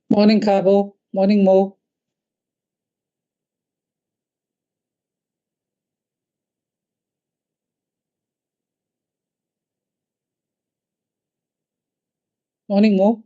Morning, Cabo. Morning, Mo. Morning, Mo.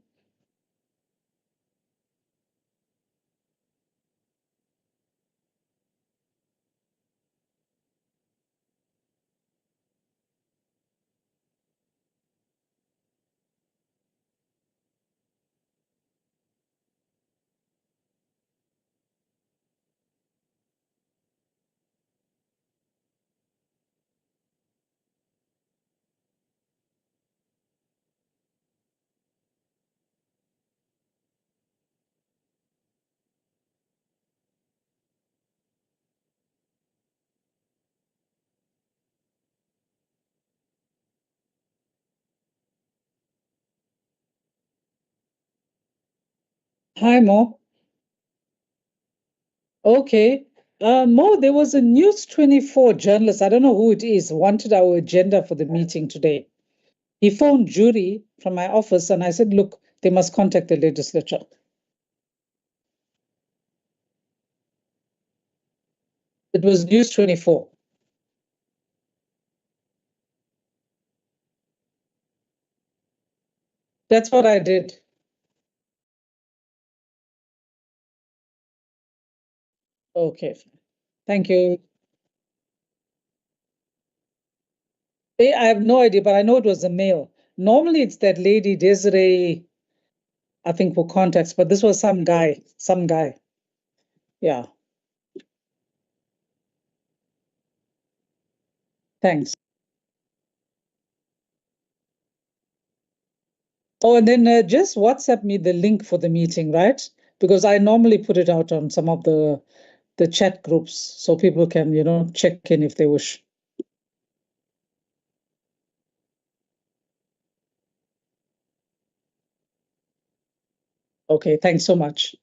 Hi, Mo. Okay. Mo, there was a News 24 journalist, I don't know who it is, wanted our agenda for the meeting today. He phoned Judy from my office and I said, look, they must contact the legislature. It was News 24. That's what I did. Okay. Thank you. I have no idea, but I know it was a male. Normally it's that lady, Desiree, I think, who contacts, but this was some guy. Yeah. Thanks. Oh, and then just WhatsApp me the link for the meeting, right? Because I normally put it out on some of the chat groups so people can, check in if they wish. Okay, thanks so much.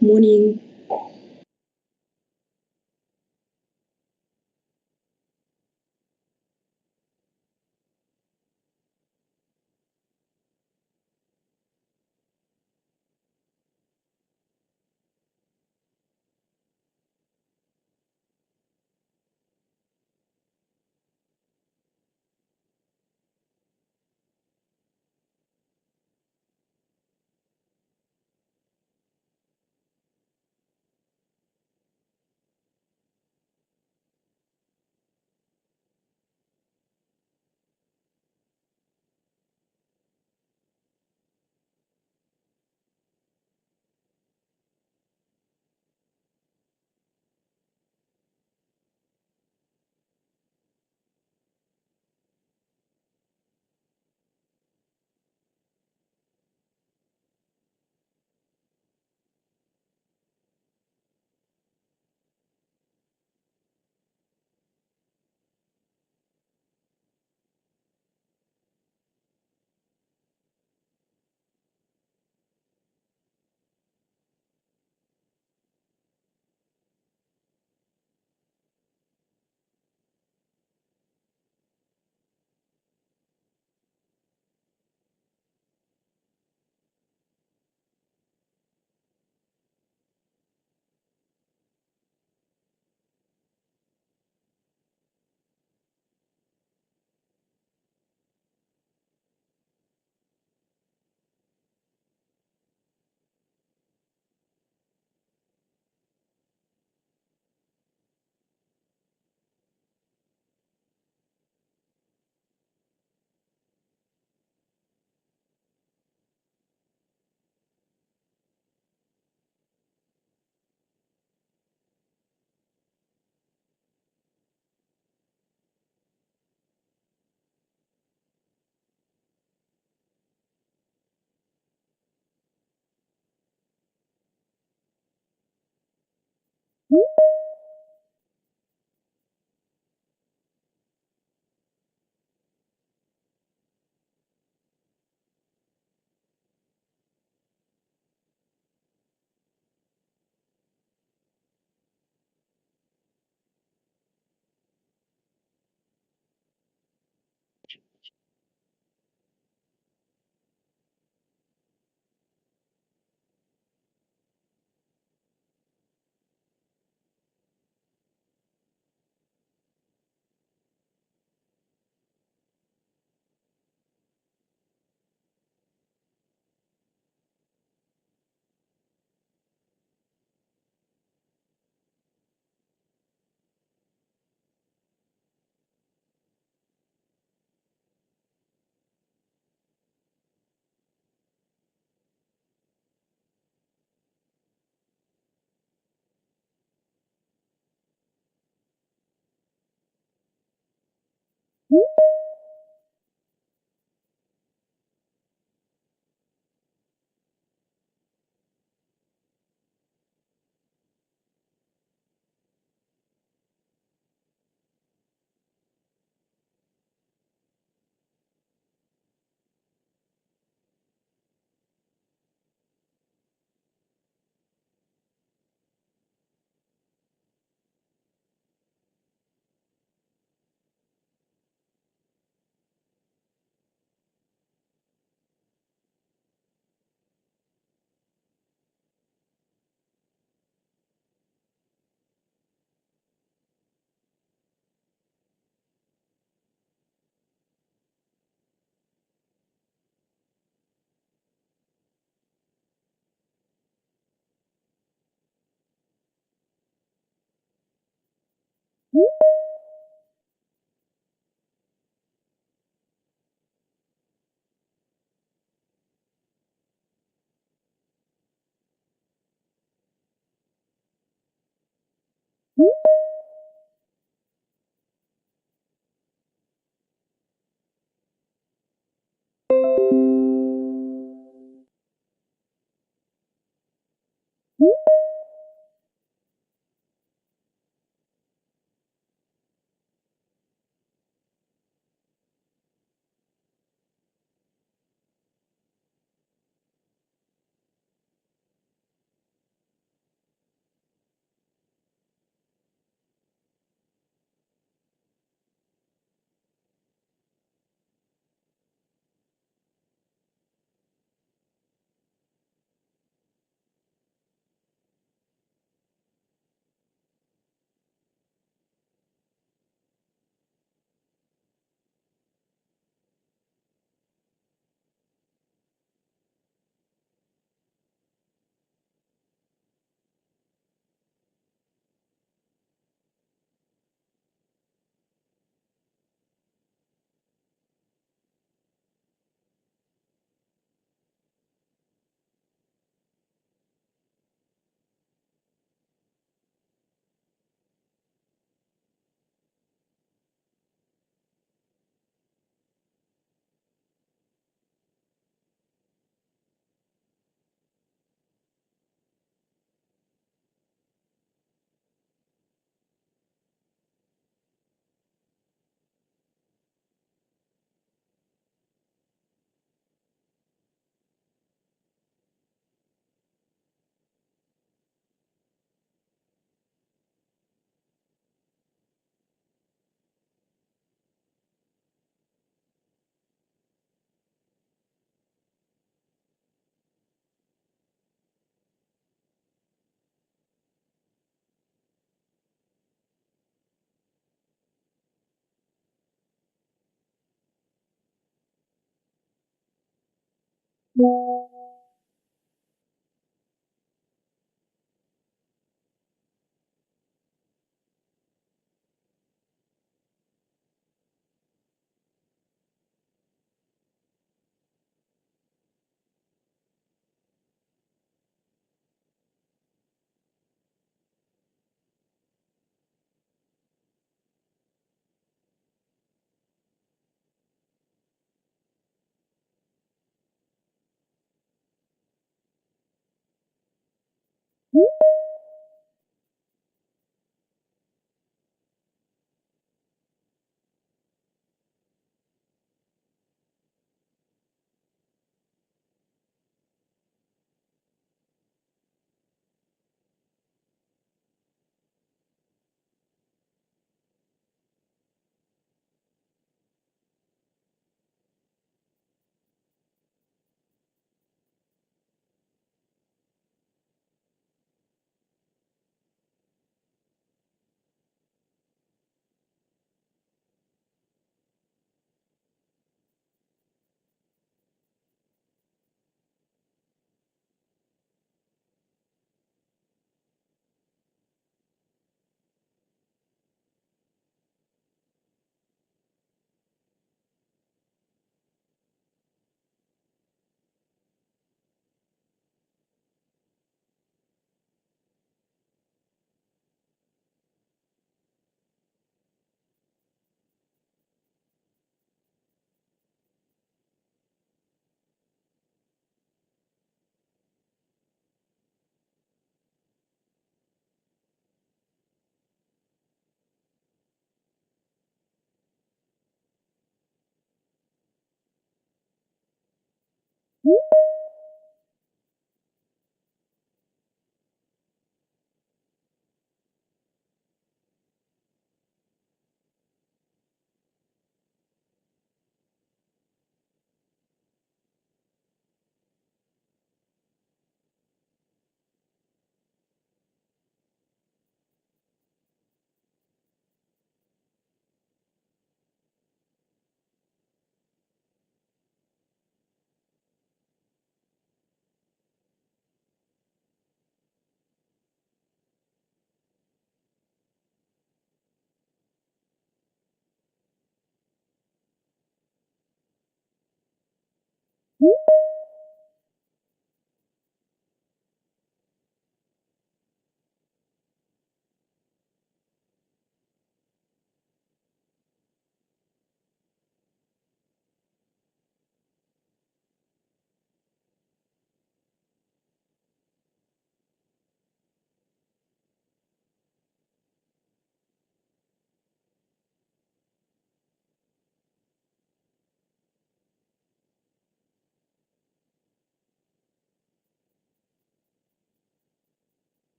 Morning.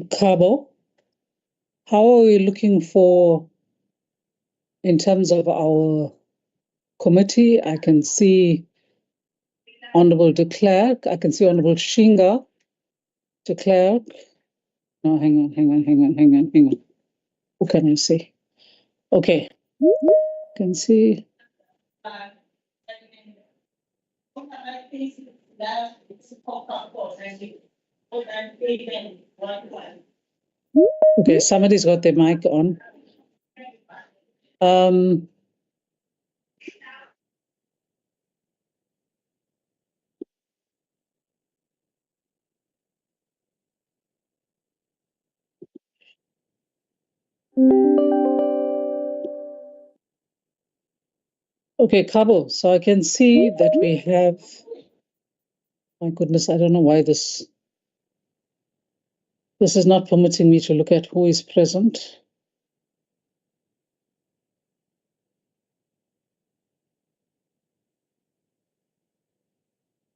Cabo, how are we looking for in terms of our committee? I can see Honorable de Klerk. I can see Honorable Shinga de Klerk. No, hang on. Who can I see? Okay. Can see. Okay, somebody's got their mic on. Okay, Cabo. So I can see that we have. My goodness, I don't know why this is not permitting me to look at who is present.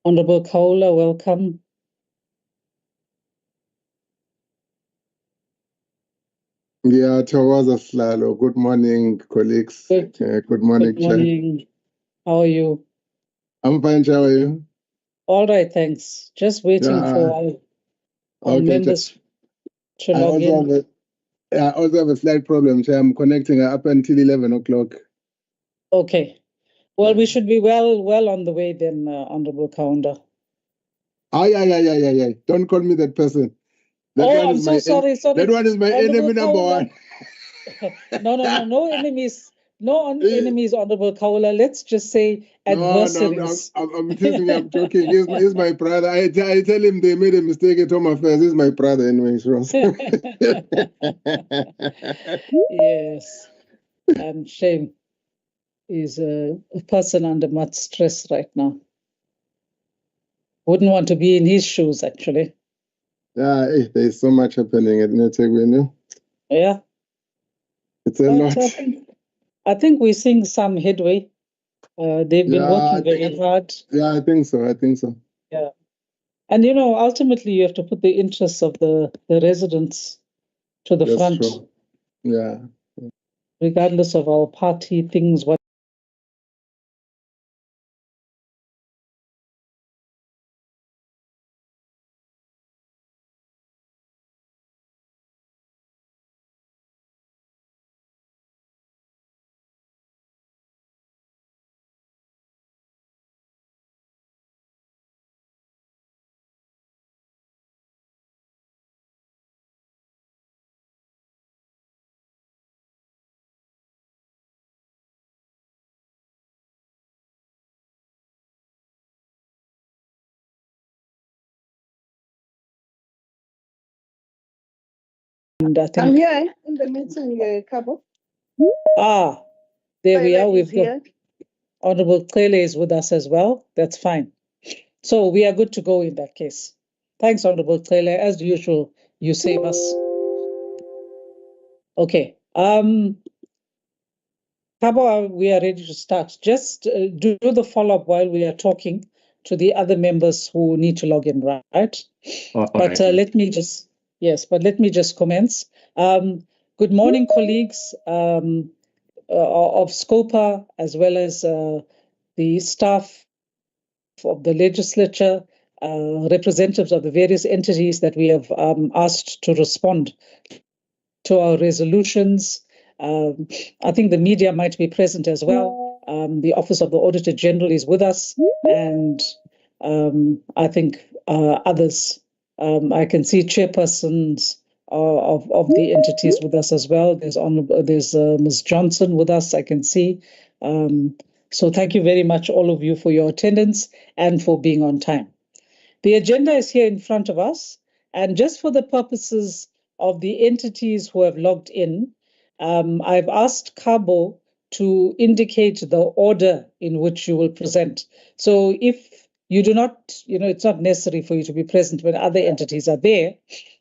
Honorable Kaula, welcome. Yeah, Tawaza Slalo. Good morning, colleagues. Good morning, Good morning. Chair. How are you? I'm fine, Chair. How are you? All right, thanks. Just waiting for our members to log in. I also have a slight problem, Chair. I'm connecting up until 11 o'clock. Okay. Well, we should be well on the way then, Honorable Kaunda. Yeah. Don't call me that person. I'm so sorry. That one is my enemy number one. No enemies. No enemies, Honorable Kaula. Let's just say adversaries. No, I'm teasing. I'm joking. He's my brother. I tell him they made a mistake at home affairs. He's my brother anyway. Yes. Shame. He's a person under much stress right now. Wouldn't want to be in his shoes, actually. Yeah, there's so much happening at Netegwini. Yeah. It's a lot. I think we're seeing some headway. They've been working very hard. Yeah, I think so. Yeah. And, ultimately you have to put the interests of the residents to the front. True. Yeah. Regardless of our party things, what and I think I'm here in the meeting, Cabo. There we are. We've got Honorable Kele is with us as well. That's fine. So we are good to go in that case. Thanks, Honorable Kele. As usual, you save us. Okay. Kabo, we are ready to start. Just do the follow-up while we are talking to the other members who need to log in, right? But let me just commence. Good morning, colleagues of SCOPA, as well as the staff of the legislature, representatives of the various entities that we have asked to respond to our resolutions. I think the media might be present as well. The Office of the Auditor General is with us, and I think others. I can see chairpersons of the entities with us as well. There's Ms. Johnson with us, I can see. So thank you very much, all of you, for your attendance and for being on time. The agenda is here in front of us, And just for the purposes of the entities who have logged in, I've asked Cabo to indicate the order in which you will present. So if you do not, it's not necessary for you to be present when other entities are there.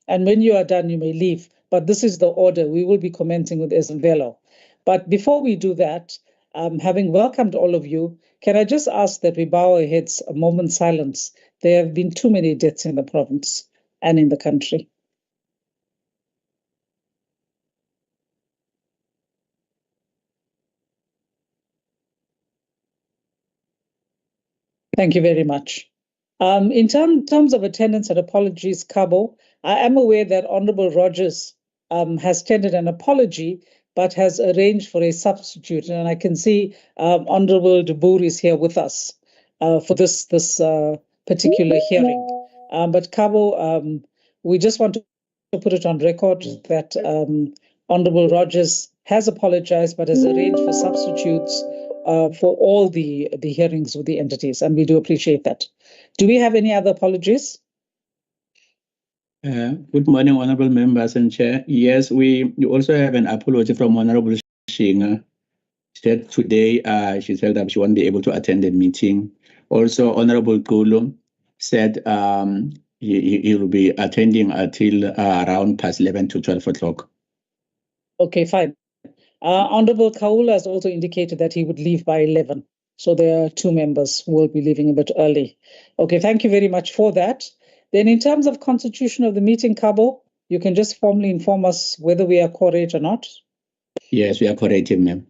And when you are done, you may leave. But this is the order. We will be commencing with Ezemvelo. But before we do that, having welcomed all of you, can I just ask that we bow our heads a moment's silence? There have been too many deaths in the province and in the country. Thank you very much. In terms of attendance and apologies, Cabo, I am aware that Honorable Rogers has tendered an apology, but has arranged for a substitute. And I can see Honorable De Boer is here with us for this particular hearing. But Cabo, we just want to put it on record that Honorable Rogers has apologized, but has arranged for substitutes for all the hearings with the entities, and we do appreciate that. Do we have any other apologies? Good morning, honorable members and chair. Yes, we also have an apology from Honorable Shinga. She said today she said that she won't be able to attend the meeting. Also, Honorable Kulu said he will be attending until around past 11 to 12 o'clock. Okay, fine. Honorable Kaula has also indicated that he would leave by 11. So there are 2 members who will be leaving a bit early. Okay, thank you very much for that. Then in terms of constitution of the meeting, Cabo, you can just formally inform us whether we are quorate or not. Yes, we are quorating, ma'am.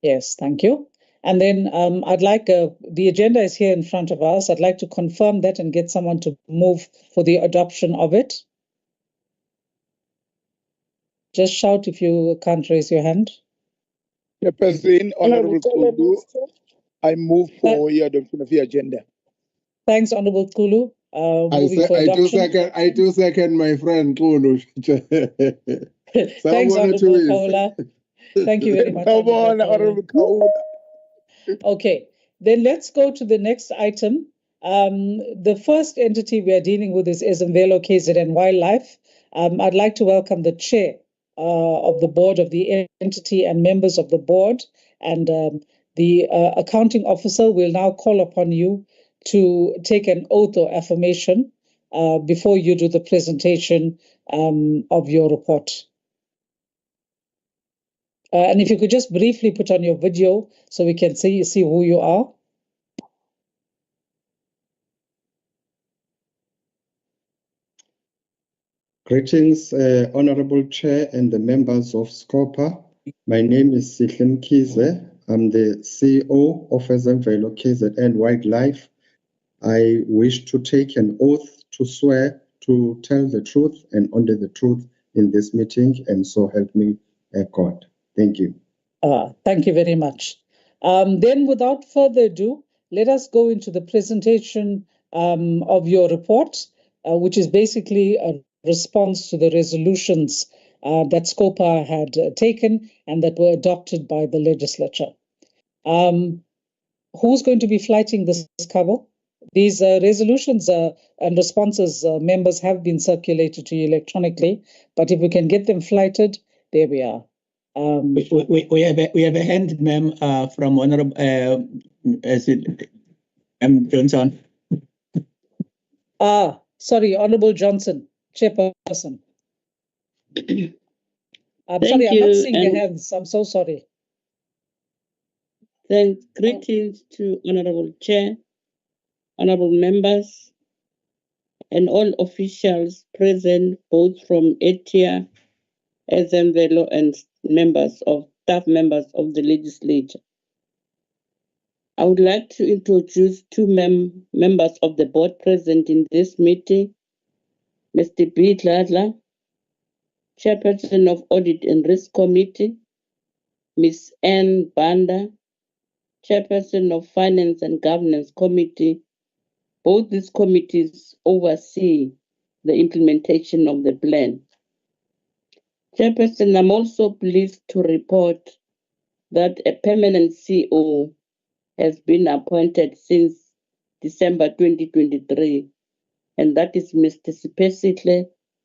Yes, thank you. And then I'd like, the agenda is here in front of us. I'd like to confirm that and get someone to move for the adoption of it. Just shout if you can't raise your hand. Chairperson, Honorable Kulu, I move for your adoption of the agenda. Thanks, Honorable Kulu. I do second my friend Kulu. Thanks, Honorable Kaula. Thank you very much. Honorable Kaula. Okay, then let's go to the next item. The first entity we are dealing with is Ezemvelo KZN Wildlife. I'd like to welcome the chair of the board of the entity and members of the board, and the accounting officer will now call upon you to take an oath or affirmation before you do the presentation of your report. And if you could just briefly put on your video so we can see who you are. Greetings, Honorable Chair and the members of SCOPA. My name is Sihle Mkhize. I'm the CEO of Ezemvelo KZN Wildlife. I wish to take an oath to swear to tell the truth and only the truth in this meeting, and so help me God. Thank you. Thank you very much. Then without further ado, let us go into the presentation of your report, which is basically a response to the resolutions that SCOPA had taken and that were adopted by the legislature. Who's going to be flighting this cover? These resolutions and responses, members, have been circulated to you electronically, but if we can get them flighted, there we are. We have a hand, ma'am, from Honorable Johnson. Sorry, Honorable Johnson, Chairperson. I'm sorry, I'm not seeing your hands. I'm so sorry. Thanks. Greetings to Honorable Chair, Honorable members, and all officials present, both from ETIA, Ezemvelo, and staff members of the Legislature. I would like to introduce 2 members of the board present in this meeting. Mr. B. Gladler, Chairperson of Audit and Risk Committee, Ms. Ann Banda, Chairperson of Finance and Governance Committee. Both these committees oversee the implementation of the plan. Chairperson, I'm also pleased to report that a permanent CO has been appointed since December 2023, and that is Mr. Sipesihle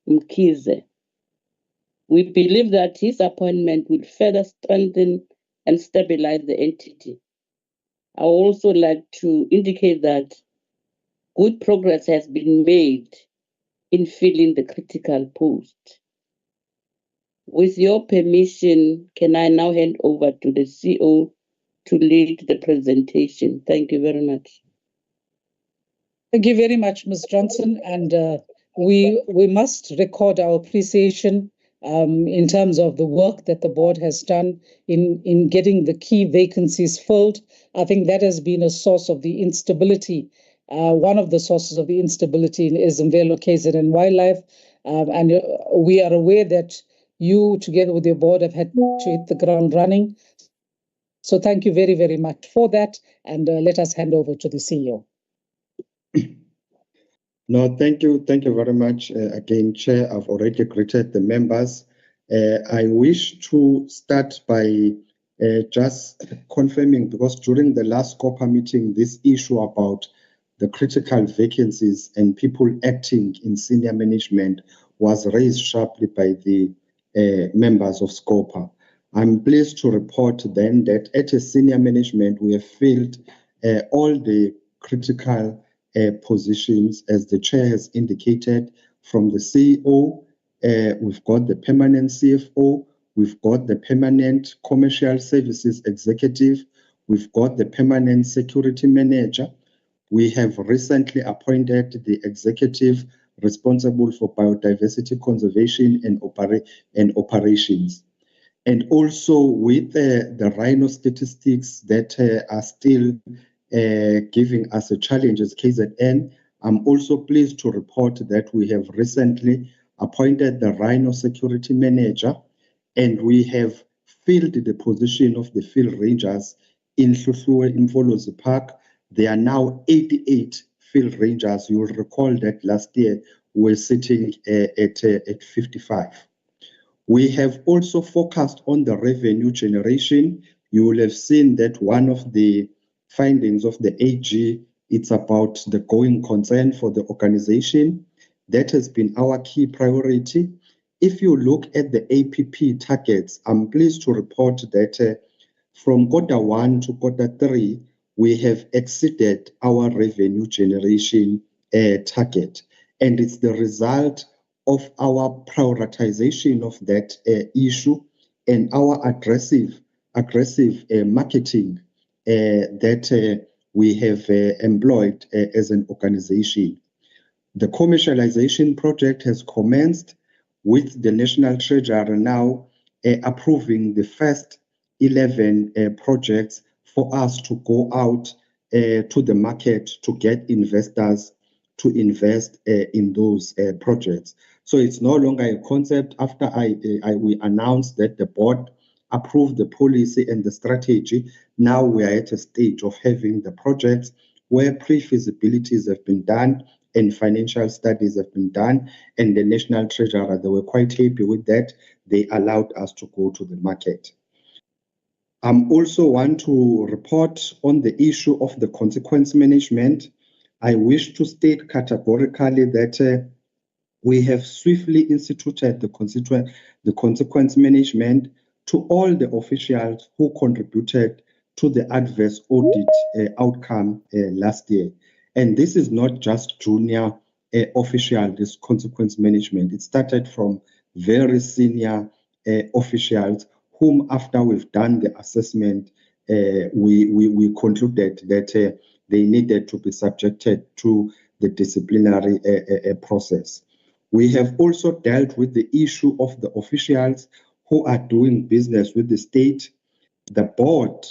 Mkhize. We believe that his appointment will further strengthen and stabilize the entity. I would also like to indicate that good progress has been made in filling the critical post. With your permission, can I now hand over to the CEO to lead the presentation? Thank you very much. Thank you very much, Ms. Johnson. And we must record our appreciation in terms of the work that the board has done in getting the key vacancies filled. I think that has been a source of the instability. One of the sources of the instability is Mvelo KZN Wildlife. And we are aware that you, together with your board, have had to hit the ground running. So thank you very, very much for that. And let us hand over to the CEO. No, thank you. Thank you very much again, Chair. I've already greeted the members. I wish to start by just confirming, because during the last SCOPA meeting, this issue about the critical vacancies and people acting in senior management was raised sharply by the members of SCOPA. I'm pleased to report then that at a senior management, we have filled all the critical positions, as the chair has indicated, from the CEO. We've got the permanent CFO, we've got the permanent commercial services executive, we've got the permanent security manager. We have recently appointed the executive responsible for biodiversity conservation and operations. And also with the rhino statistics that are still giving us a challenge as KZN, I'm also pleased to report that we have recently appointed the rhino security manager, and we have filled the position of the field rangers in Hluhluwe Mfolozi Park. There are now 88 field rangers. You will recall that last year we were sitting at 55. We have also focused on the revenue generation. You will have seen that one of the findings of the AG, it's about the going concern for the organization. That has been our key priority. If you look at the APP targets, I'm pleased to report that from Q1 to Q3, we have exceeded our revenue generation target. And it's the result of our prioritization of that issue and our aggressive marketing that we have employed as an organization. The commercialization project has commenced, with the National Treasurer now approving the first 11 projects for us to go out to the market to get investors to invest in those projects. So it's no longer a concept. After we announced that the board approved the policy and the strategy, now we are at a stage of having the projects where pre-feasibilities have been done and financial studies have been done, and the National Treasurer, they were quite happy with that. They allowed us to go to the market. I also want to report on the issue of the consequence management. I wish to state categorically that we have swiftly instituted the consequence management to all the officials who contributed to the adverse audit outcome last year. And this is not just junior official, this consequence management. It started from very senior officials whom, after we've done the assessment, we concluded that they needed to be subjected to the disciplinary process. We have also dealt with the issue of the officials who are doing business with the state. The board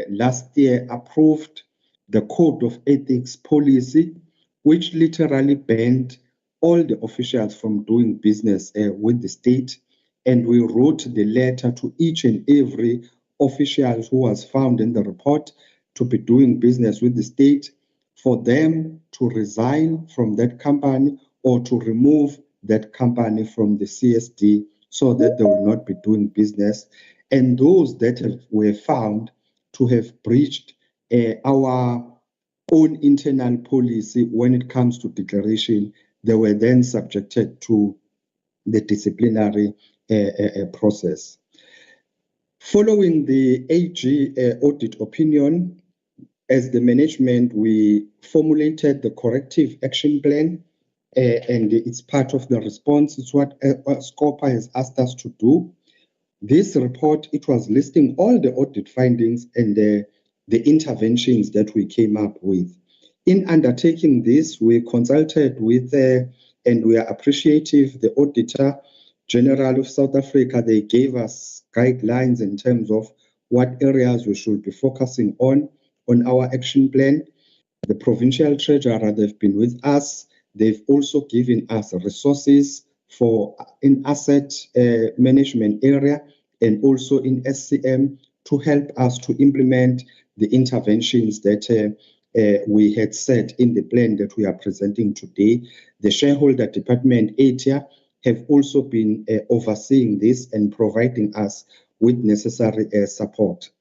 last year approved the Code of Ethics policy, which literally banned all the officials from doing business with the state. And we wrote the letter to each and every official who was found in the report to be doing business with the state, for them to resign from that company or to remove that company from the CSD so that they will not be doing business. And those that were found to have breached our own internal policy when it comes to declaration, they were then subjected to the disciplinary process. Following the AG audit opinion, as the management, we formulated the corrective action plan, and it's part of the response. It's what SCOPA has asked us to do. This report, it was listing all the audit findings and the interventions that we came up with. In undertaking this, we consulted with, and we are appreciative, the Auditor General of South Africa. They gave us guidelines in terms of what areas we should be focusing on our action plan. The Provincial Treasurer, they've been with us. They've also given us resources for in asset management area and also in SCM to help us to implement the interventions that we had set in the plan that we are presenting today. The shareholder department, ATIA, have also been overseeing this and providing us with necessary support.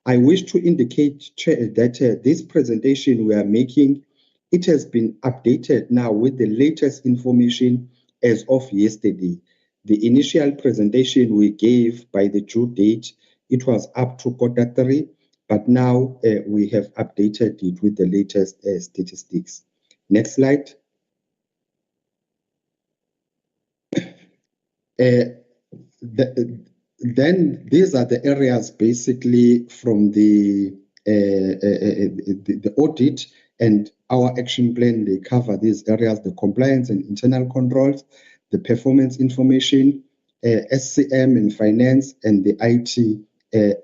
I wish to indicate, Chair, that this presentation we are making, it has been updated now with the latest information as of yesterday. The initial presentation we gave by the due date, it was up to Q3, but now we have updated it with the latest statistics. Next slide. Then these are the areas basically from the audit and our action plan. They cover these areas: the compliance and internal controls, the performance information, SCM and finance, and the IT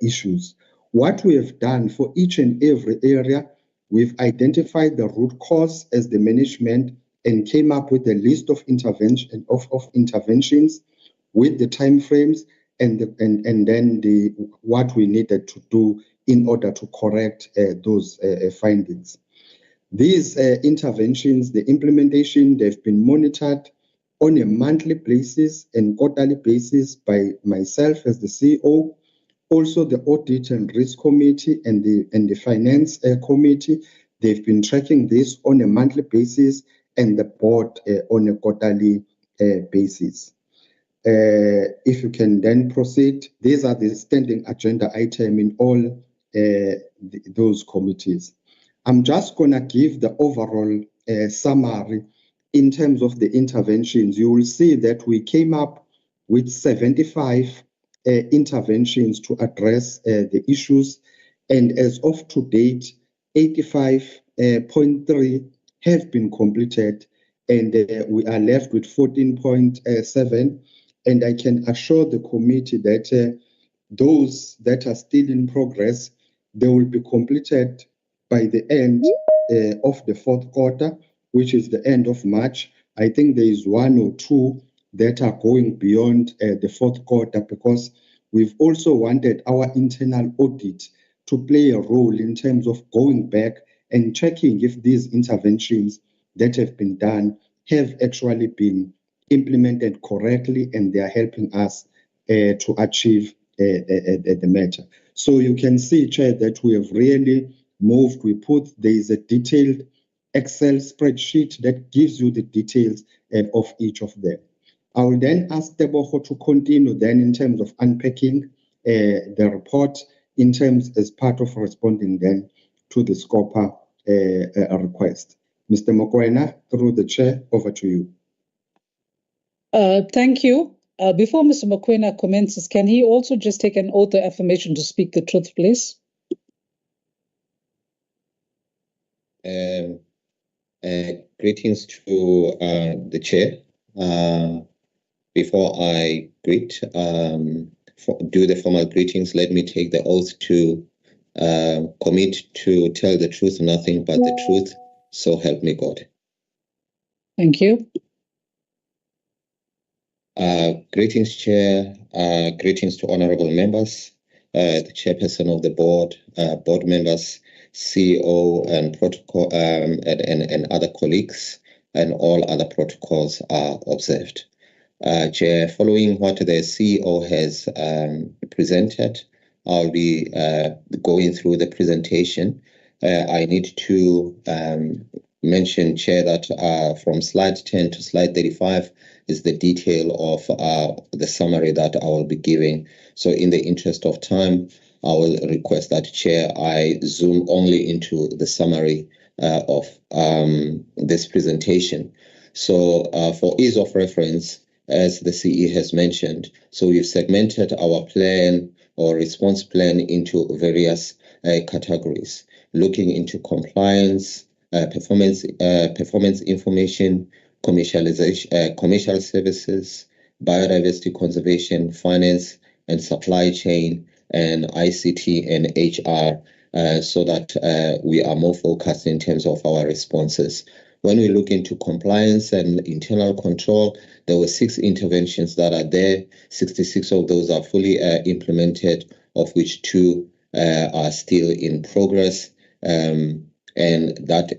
issues. What we have done for each and every area, we've identified the root cause as the management and came up with a list of interventions with the timeframes and then what we needed to do in order to correct those findings. These interventions, the implementation, they've been monitored on a monthly basis and quarterly basis by myself as the CEO, also the Audit and Risk Committee and the Finance Committee. They've been tracking this on a monthly basis and the board on a quarterly basis. If you can then proceed, these are the standing agenda item in all those committees. I'm just going to give the overall summary in terms of the interventions. You will see that we came up with 75 interventions to address the issues, and as of to date, 85.3 have been completed, and we are left with 14.7. And I can assure the committee that those that are still in progress, they will be completed by the end of the fourth quarter, which is the end of March. I think there is one or two that are going beyond the fourth quarter, because we've also wanted our internal audit to play a role in terms of going back and checking if these interventions that have been done have actually been implemented correctly and they are helping us to achieve the matter. So you can see, Chair, that we have really moved. There is a detailed Excel spreadsheet that gives you the details of each of them. I will then ask Tebogo to continue then in terms of unpacking the report in terms as part of responding then to the SCOPA request. Mr. Mokoena, through the Chair, over to you. Thank you. Before Mr. Mokoena commences, can he also just take an oath of affirmation to speak the truth, please? Greetings to the Chair. Before I greet, do the formal greetings, let me take the oath to commit to tell the truth, nothing but the truth, so help me God. Thank you. Greetings, Chair. Greetings to honorable members, the chairperson of the board, board members, CEO and protocol, and other colleagues, and all other protocols are observed. Chair, following what the CEO has presented, I'll be going through the presentation. I need to mention, Chair, that from slide 10 to slide 35 is the detail of the summary that I will be giving. So in the interest of time, I will request that, Chair, I zoom only into the summary of this presentation. So for ease of reference, as the CE has mentioned, so we've segmented our plan or response plan into various categories, looking into compliance, performance information, commercialization, commercial services, biodiversity conservation, finance and supply chain, and ICT and HR, so that we are more focused in terms of our responses. When we look into compliance and internal control, there were 6 interventions that are there. 66 of those are fully implemented, of which 2 are still in progress. And that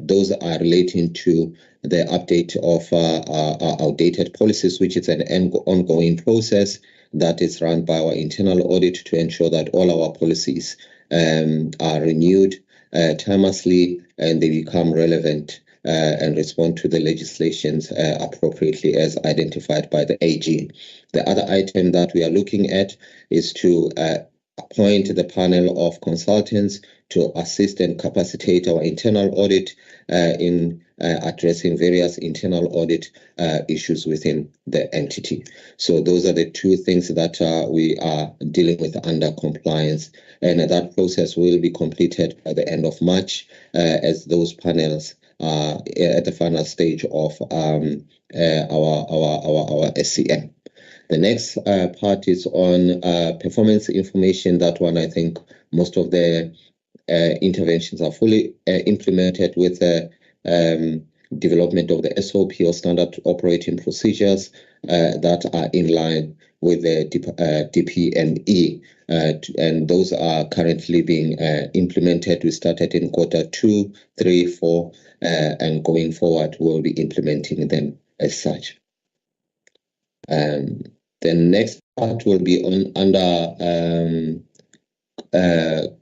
those are relating to the update of our outdated policies, which is an ongoing process that is run by our internal audit to ensure that all our policies are renewed timelessly and they become relevant and respond to the legislations appropriately as identified by the AG. The other item that we are looking at is to appoint the panel of consultants to assist and capacitate our internal audit in addressing various internal audit issues within the entity. So those are the 2 things that we are dealing with under compliance, and that process will be completed by the end of March as those panels are at the final stage of our SCM. The next part is on performance information. That one, I think most of the interventions are fully implemented with the development of the SOP or standard operating procedures that are in line with the DP&E, and those are currently being implemented. We started in Q2, 3, 4, and going forward we'll be implementing them as such. The next part will be under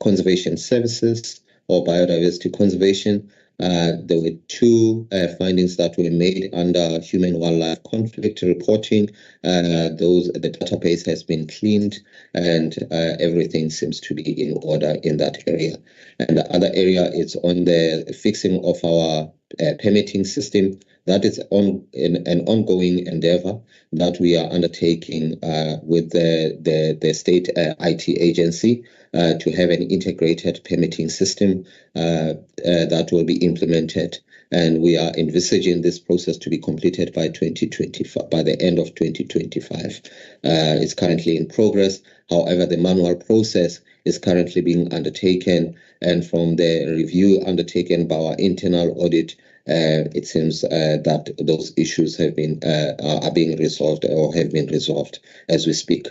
conservation services or biodiversity conservation. There were 2 findings that were made under human wildlife conflict reporting. The database has been cleaned and everything seems to be in order in that area. And the other area is on the fixing of our permitting system. That is an ongoing endeavor that we are undertaking with the state IT agency to have an integrated permitting system that will be implemented. And we are envisaging this process to be completed by 2025, by the end of 2025. It's currently in progress. However, the manual process is currently being undertaken, and from the review undertaken by our internal audit, it seems that those issues have been are being resolved or have been resolved as we speak.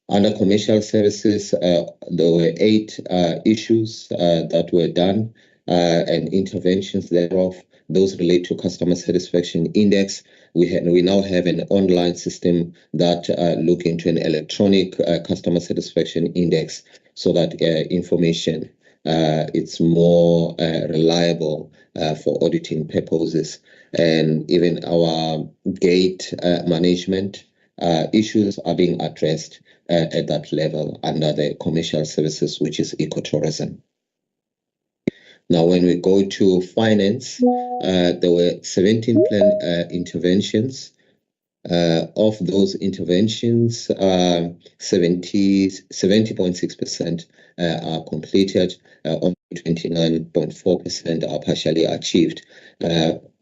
Under commercial services, there were 8 issues that were done and interventions thereof. Those relate to customer satisfaction index. We now have an online system that look into an electronic customer satisfaction index, so that information it's more reliable for auditing purposes. And even our gate management issues are being addressed at that level under the commercial services, which is ecotourism. Now, when we go to finance, there were 17 planned interventions. Of those interventions, 70.6% are completed, only 29.4% are partially achieved.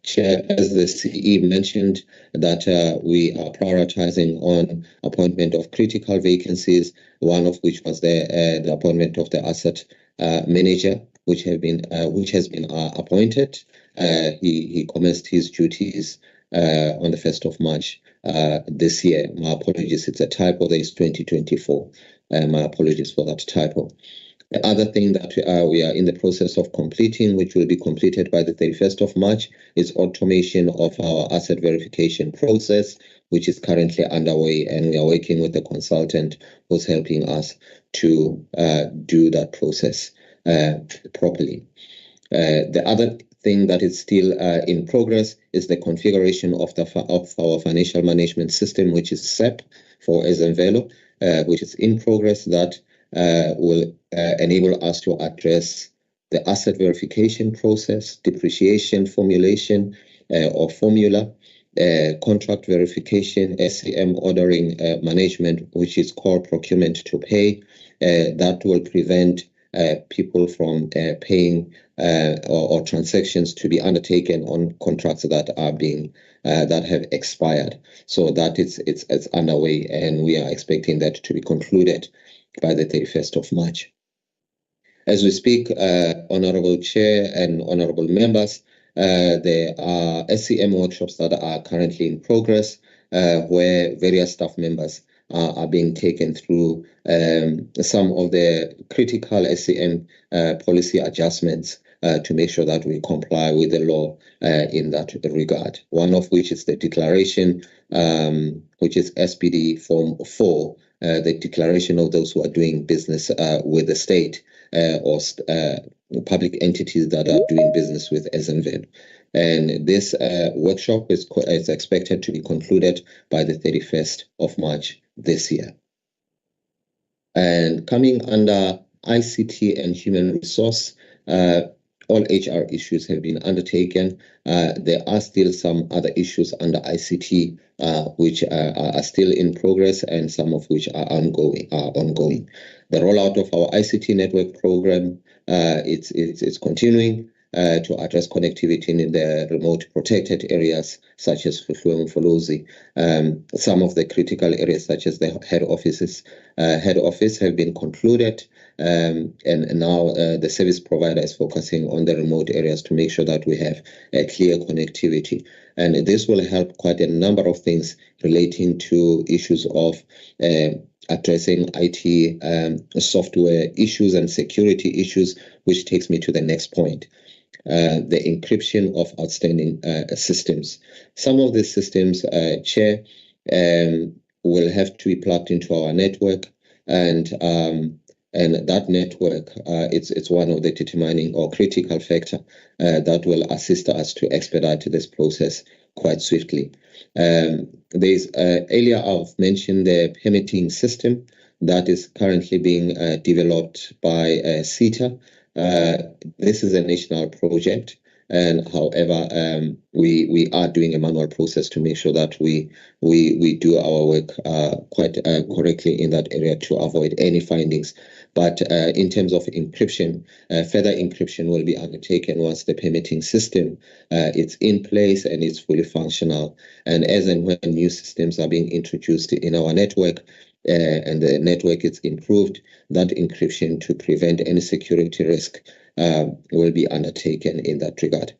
Chair, as the CE mentioned, that we are prioritizing on appointment of critical vacancies, one of which was the appointment of the asset manager, which has been appointed. He commenced his duties on the 1st of March this year. My apologies, it's a typo. There is 2024. My apologies for that typo. The other thing that we are in the process of completing, which will be completed by the 31st of March, is automation of our asset verification process, which is currently underway, and we are working with the consultant who's helping us to do that process properly. The other thing that is still in progress is the configuration of our financial management system, which is SEP for Ezemvelo, which is in progress, that will enable us to address the asset verification process, depreciation formulation or formula, contract verification, SCM ordering management, which is core procurement to pay. That will prevent people from paying or transactions to be undertaken on contracts that are being that have expired. So that it's underway, and we are expecting that to be concluded by the 31st of March. As we speak, Honorable Chair and Honorable Members, there are SCM workshops that are currently in progress, where various staff members are being taken through some of the critical SCM policy adjustments to make sure that we comply with the law in that regard. One of which is the declaration, which is SPD Form 4, the declaration of those who are doing business with the state or public entities that are doing business with Ezemvelo. And this workshop is expected to be concluded by the 31st of March this year. And coming under ICT and human resource, all HR issues have been undertaken. There are still some other issues under ICT which are still in progress, and some of which are ongoing. The rollout of our ICT network program it's continuing to address connectivity in the remote protected areas such as Mfolozi. Some of the critical areas such as the head office have been concluded, and now the service provider is focusing on the remote areas to make sure that we have a clear connectivity. And this will help quite a number of things relating to issues of addressing IT software issues and security issues, which takes me to the next point. The encryption of outstanding systems. Some of these systems, Chair, will have to be plugged into our network, and that network, it's one of the determining or critical factor that will assist us to expedite this process quite swiftly. There's earlier I've mentioned the permitting system that is currently being developed by CETA. This is a national project, and however, we are doing a manual process to make sure that we do our work quite correctly in that area to avoid any findings. But in terms of encryption, further encryption will be undertaken once the permitting system is in place and it's fully functional. And as and when new systems are being introduced in our network, and the network is improved, that encryption to prevent any security risk will be undertaken in that regard.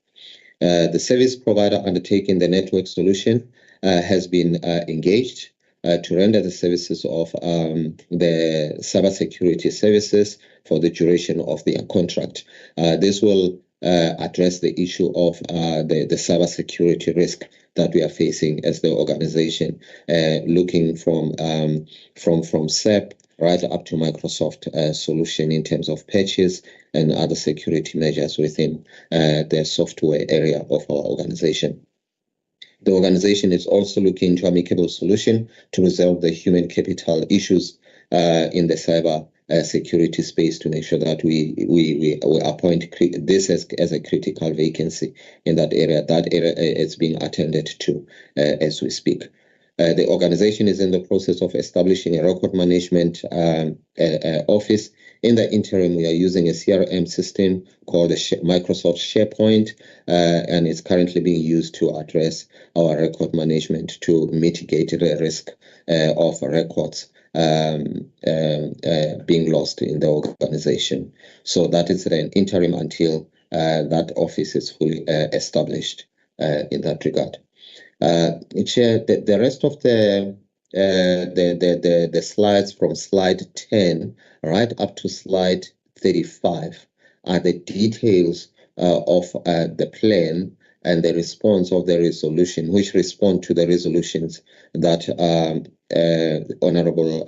The service provider undertaking the network solution has been engaged to render the services of the cybersecurity services for the duration of their contract. This will address the issue of the cybersecurity risk that we are facing as the organization, looking from SEP right up to Microsoft solution in terms of patches and other security measures within the software area of our organization. The organization is also looking to amicable solution to resolve the human capital issues in the cyber security space, to make sure that we appoint this as a critical vacancy in that area. That area is being attended to as we speak. The organization is in the process of establishing a record management office. In the interim, we are using a CRM system called Microsoft SharePoint, and it's currently being used to address our record management to mitigate the risk of records being lost in the organization. So that is an interim until that office is fully established in that regard. Chair, the rest of the slides from slide 10 right up to slide 35 are the details of the plan and the response of the resolution, which respond to the resolutions that Honorable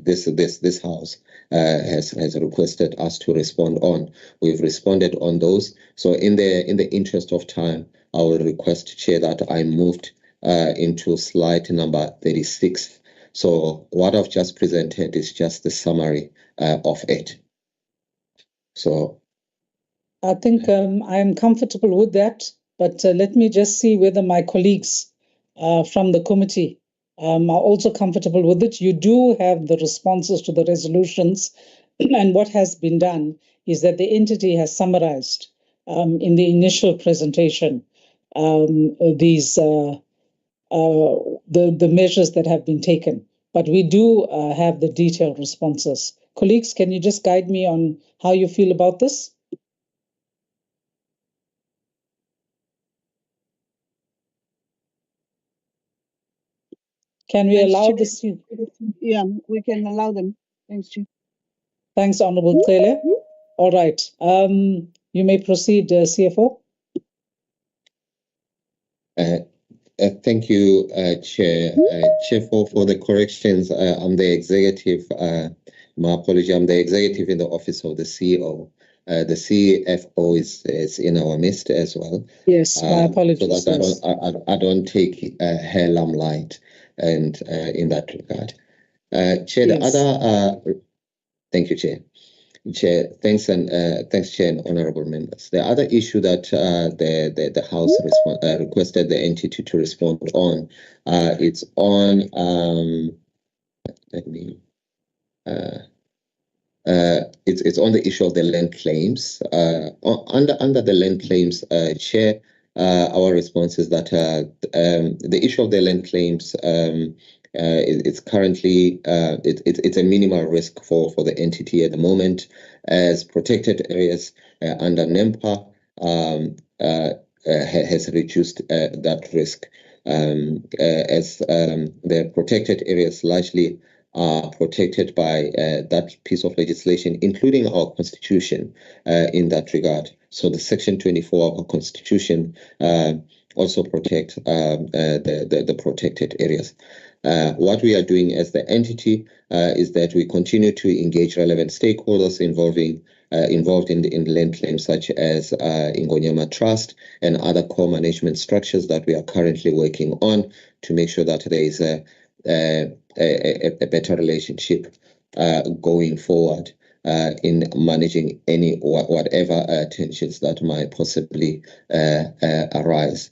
this House has requested us to respond on. We've responded on those. So in the interest of time, I will request, Chair, that I moved into slide number 36. So what I've just presented is just the summary of it. So I think I'm comfortable with that, but let me just see whether my colleagues from the committee are also comfortable with it. You do have the responses to the resolutions, and what has been done is that the entity has summarized in the initial presentation these the measures that have been taken. But we do have the detailed responses. Colleagues, can you just guide me on how you feel about this? Can we Thanks, allow Chair. this? Yeah, we can allow them. Thanks, Chair. Thanks, Honorable Cele. All right. You may proceed, CFO. Thank you, Chair. Chair, for the corrections, I'm the executive. My apology. I'm the executive in the office of the CEO. The CFO is in our midst as well. Yes, my apologies. So that I don't take her limelight, and in that regard, Chair. Yes. The other. Thank you, Chair. Chair, thanks, Chair and honourable members. The other issue that the House requested the entity to respond on, it's on it's on the issue of the land claims. Under the land claims, Chair, our response is that the issue of the land claims. It's currently it's a minimal risk for the entity at the moment, as protected areas under NEMPA has reduced that risk, as the protected areas largely are protected by that piece of legislation, including our constitution in that regard. So the Section 24 of our constitution also protect the protected areas. What we are doing as the entity is that we continue to engage relevant stakeholders involved in land claims, such as Ingonyama Trust and other core management structures that we are currently working on to make sure that there is a better relationship going forward in managing any whatever tensions that might possibly arise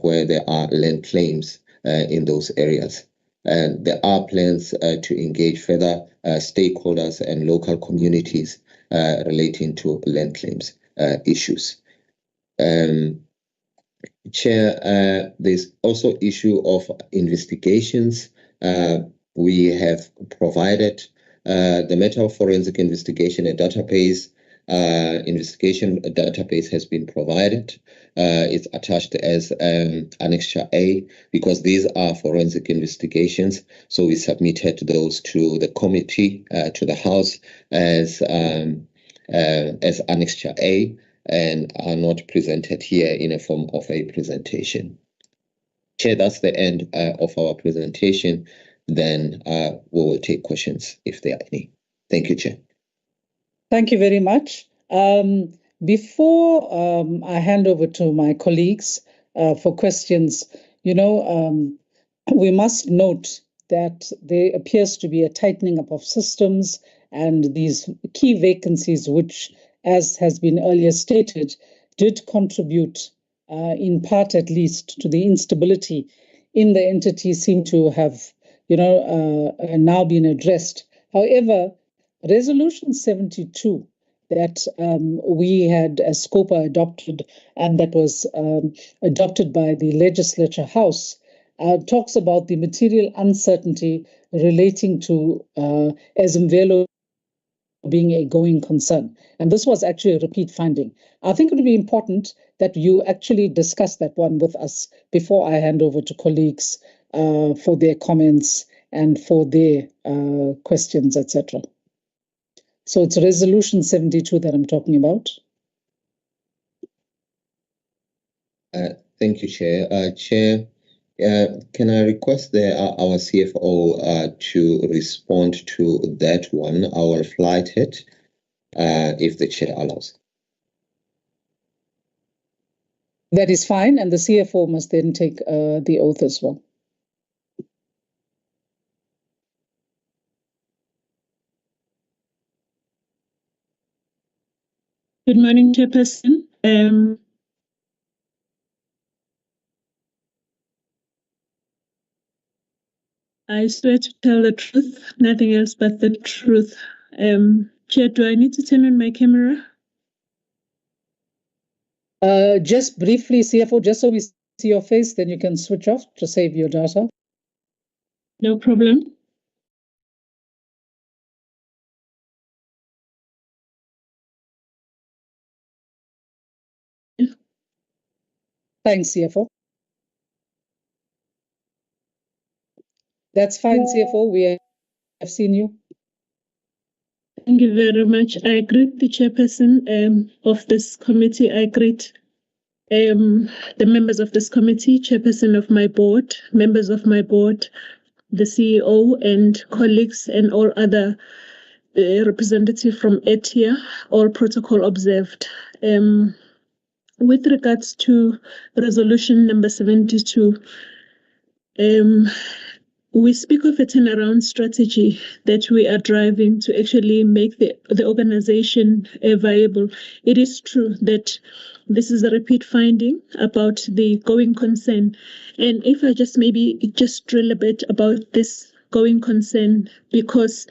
where there are land claims in those areas. And there are plans to engage further stakeholders and local communities relating to land claims issues. Chair, there's also issue of investigations. We have provided the matter of forensic investigation, a database. Investigation database has been provided. It's attached as Annexure A because these are forensic investigations. So we submitted those to the committee, to the House as Annexure A, and are not presented here in a form of a presentation. Chair, that's the end of our presentation. Then we will take questions if there are any. Thank you, Chair. Thank you very much. Before I hand over to my colleagues for questions, we must note that there appears to be a tightening up of systems and these key vacancies, which, as has been earlier stated, did contribute, in part at least, to the instability in the entity, seem to have, now been addressed. However, Resolution 72 that we had as SCOPA adopted, and that was adopted by the Legislature House, talks about the material uncertainty relating to Ezemvelo being a going concern. And this was actually a repeat finding. I think it would be important that you actually discuss that one with us before I hand over to colleagues for their comments and for their questions, etc. So it's Resolution 72 that I'm talking about. Thank you, Chair. Chair, can I request our CFO to respond to that one? I will flight it if the Chair allows. That is fine, and the CFO must then take the oath as well. Good morning, Chairperson. I swear to tell the truth, nothing else but the truth. Chair, do I need to turn on my camera? Just briefly, CFO, just so we see your face, then you can switch off to save your data. No problem. Thanks, CFO. That's fine, CFO. We have seen you. Thank you very much. I greet the chairperson of this committee. I greet the members of this committee, chairperson of my board, members of my board, the CEO and colleagues and all other representatives from ETIA, all protocol observed. With regards to resolution number 72, we speak of a turnaround strategy that we are driving to actually make the organization viable. It is true that this is a repeat finding about the going concern. And if I just drill a bit about this going concern, because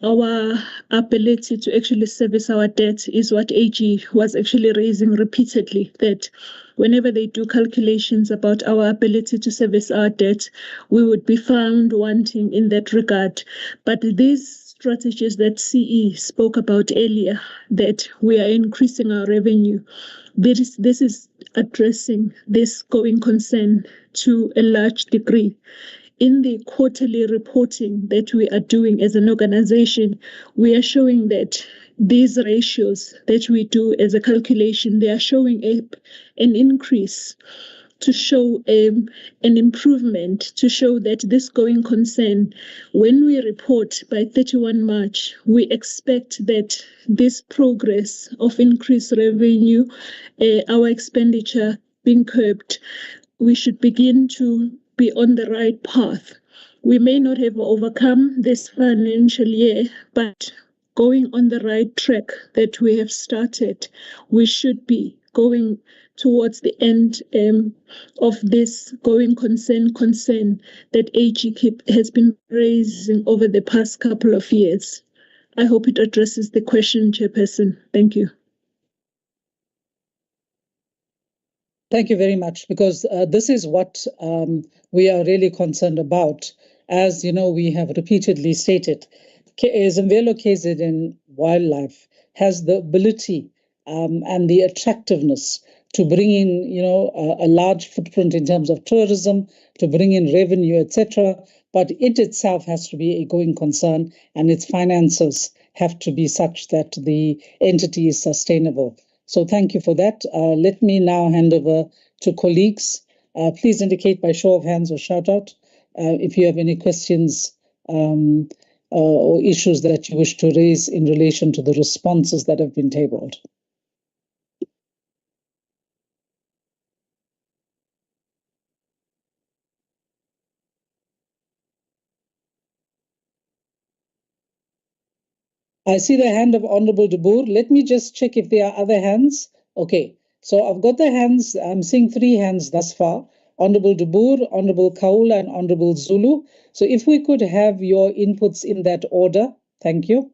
our ability to actually service our debt is what AG was actually raising repeatedly, that whenever they do calculations about our ability to service our debt, we would be found wanting in that regard. But these strategies that CE spoke about earlier, that we are increasing our revenue, this is addressing this going concern to a large degree. In the quarterly reporting that we are doing as an organization, we are showing that these ratios that we do as a calculation, they are showing an increase, to show an improvement, to show that this going concern, when we report by 31 March, we expect that this progress of increased revenue, our expenditure being curbed, we should begin to be on the right path. We may not have overcome this financial year, but going on the right track that we have started, we should be going towards the end of this going concern that AG has been raising over the past couple of years. I hope it addresses the question, Chairperson. Thank you. Thank you very much, because this is what we are really concerned about. As you know, we have repeatedly stated, Zimvelo KZN Wildlife has the ability and the attractiveness to bring in, a large footprint in terms of tourism, to bring in revenue, etc. But it itself has to be a going concern, and its finances have to be such that the entity is sustainable. So thank you for that. Let me now hand over to colleagues. Please indicate by show of hands or shout out if you have any questions or issues that you wish to raise in relation to the responses that have been tabled. I see the hand of Honorable De Boer. Let me just check if there are other hands. Okay, so I've got the hands. I'm seeing 3 hands thus far. Honorable De Boer, Honorable Kaula, and Honorable Zulu. So if we could have your inputs in that order. Thank you.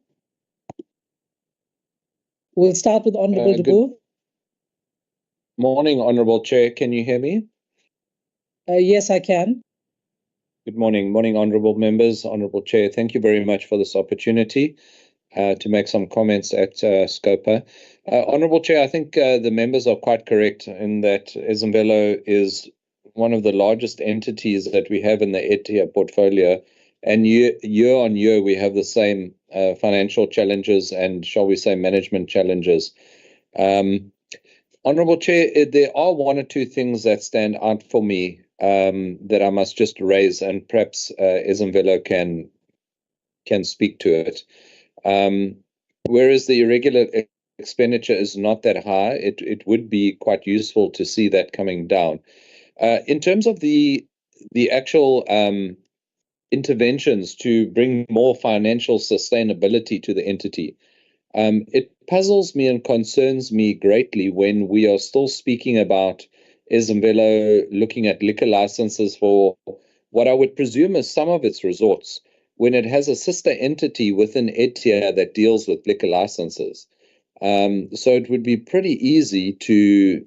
We'll start with Honorable De Boer. Morning, Honorable Chair. Can you hear me? Yes, I can. Good morning. Morning, Honorable Members, Honorable Chair. Thank you very much for this opportunity to make some comments at SCOPA. Honorable Chair, I think the members are quite correct in that Zimvelo is one of the largest entities that we have in the ETIA portfolio, and year on year we have the same financial challenges and, shall we say, management challenges. Honourable Chair, there are one or two things that stand out for me that I must just raise, and perhaps Ezemvelo can speak to it. Whereas the irregular expenditure is not that high, it would be quite useful to see that coming down. In terms of the actual interventions to bring more financial sustainability to the entity, it puzzles me and concerns me greatly when we are still speaking about Ezemvelo looking at liquor licenses for what I would presume is some of its resorts, when it has a sister entity within ETIA that deals with liquor licenses. So it would be pretty easy to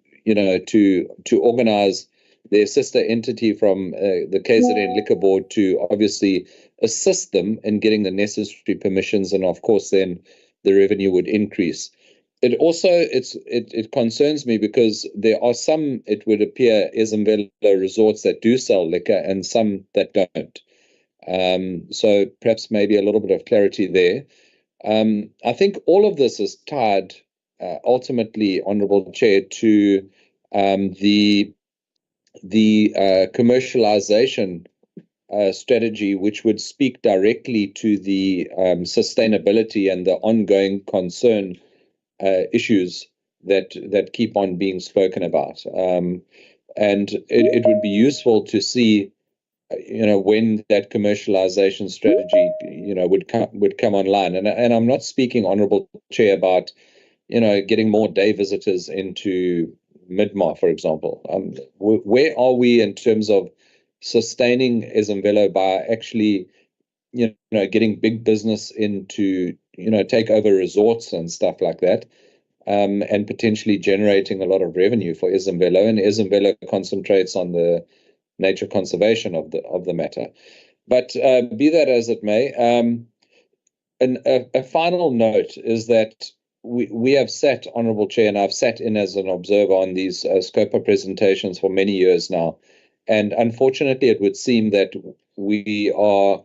organize their sister entity from the KZN Liquor Board to obviously assist them in getting the necessary permissions, and of course then the revenue would increase. It also it concerns me because there are some, it would appear, Ezemvelo resorts that do sell liquor and some that don't. So perhaps maybe a little bit of clarity there. I think all of this is tied ultimately, Honourable Chair, to the commercialization strategy, which would speak directly to the sustainability and the ongoing concern issues that keep on being spoken about. And it would be useful to see, when that commercialization strategy, would come online. And I'm not speaking, Honourable Chair, about, getting more day visitors into Midmar, for example. Where are we in terms of sustaining Ezemvelo by actually, getting big business into, take over resorts and stuff like that, and potentially generating a lot of revenue for Ezemvelo, and Ezemvelo concentrates on the nature conservation of the matter. But be that as it may, and a final note is that we have sat, Honourable Chair, and I've sat in as an observer on these SCOPA presentations for many years now, and unfortunately it would seem that we're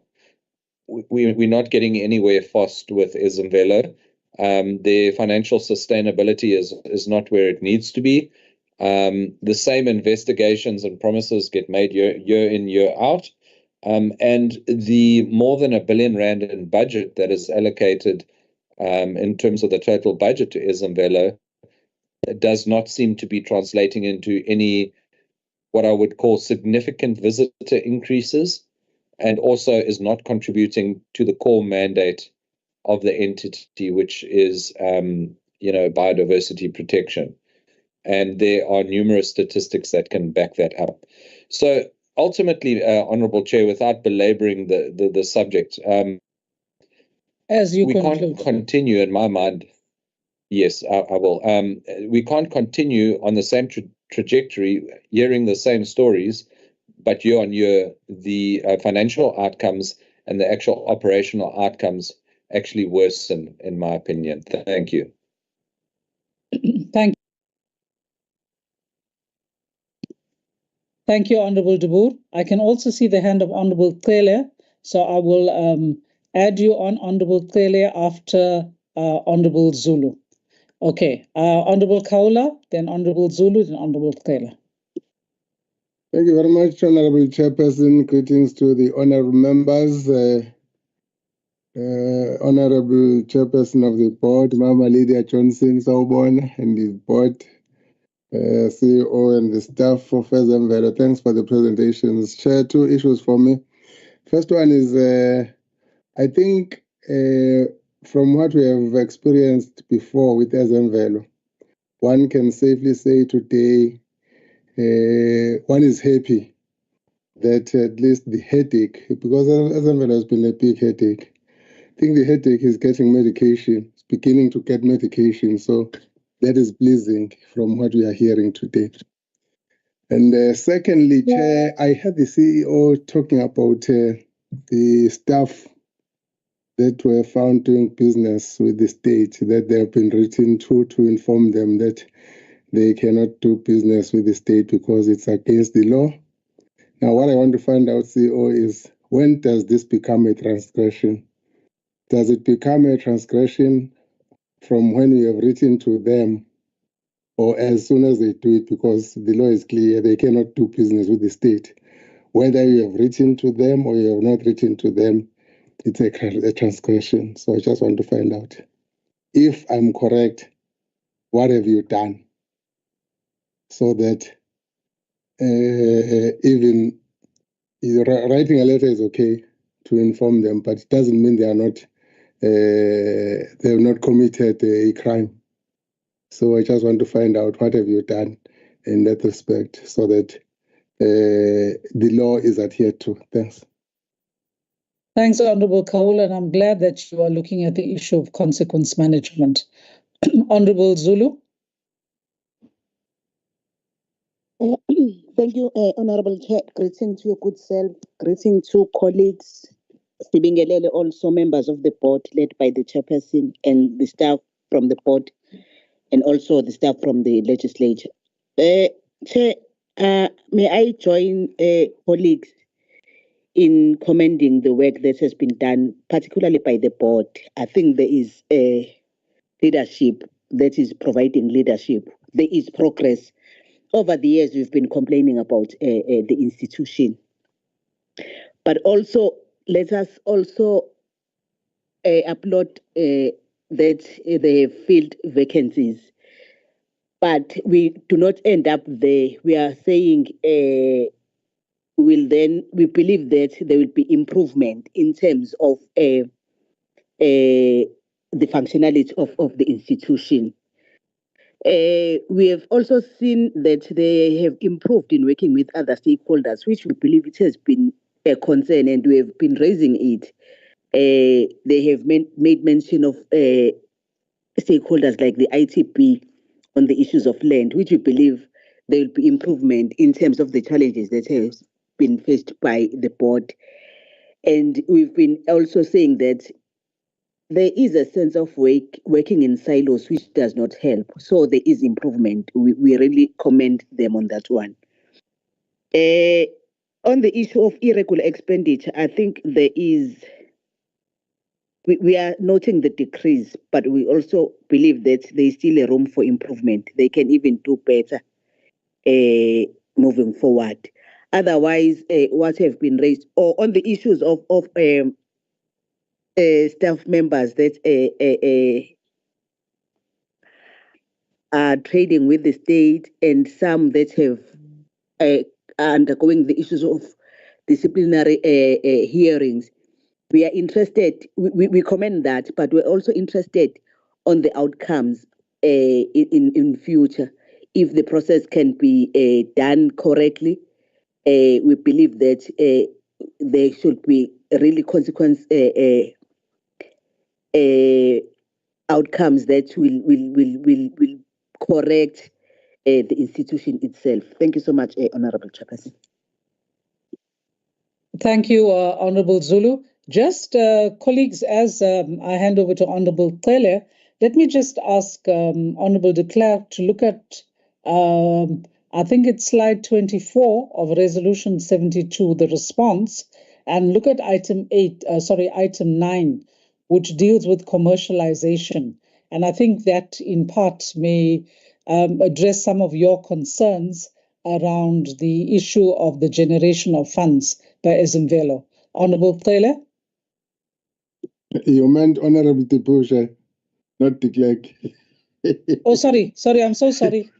not getting anywhere fast with Ezemvelo. Their financial sustainability is not where it needs to be. The same investigations and promises get made year in, year out. And the more than R1 billion in budget that is allocated in terms of the total budget to Ezemvelo does not seem to be translating into any, what I would call, significant visitor increases, and also is not contributing to the core mandate of the entity, which is biodiversity protection. And there are numerous statistics that can back that up. So ultimately, Honourable Chair, without belaboring the subject, as you we conclude, can't continue, in my mind. Yes, I will. We can't continue on the same trajectory, hearing the same stories, but year on year, the financial outcomes and the actual operational outcomes actually worsen, in my opinion. Thank you. Thank you, Honourable De Boer. I can also see the hand of Honourable Cele, so I will add you on, Honourable Cele, after Honourable Zulu. Okay, Honourable Kaula, then Honourable Zulu, then Honourable Cele. Thank you very much, Honourable Chairperson. Greetings to the honourable members, Honourable Chairperson of the Board, Mama Lydia Johnson Sawubona, and the Board CEO and the staff of Ezemvelo. Thanks for the presentations. Chair, two issues for me. First one is, I think from what we have experienced before with Ezemvelo, one can safely say today one is happy that at least the headache, because Ezemvelo has been a big headache. I think the headache is getting medication, it's beginning to get medication. So that is pleasing from what we are hearing today. And secondly, Chair, I heard the CEO talking about the staff that were found doing business with the state, that they have been written to inform them that they cannot do business with the state because it's against the law. Now, what I want to find out, CEO, is when does this become a transgression? Does it become a transgression from when you have written to them or as soon as they do it, because the law is clear, they cannot do business with the state. Whether you have written to them or you have not written to them, it's a transgression. So I just want to find out. If I'm correct, what have you done? So that even writing a letter is okay to inform them, but it doesn't mean they have not committed a crime. So I just want to find out what have you done in that respect, so that the law is adhered to. Thanks. Thanks, Honorable Kaul, and I'm glad that you are looking at the issue of consequence management. Honorable Zulu. Thank you, Honorable Chair. Greeting to your good self. Greeting to colleagues. Sibingelele, also members of the board led by the chairperson and the staff from the board, and also the staff from the legislature. Chair, may I join colleagues in commending the work that has been done, particularly by the board. I think there is leadership that is providing leadership. There is progress. Over the years, we've been complaining about the institution. But also, let us also applaud that they have filled vacancies. But we do not end up there. We are saying we believe that there will be improvement in terms of the functionality of the institution. We have also seen that they have improved in working with other stakeholders, which we believe it has been a concern, and we have been raising it. They have made mention of stakeholders like the ITP on the issues of land, which we believe there will be improvement in terms of the challenges that have been faced by the board. And we've been also saying that there is a sense of working in silos, which does not help. So there is improvement. We really commend them on that one. On the issue of irregular expenditure, I think there is, we are noting the decrease, but we also believe that there is still a room for improvement. They can even do better moving forward. Otherwise, what have been raised, or on the issues of staff members that are trading with the state, and some that have are undergoing the issues of disciplinary hearings. We are interested, we commend that, but we're also interested on the outcomes in future. If the process can be done correctly, we believe that there should be really consequence outcomes that will correct the institution itself. Thank you so much, Honorable Chairperson. Thank you, Honorable Zulu. Just colleagues, as I hand over to Honorable Tele, let me just ask Honorable de Klerk to look at, I think it's slide 24 of Resolution 72, the response, and look at item 9, which deals with commercialization. And I think that in part may address some of your concerns around the issue of the generation of funds by Ezemvelo. Honorable Taylor? You meant Honorable Tipusha, not de Klerk. Oh, sorry, I'm so sorry.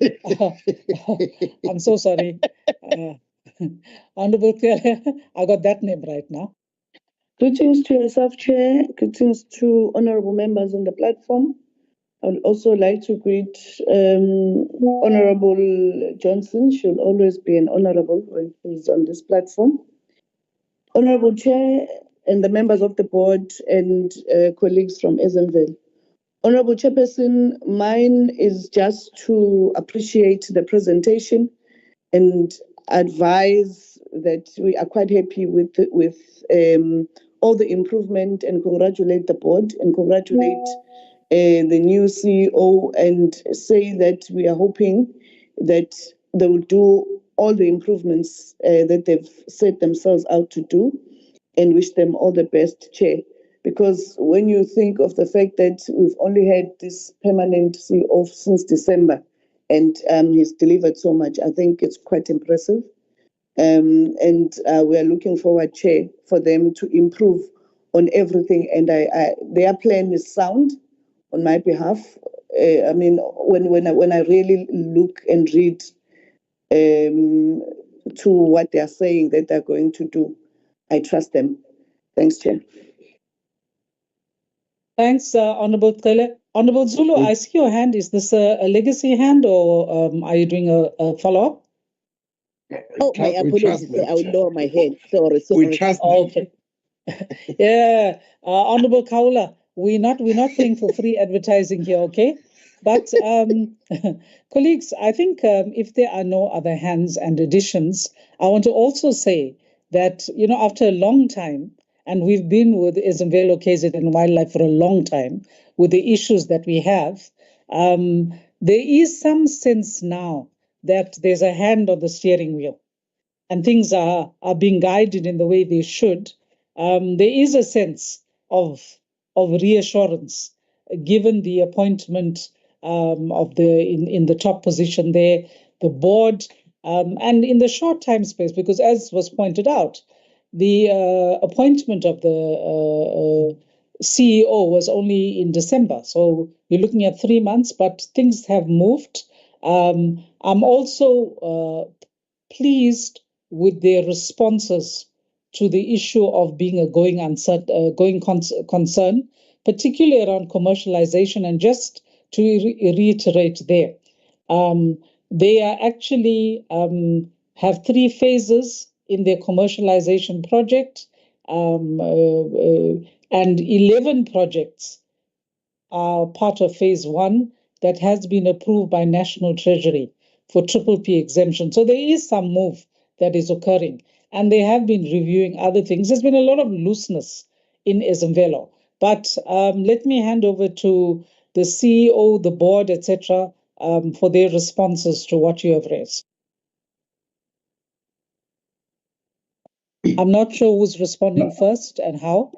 I'm so sorry. Honorable Taylor, I got that name right now. Greetings to yourself, Chair. Greetings to honorable members on the platform. I would also like to greet Honorable Johnson. She'll always be an honorable when she's on this platform. Honorable Chair and the members of the board and colleagues from Ezemvelo. Honorable Chairperson, mine is just to appreciate the presentation and advise that we are quite happy with all the improvement, and congratulate the board and congratulate the new CEO, and say that we are hoping that they will do all the improvements that they've set themselves out to do, and wish them all the best, Chair. Because when you think of the fact that we've only had this permanent CEO since December, and he's delivered so much. I think it's quite impressive. And we are looking forward, Chair, for them to improve on everything. And their plan is sound on my behalf. I mean, when I really look and read to what they are saying that they're going to do, I trust them. Thanks, Chair. Thanks, Honorable Tele. Honorable Zulu, I see your hand. Is this a legacy hand, or are you doing a follow-up? Oh, my apologies. I will lower my hand. Sorry. We trust them. Okay. Yeah, Honorable Kaula, we're not paying for free advertising here, okay? But colleagues, I think if there are no other hands and additions, I want to also say that, you know, after a long time, and we've been with Izimvelo KZN Wildlife for a long time, with the issues that we have, there is some sense now that there's a hand on the steering wheel and things are being guided in the way they should. There is a sense of reassurance given the appointment of in the top position there, the board, and in the short time space, because as was pointed out, the appointment of the CEO was only in December. So you're looking at 3 months, but things have moved. I'm also pleased with their responses to the issue of being a going concern, particularly around commercialization. And just to reiterate there, they are actually have 3 phases in their commercialization project, and 11 projects are part of phase 1 that has been approved by National Treasury for PPP exemption. So there is some move that is occurring, and they have been reviewing other things. There's been a lot of looseness in Izimvelo, but let me hand over to the CEO, the board, etc., for their responses to what you have raised. I'm not sure who's responding first and how.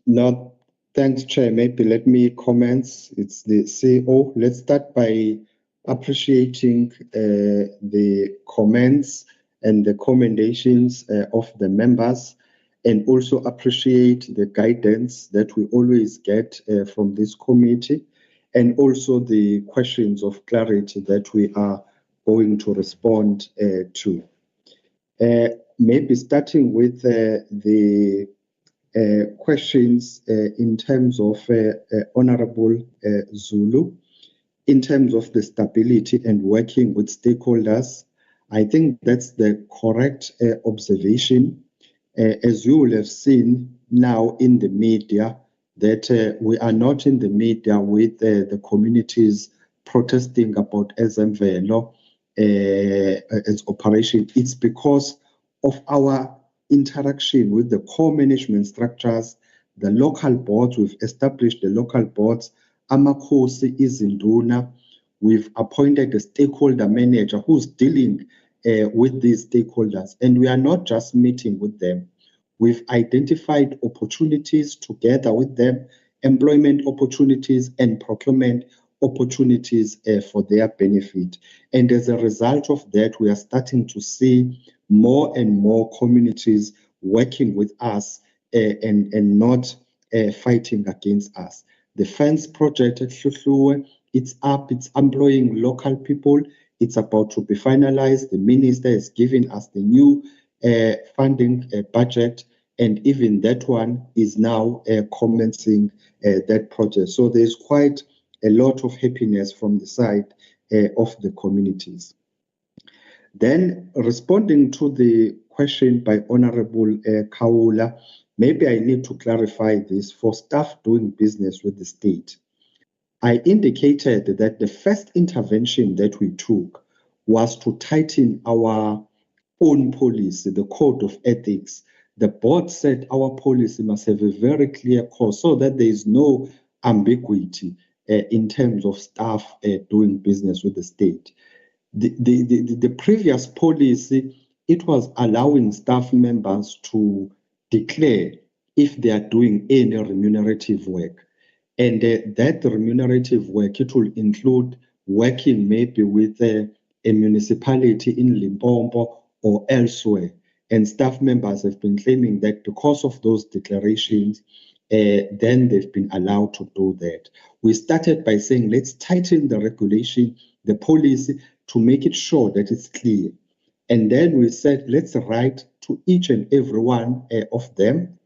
No, thanks, Chair. Maybe let me comment. It's the CEO. Let's start by appreciating the comments and the commendations of the members, and also appreciate the guidance that we always get from this committee, and also the questions of clarity that we are going to respond to. Maybe starting with the questions in terms of Honorable Zulu, in terms of the stability and working with stakeholders. I think that's the correct observation. As you will have seen now in the media, that we are not in the media with the communities protesting about Izimvelo as operation. It's because of our interaction with the core management structures, the local boards. We've established the local boards. Amakhosi izinduna. We've appointed a stakeholder manager who's dealing with these stakeholders, and we are not just meeting with them. We've identified opportunities together with them, employment opportunities and procurement opportunities for their benefit. And as a result of that, we are starting to see more and more communities working with us and not fighting against us. The fence project at Hluhluwe, it's up, it's employing local people. It's about to be finalized. The minister has given us the new funding budget, and even that one is now commencing that project. So there's quite a lot of happiness from the side of the communities. Then responding to the question by Honorable Kaula, maybe I need to clarify this for staff doing business with the state. I indicated that the first intervention that we took was to tighten our own policy, the code of ethics. The board said our policy must have a very clear course so that there is no ambiguity in terms of staff doing business with the state. The previous policy, it was allowing staff members to declare if they are doing any remunerative work. And that remunerative work, it will include working maybe with a municipality in Limpopo or elsewhere. And staff members have been claiming that because of those declarations, then they've been allowed to do that. We started by saying, let's tighten the regulation, the policy, to make it sure that it's clear. And then we said, let's write to each and every one of them.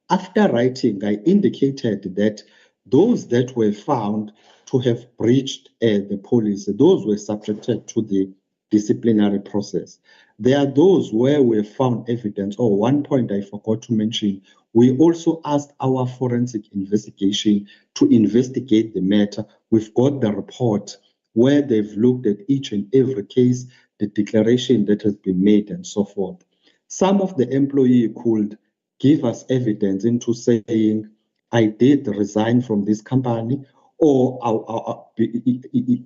After writing, I indicated that those that were found to have breached the policy, those were subjected to the disciplinary process. There are those where we found evidence. Oh, one point I forgot to mention, we also asked our forensic investigation to investigate the matter. We've got the report where they've looked at each and every case, the declaration that has been made and so forth. Some of the employee could give us evidence into saying, I did resign from this company, or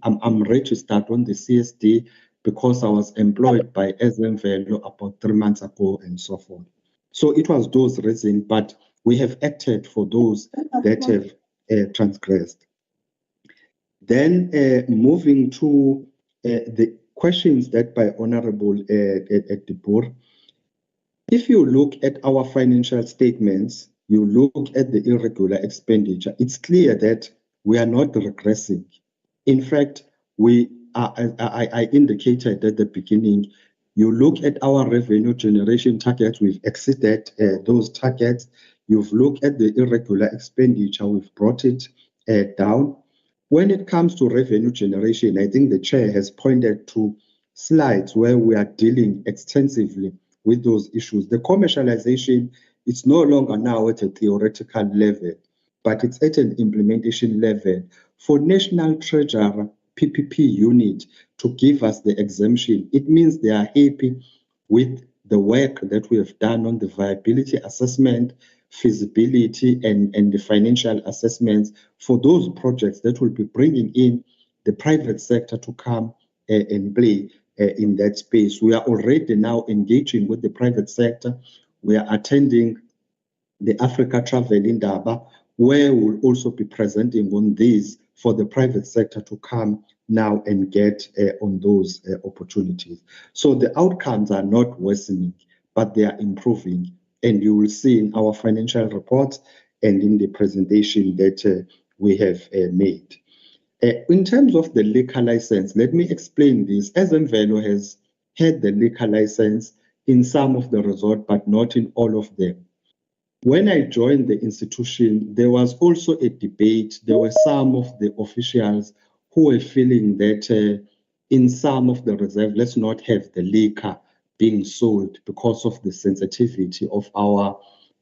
I'm registered on the CSD because I was employed by SMVelo about 3 months ago and so forth. So it was those reasons, but we have acted for those that have transgressed. Then moving to the questions that by Honorable Dibur. If you look at our financial statements, you look at the irregular expenditure, it's clear that we are not regressing. In fact, I indicated at the beginning, you look at our revenue generation targets, we've exceeded those targets. You've looked at the irregular expenditure, we've brought it down. When it comes to revenue generation, I think the chair has pointed to slides where we are dealing extensively with those issues. The commercialization is no longer now at a theoretical level, but it's at an implementation level. For National Treasurer PPP unit to give us the exemption, it means they are happy with the work that we have done on the viability assessment, feasibility, and the financial assessments for those projects that will be bringing in the private sector to come and play in that space. We are already now engaging with the private sector. We are attending the Africa Travel Indaba, where we'll also be presenting on these for the private sector to come now and get on those opportunities. So the outcomes are not worsening, but they are improving. And you will see in our financial reports and in the presentation that we have made. In terms of the liquor license, let me explain this. SMVelo has had the liquor license in some of the resorts, but not in all of them. When I joined the institution, there was also a debate. There were some of the officials who were feeling that in some of the reserves, let's not have the liquor being sold because of the sensitivity of our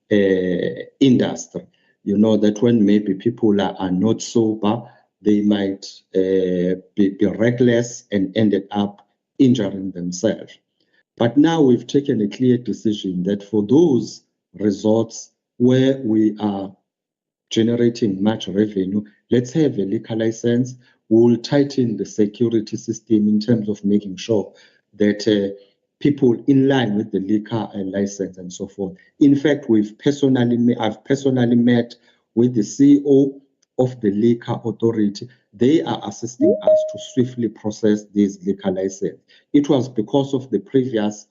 industry. You know, that when maybe people are not sober, they might be reckless and ended up injuring themselves. But now we've taken a clear decision that for those resorts where we are generating much revenue, let's have a liquor license. We'll tighten the security system in terms of making sure that people in line with the liquor license and so forth. In fact, I've personally met with the CEO of the Liquor Authority. They are assisting us to swiftly process this liquor license. It was because of the previous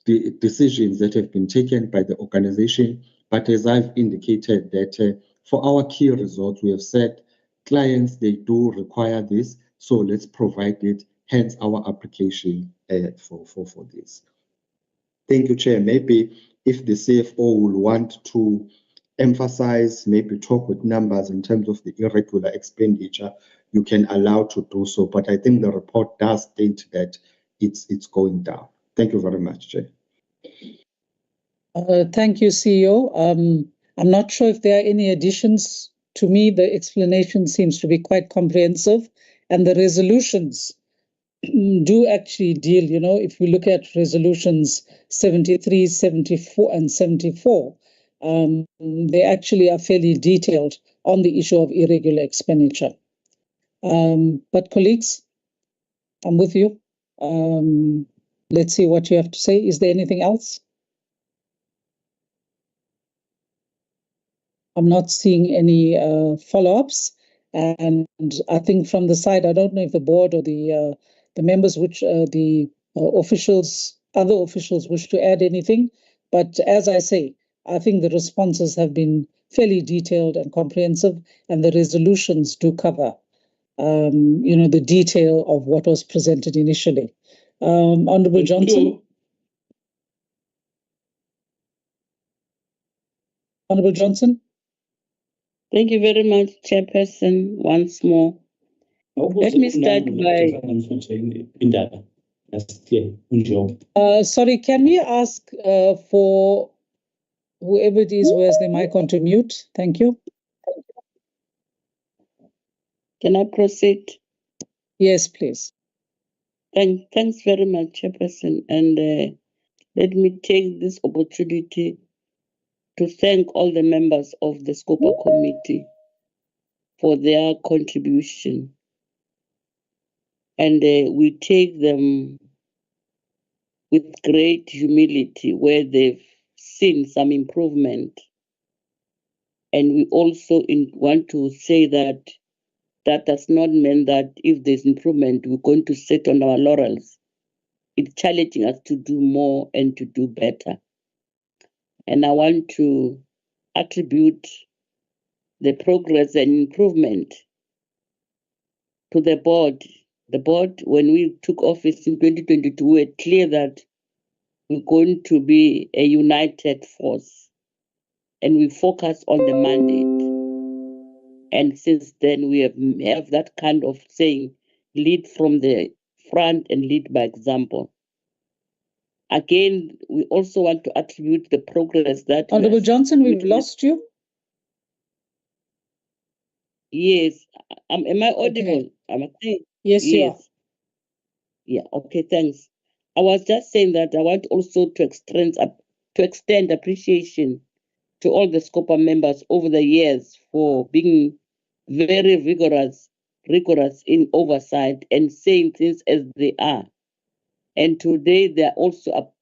decisions that have been taken by the organization, but as I've indicated that for our key resorts, we have said clients, they do require this, so let's provide it, hence our application for this. Thank you, Chair. Maybe if the CFO will want to emphasize, maybe talk with numbers in terms of the irregular expenditure, you can allow to do so. But I think the report does state that it's going down. Thank you very much, Chair. Thank you, CEO. I'm not sure if there are any additions. To me, the explanation seems to be quite comprehensive, and the resolutions do actually deal, you know, if we look at resolutions 73, 74, and 74, they actually are fairly detailed on the issue of irregular expenditure. But colleagues, I'm with you. Let's see what you have to say. Is there anything else? I'm not seeing any follow-ups. And I think from the side, I don't know if the board or the members, which the officials, other officials wish to add anything. But as I say, I think the responses have been fairly detailed and comprehensive, and the resolutions do cover, the detail of what was presented initially. Honourable Johnson. Honourable Johnson. Thank you very much, Chairperson, once more. Let me start by... Sorry, can we ask for whoever it is who has their mic on to mute? Thank you. Can I proceed? Yes, please. Thanks very much, Chairperson. And let me take this opportunity to thank all the members of the SCOPA committee for their contribution. And we take them with great humility where they've seen some improvement. And we also want to say that that does not mean that if there's improvement, we're going to sit on our laurels. It's challenging us to do more and to do better. And I want to attribute the progress and improvement to the board. The board, when we took office in 2022, we were clear that we're going to be a united force and we focus on the mandate. And since then, we have that kind of saying, lead from the front and lead by example. Again, we also want to attribute the progress that... Honourable Johnson, we've lost you. Yes. Am I audible? Okay. Yes, you are. Yeah, okay, thanks. I was just saying that I want also to extend appreciation to all the SCOPA members over the years for being very rigorous in oversight and saying things as they are. And today they are also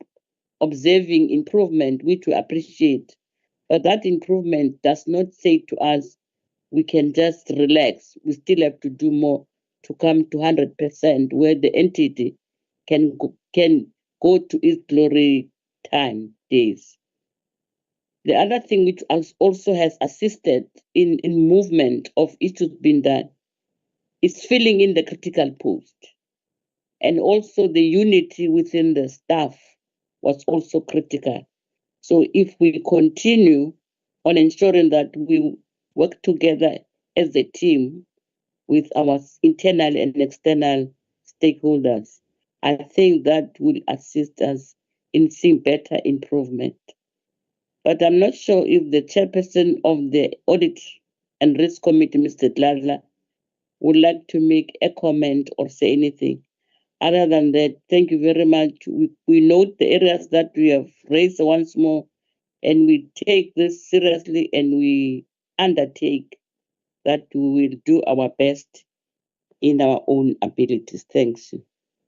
observing improvement, which we appreciate. But that improvement does not say to us we can just relax. We still have to do more to come to 100%, where the entity can go to its glory days. The other thing which also has assisted in movement of issues being done is filling in the critical post. And also the unity within the staff was also critical. So if we continue on ensuring that we work together as a team with our internal and external stakeholders, I think that will assist us in seeing better improvement. But I'm not sure if the chairperson of the Audit and Risk Committee, Mr. Dladla, would like to make a comment or say anything. Other than that, thank you very much. We note the areas that we have raised once more, and we take this seriously, and we undertake that we will do our best in our own abilities. Thanks,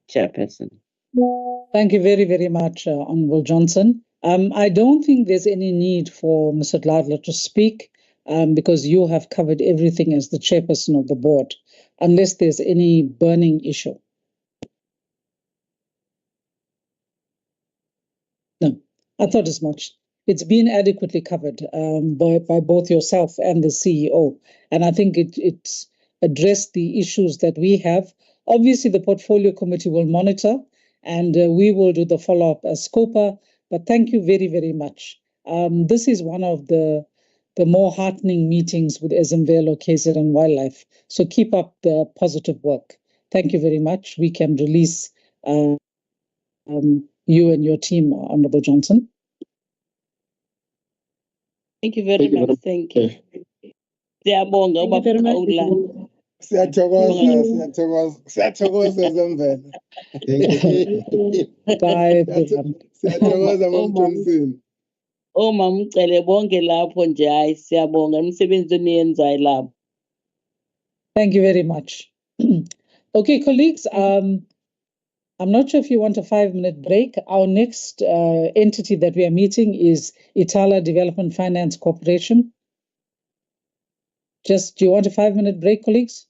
Chairperson. Thank you very, very much, Honourable Johnson. I don't think there's any need for Mr. Dladla to speak because you have covered everything as the chairperson of the board, unless there's any burning issue. No, I thought as much. It's been adequately covered by both yourself and the CEO, and I think it's addressed the issues that we have. Obviously, the portfolio committee will monitor, and we will do the follow-up as SCOPA. But thank you very, very much. This is one of the more heartening meetings with Ezemvelo, KZN Wildlife. So keep up the positive work. Thank you very much. We can release you and your team, Honourable Johnson. Thank you very much. Thank you. Siyathokoza Ezemvelo. Bye. Siyathokoza Johnson. Mamcele bonke lapho nje hayi siyabonga umsebenzi oniyenzayo lapho. Thank you very much. Okay, colleagues, I'm not sure if you want a 5-minute break. Our next entity that we are meeting is Itala Development Finance Corporation. do you want a 5-minute break, colleagues?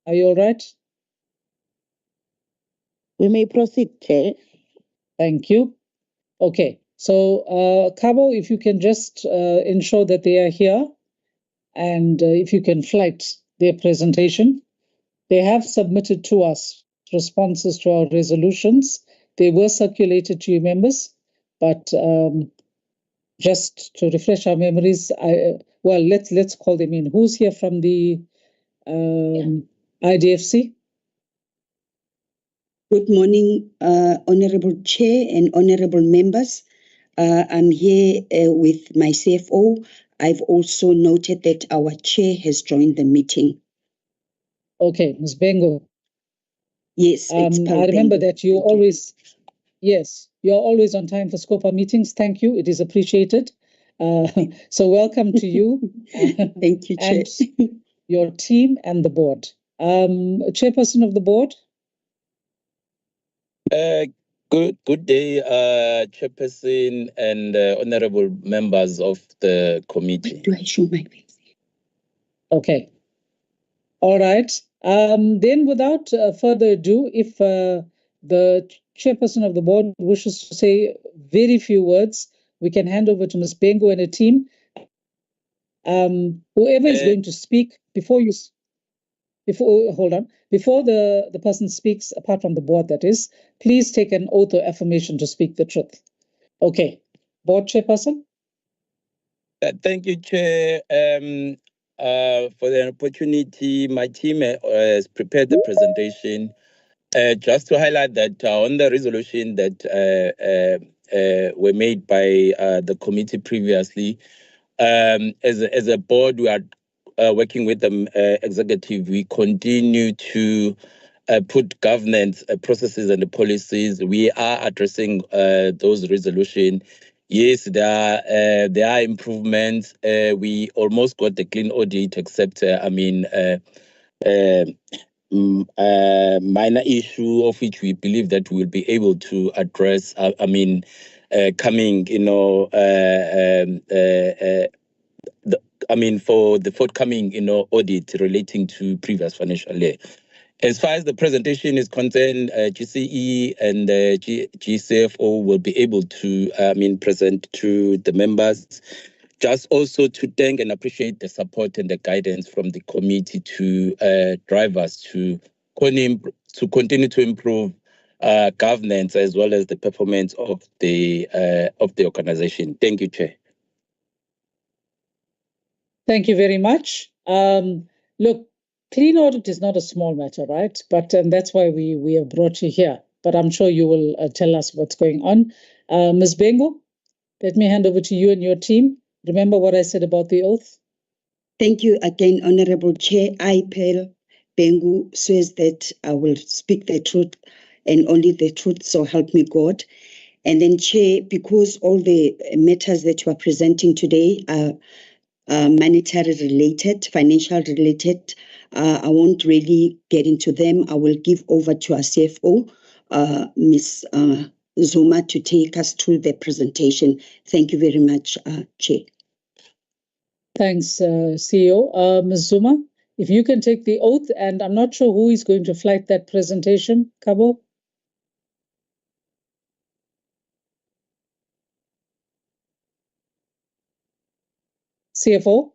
Are you all right? We may proceed, Chair. Thank you. Okay, so Cabo, if you can just ensure that they are here, and if you can flight their presentation. They have submitted to us responses to our resolutions. They were circulated to you members, but just to refresh our memories, let's call them in. Who's here from the IDFC? Good morning, Honorable Chair and Honorable members. I'm here with my CFO. I've also noted that our chair has joined the meeting. Okay, Ms. Bengo. Yes, it's I remember that you always, yes, you're always on time for SCOPA meetings. Thank you. It is appreciated. So welcome to you. Thank you, Chair. And your team and the board. Chairperson of the board. Good day, Chairperson and honorable members of the committee. Do I show my face? Okay. All right. Then without further ado, if the chairperson of the board wishes to say very few words, we can hand over to Ms. Bengo and her team. Whoever is going to speak, before the person speaks, apart from the board that is, please take an oath or affirmation to speak the truth. Okay. Board chairperson. Thank you, Chair. For the opportunity, my team has prepared the presentation. Just to highlight that on the resolution that were made by the committee previously, as a board, we are working with the executive. We continue to put governance processes and the policies. We are addressing those resolutions. Yes, there are improvements. We almost got the clean audit, except minor issue of which we believe that we'll be able to address. Coming, for the forthcoming, audit relating to previous financial year. As far as the presentation is concerned, GCE and GCFO will be able to, present to the members. Just also to thank and appreciate the support and the guidance from the committee to drive us to continue to improve governance as well as the performance of the organization. Thank you, Chair. Thank you very much. Look, clean audit is not a small matter, right? But that's why we have brought you here. But I'm sure you will tell us what's going on. Ms. Bengo, let me hand over to you and your team. Remember what I said about the oath? Thank you again, Honorable Chair. I, Pearl Bengu, swears that I will speak the truth and only the truth, so help me God. And then, Chair, because all the matters that you are presenting today are monetary related, financial related, I won't really get into them. I will give over to our CFO, Ms. Zuma, to take us through the presentation. Thank you very much, Chair. Thanks, CEO. Ms. Zuma, if you can take the oath, and I'm not sure who is going to flight that presentation. Cabo? CFO?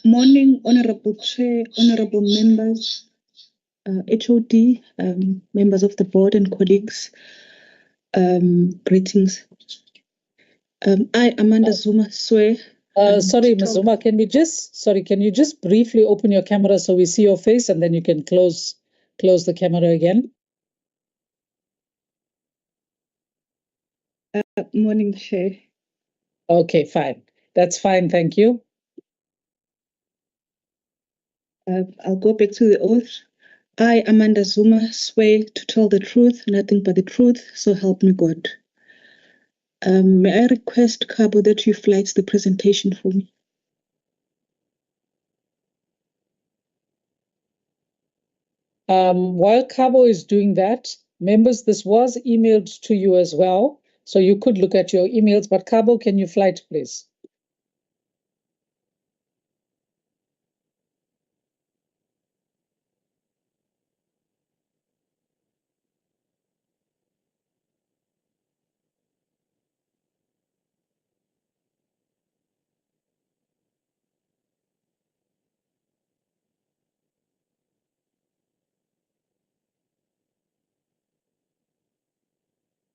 Morning, Honorable Chair, Honorable members, HOD, members of the board and colleagues. Greetings. I, Amanda Zuma, swear. Sorry, Ms. Zuma, can you just briefly open your camera so we see your face, and then you can close the camera again? Morning, Chair. Okay, fine. That's fine, thank you. I'll go back to the oath. I, Amanda Zuma, swear to tell the truth, nothing but the truth, so help me God. May I request, Cabo, that you flight the presentation for me? While Cabo is doing that, members, this was emailed to you as well. So you could look at your emails, but Cabo, can you fly it, please?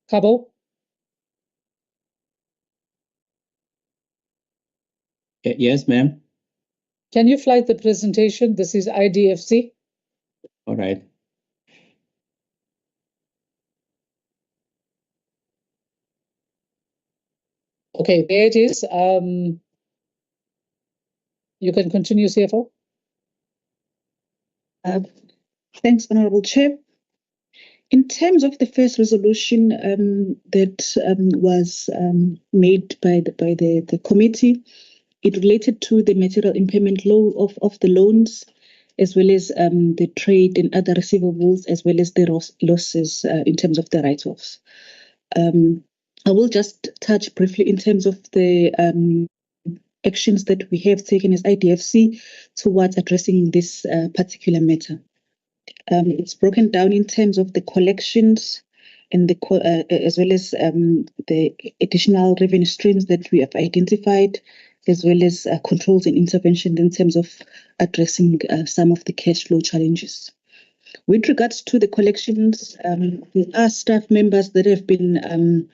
Cabo? Yes, ma'am. Can you fly the presentation? This is IDFC. All right. Okay, there it is. You can continue, CFO. Thanks, Honorable Chair. In terms of the first resolution that was made by the committee, it related to the material impairment law of the loans, as well as the trade and other receivables, as well as the losses in terms of the write-offs. I will just touch briefly in terms of the actions that we have taken as IDFC towards addressing this particular matter. It's broken down in terms of the collections and as well as the additional revenue streams that we have identified, as well as controls and intervention in terms of addressing some of the cash flow challenges. With regards to the collections, there are staff members that have been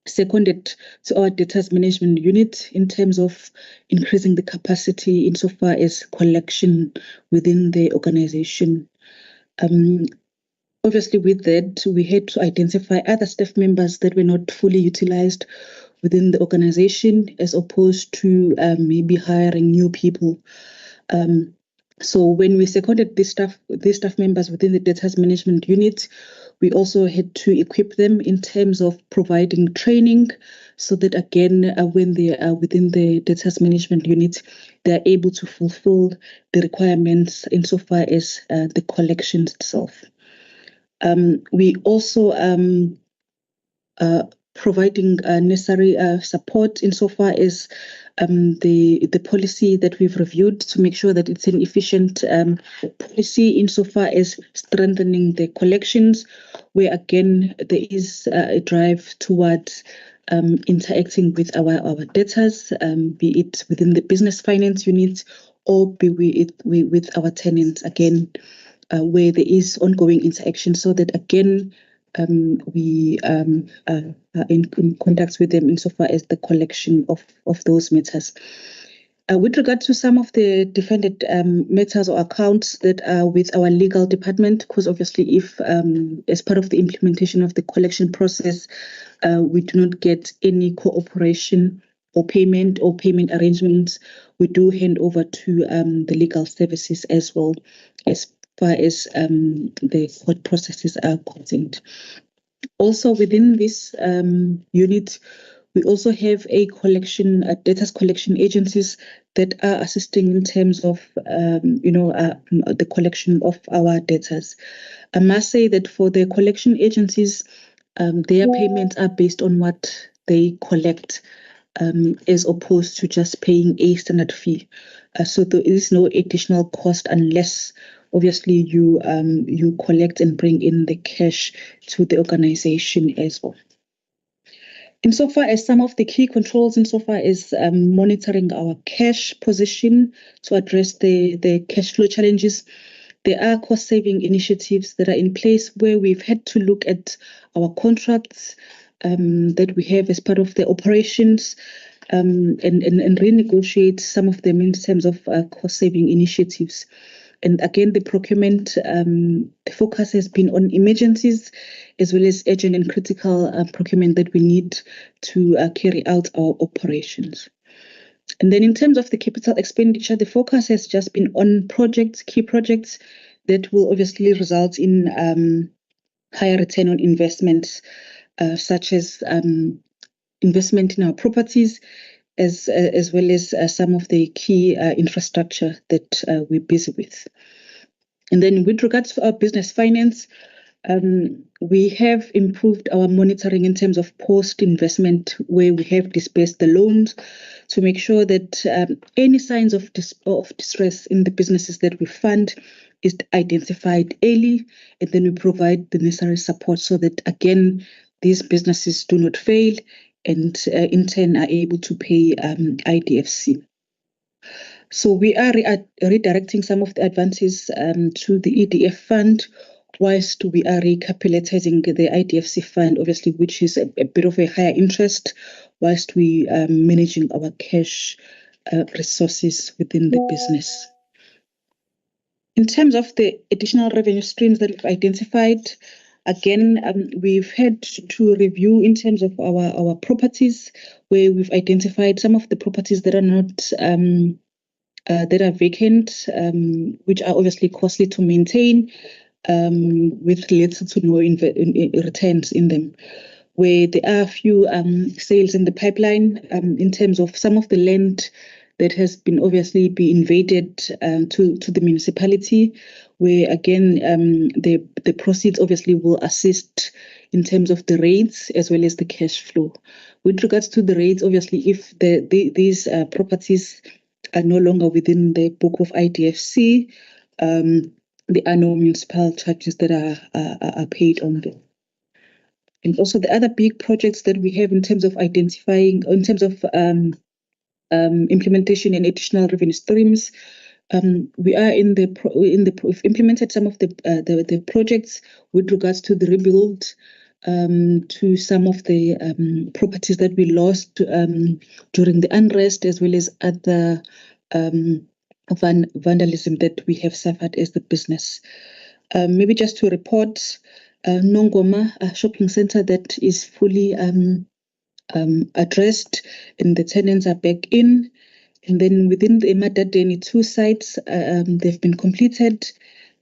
seconded to our debtors management unit in terms of increasing the capacity insofar as collection within the organization. Obviously, with that, we had to identify other staff members that were not fully utilized within the organization, as opposed to maybe hiring new people. So when we seconded these staff members within the debtors management unit, we also had to equip them in terms of providing training, so that again, when they are within the debtors management unit, they are able to fulfill the requirements insofar as the collections itself. We also providing necessary support insofar as the policy that we've reviewed to make sure that it's an efficient policy insofar as strengthening the collections, where again there is a drive towards interacting with our debtors, be it within the business finance unit or be it with our tenants, again, where there is ongoing interaction, so that again we are in contact with them insofar as the collection of those matters. With regard to some of the defended matters or accounts that are with our legal department, because obviously if as part of the implementation of the collection process, we do not get any cooperation or payment arrangements, we do hand over to the legal services as well, as far as the court processes are concerned. Also within this unit, we also have a collection, debtors collection agencies that are assisting in terms of, the collection of our debtors. I must say that for the collection agencies, their payments are based on what they collect, as opposed to just paying a standard fee. So there is no additional cost unless obviously you collect and bring in the cash to the organization as well. Insofar as some of the key controls, insofar as monitoring our cash position to address the cash flow challenges, there are cost-saving initiatives that are in place where we've had to look at our contracts that we have as part of the operations and renegotiate some of them in terms of cost-saving initiatives. And again, the procurement, the focus has been on emergencies as well as urgent and critical procurement that we need to carry out our operations. And then in terms of the capital expenditure, the focus has just been on projects, key projects that will obviously result in higher return on investments, such as investment in our properties, as well as some of the key infrastructure that we're busy with. And then with regards to our business finance, We have improved our monitoring in terms of post-investment, where we have dispersed the loans to make sure that any signs of distress in the businesses that we fund is identified early, and then we provide the necessary support so that, again, these businesses do not fail and in turn are able to pay IDFC. So we are redirecting some of the advances to the EDF fund, whilst we are recapitalizing the IDFC fund, obviously, which is a bit of a higher interest, whilst we are managing our cash resources within the business. In terms of the additional revenue streams that we've identified, again, we've had to review in terms of our properties, where we've identified some of the properties that are not that are vacant, which are obviously costly to maintain, with little to no returns in them. Where there are a few sales in the pipeline in terms of some of the land that has been obviously be invaded to the municipality, where again the proceeds obviously will assist in terms of the rates as well as the cash flow. With regards to the rates, obviously, if these properties are no longer within the book of IDFC, there are no municipal charges that are paid on them. And also the other big projects that we have in terms of identifying, in terms of implementation and additional revenue streams, we are we've implemented some of the projects with regards to the rebuild, to some of the properties that we lost during the unrest, as well as other vandalism that we have suffered as the business. Maybe just to report, Nongoma, a shopping center that is fully addressed, and the tenants are back in. And then within the Emadadeni, 2 sites, they've been completed,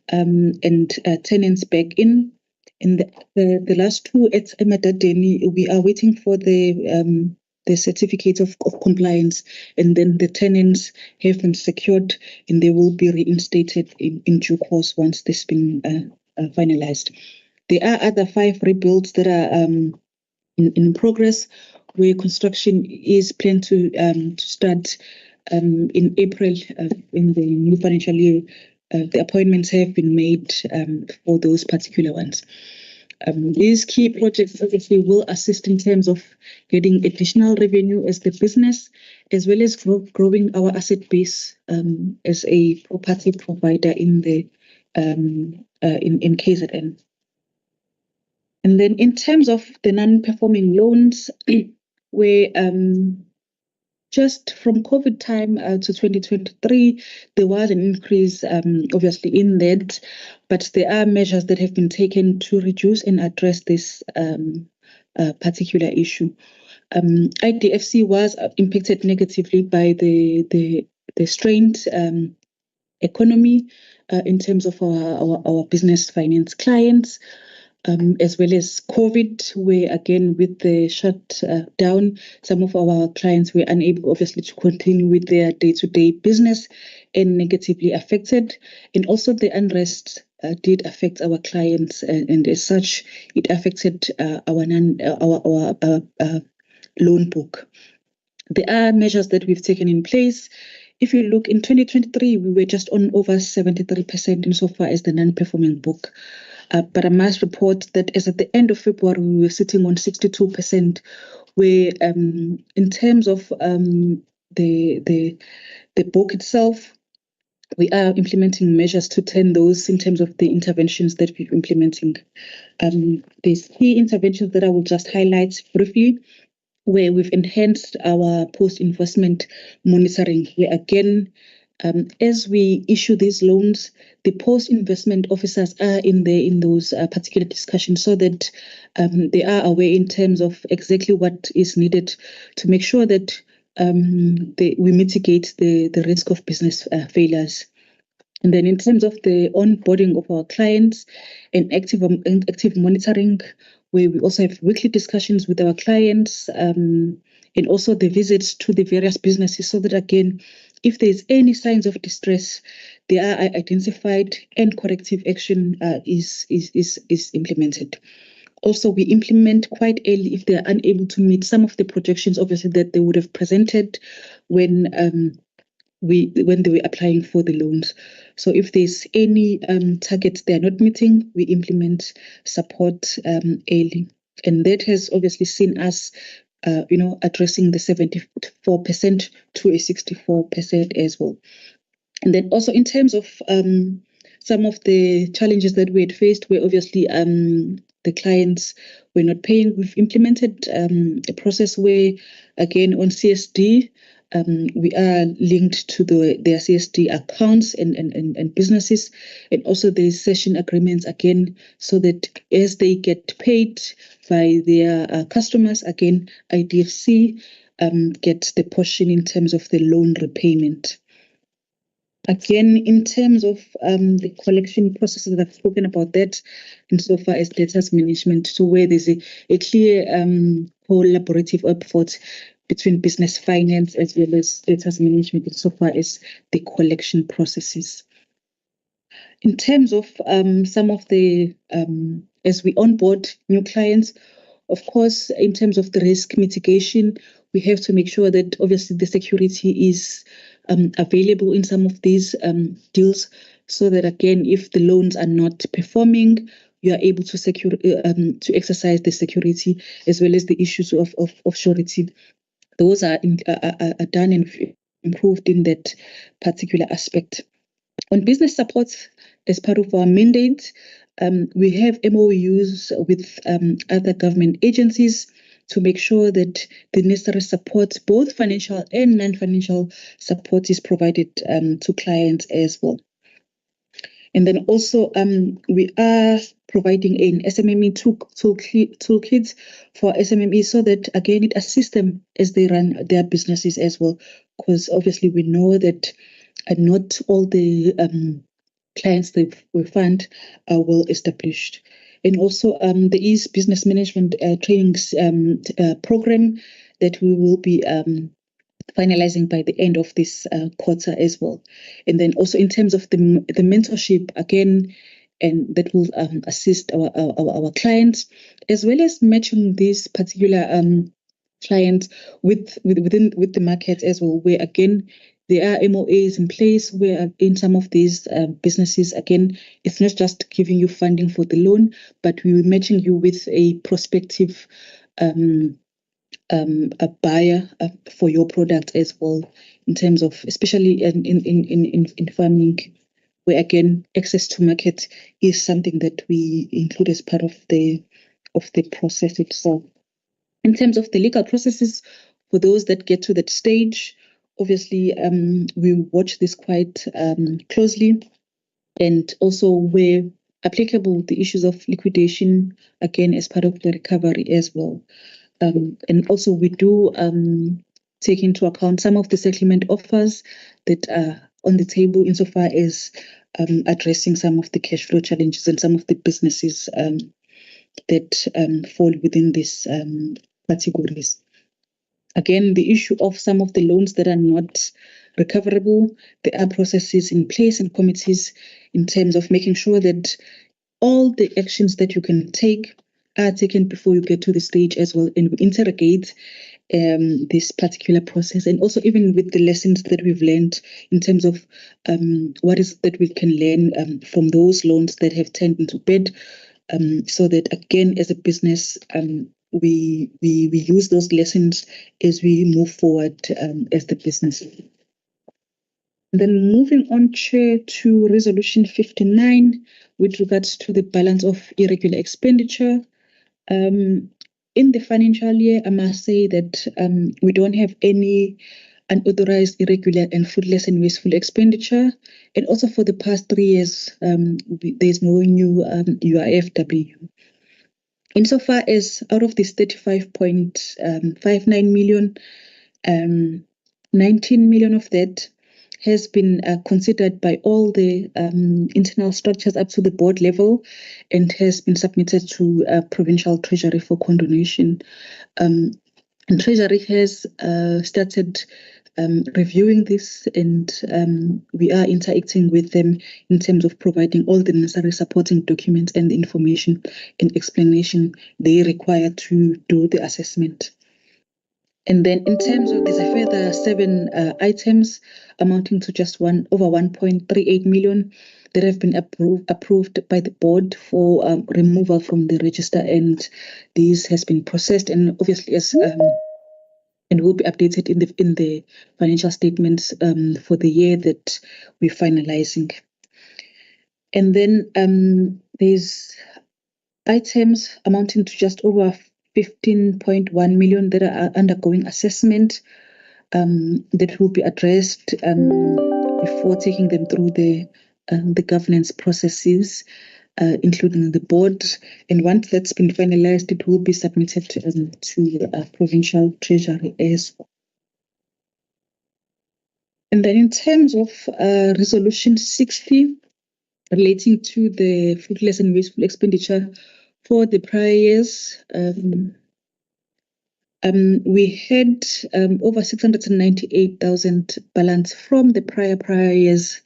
and tenants back in. And the last 2 at Emadadeni, we are waiting for the certificate of compliance, and then the tenants have been secured, and they will be reinstated in due course once this has been finalized. There are other 5 rebuilds that are in progress, where construction is planned to start in April in the new financial year. The appointments have been made for those particular ones. These key projects obviously will assist in terms of getting additional revenue as the business, as well as growing our asset base as a property provider in the in KZN. And then in terms of the non-performing loans, where just from COVID time to 2023, there was an increase, obviously, in that, but there are measures that have been taken to reduce and address this particular issue. IDFC was impacted negatively by the strained economy in terms of our business finance clients. As well as COVID, where again with the shutdown, some of our clients were unable, obviously, to continue with their day-to-day business and negatively affected. And also the unrest did affect our clients, and as such, it affected our loan book. There are measures that we've taken in place. If you look in 2023, we were just on over 73% insofar as the non-performing book. But I must report that as at the end of February, we were sitting on 62%, where in terms of the book itself, we are implementing measures to turn those in terms of the interventions that we're implementing. These key interventions that I will just highlight briefly, where we've enhanced our post-investment monitoring, where again, as we issue these loans, the post-investment officers are in those particular discussions, so that they are aware in terms of exactly what is needed to make sure that we mitigate the risk of business failures. And then in terms of the onboarding of our clients and active monitoring, where we also have weekly discussions with our clients, and also the visits to the various businesses, so that again if there's any signs of distress, they are identified and corrective action is implemented. Also, we implement quite early if they are unable to meet some of the projections, obviously, that they would have presented when they were applying for the loans. So if there's any targets they are not meeting, we implement support early. And that has obviously seen us addressing the 74% to a 64% as well. And then also in terms of some of the challenges that we had faced, where obviously the clients were not paying, we've implemented a process where, again, on CSD, we are linked to their CSD accounts and businesses, and also the session agreements again, so that as they get paid by their customers, again, IDFC gets the portion in terms of the loan repayment. Again, in terms of the collection processes, I've spoken about that insofar as debtors management, so where there's a clear collaborative effort between business finance as well as debtors management insofar as the collection processes. In terms of some of the, as we onboard new clients, of course, in terms of the risk mitigation, we have to make sure that obviously the security is available in some of these deals, so that again, if the loans are not performing, you are able to secure to exercise the security as well as the issues of surety. Those are done and improved in that particular aspect. On business support, as part of our mandate, we have MOUs with other government agencies to make sure that the necessary support, both financial and non-financial support, is provided to clients as well. And then also, we are providing an SMME toolkit for SMME, so that, again, it assists them as they run their businesses as well. Because obviously we know that not all the clients that we fund are well established. And also, there is business management trainings program that we will be finalizing by the end of this quarter as well. And then also in terms of the mentorship, again, and that will assist our clients, as well as matching these particular clients with the market as well, where again there are MOAs in place where in some of these businesses, again, it's not just giving you funding for the loan, but we're matching you with a prospective a buyer for your product as well, in terms of, especially in farming, where again access to market is something that we include as part of the process itself. In terms of the legal processes, for those that get to that stage, obviously we watch this quite closely, and also where applicable, the issues of liquidation, again, as part of the recovery as well. And also we do take into account some of the settlement offers that are on the table insofar as addressing some of the cash flow challenges and some of the businesses that fall within these categories. Again, the issue of some of the loans that are not recoverable, there are processes in place and committees in terms of making sure that all the actions that you can take are taken before you get to the stage as well, and we interrogate this particular process, and also even with the lessons that we've learned in terms of what is that we can learn from those loans that have turned into bad, so that again, as a business, we use those lessons as we move forward as the business. Then moving on, Chair, to Resolution 59 with regards to the balance of irregular expenditure. In the financial year, I must say that we don't have any unauthorized, irregular and fruitless and wasteful expenditure. And also for the past 3 years, there's no new UIFW. Insofar as out of this 35.59 million, 19 million of that has been considered by all the internal structures up to the board level and has been submitted to Provincial Treasury for condonation. And Treasury has started reviewing this, and we are interacting with them in terms of providing all the necessary supporting documents and information and explanation they require to do the assessment. And then in terms of, there's a further 7 items amounting to just over 1.38 million that have been approved by the board for removal from the register, and this has been processed, and obviously as and will be updated in the financial statements for the year that we're finalizing. And then there's items amounting to just over 15.1 million that are undergoing assessment that will be addressed before taking them through the governance processes, including the board. And once that's been finalized, it will be submitted to the provincial treasury as well. And then in terms of resolution 60 relating to the fruitless and wasteful expenditure for the prior years, we had over 698,000 balance from the prior years.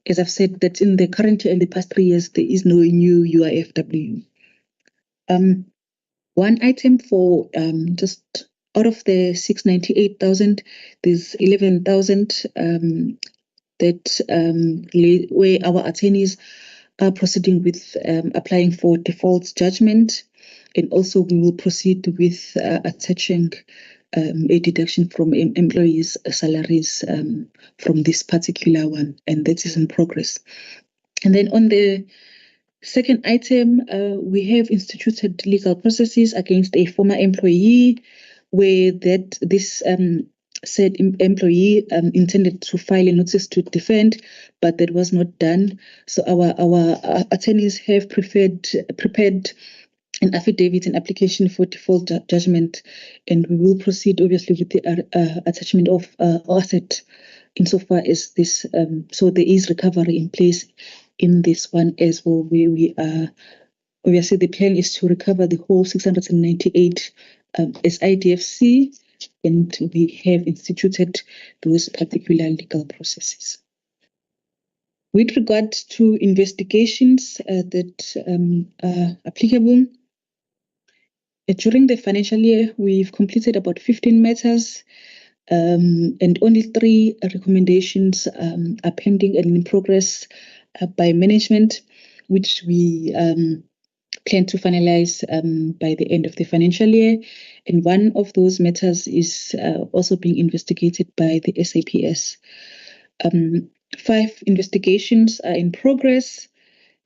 As I've said, that in the current year and the past 3 years, there is no new UIFW. One item for just out of the 698,000, there's 11,000 that where our attorneys are proceeding with applying for default judgment, and also we will proceed with attaching a deduction from employees' salaries from this particular one, and that is in progress. And then on the second item, we have instituted legal processes against a former employee where this said employee intended to file a notice to defend, but that was not done. So our attorneys have prepared an affidavit and application for default judgment, and we will proceed obviously with the attachment of asset insofar as this. So there is recovery in place in this one as well. We are obviously the plan is to recover the whole 698 as IDFC, and we have instituted those particular legal processes. With regard to investigations that are applicable, during the financial year, we've completed about 15 matters, and only 3 recommendations are pending and in progress by management, which we plan to finalize by the end of the financial year. And one of those matters is also being investigated by the SAPS. 5 investigations are in progress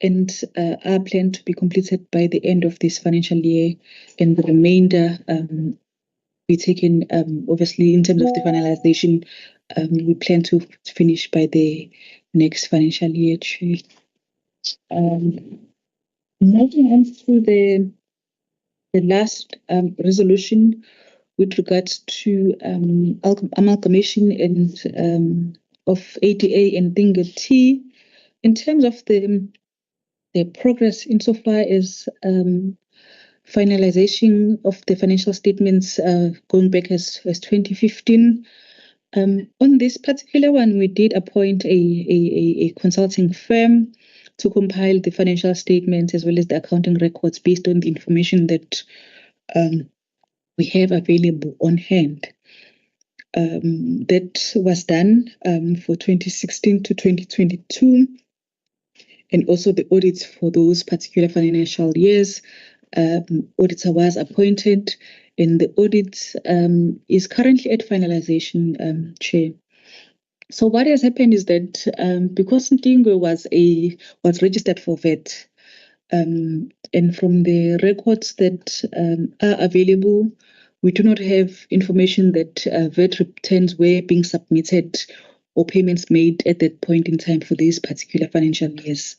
and are planned to be completed by the end of this financial year, and the remainder be taken, obviously, in terms of the finalization, we plan to finish by the next financial year. Moving on to the last resolution with regards to amalgamation and of ADA and Dinga T. In terms of the progress insofar as finalization of the financial statements going back as 2015. On this particular one, we did appoint a consulting firm to compile the financial statements as well as the accounting records based on the information that we have available on hand. That was done for 2016 to 2022, and also the audits for those particular financial years. Auditor was appointed, and the audit is currently at finalization, Chair. So what has happened is that because Ntingo was registered for VAT, and from the records that are available, we do not have information that VAT returns were being submitted or payments made at that point in time for these particular financial years.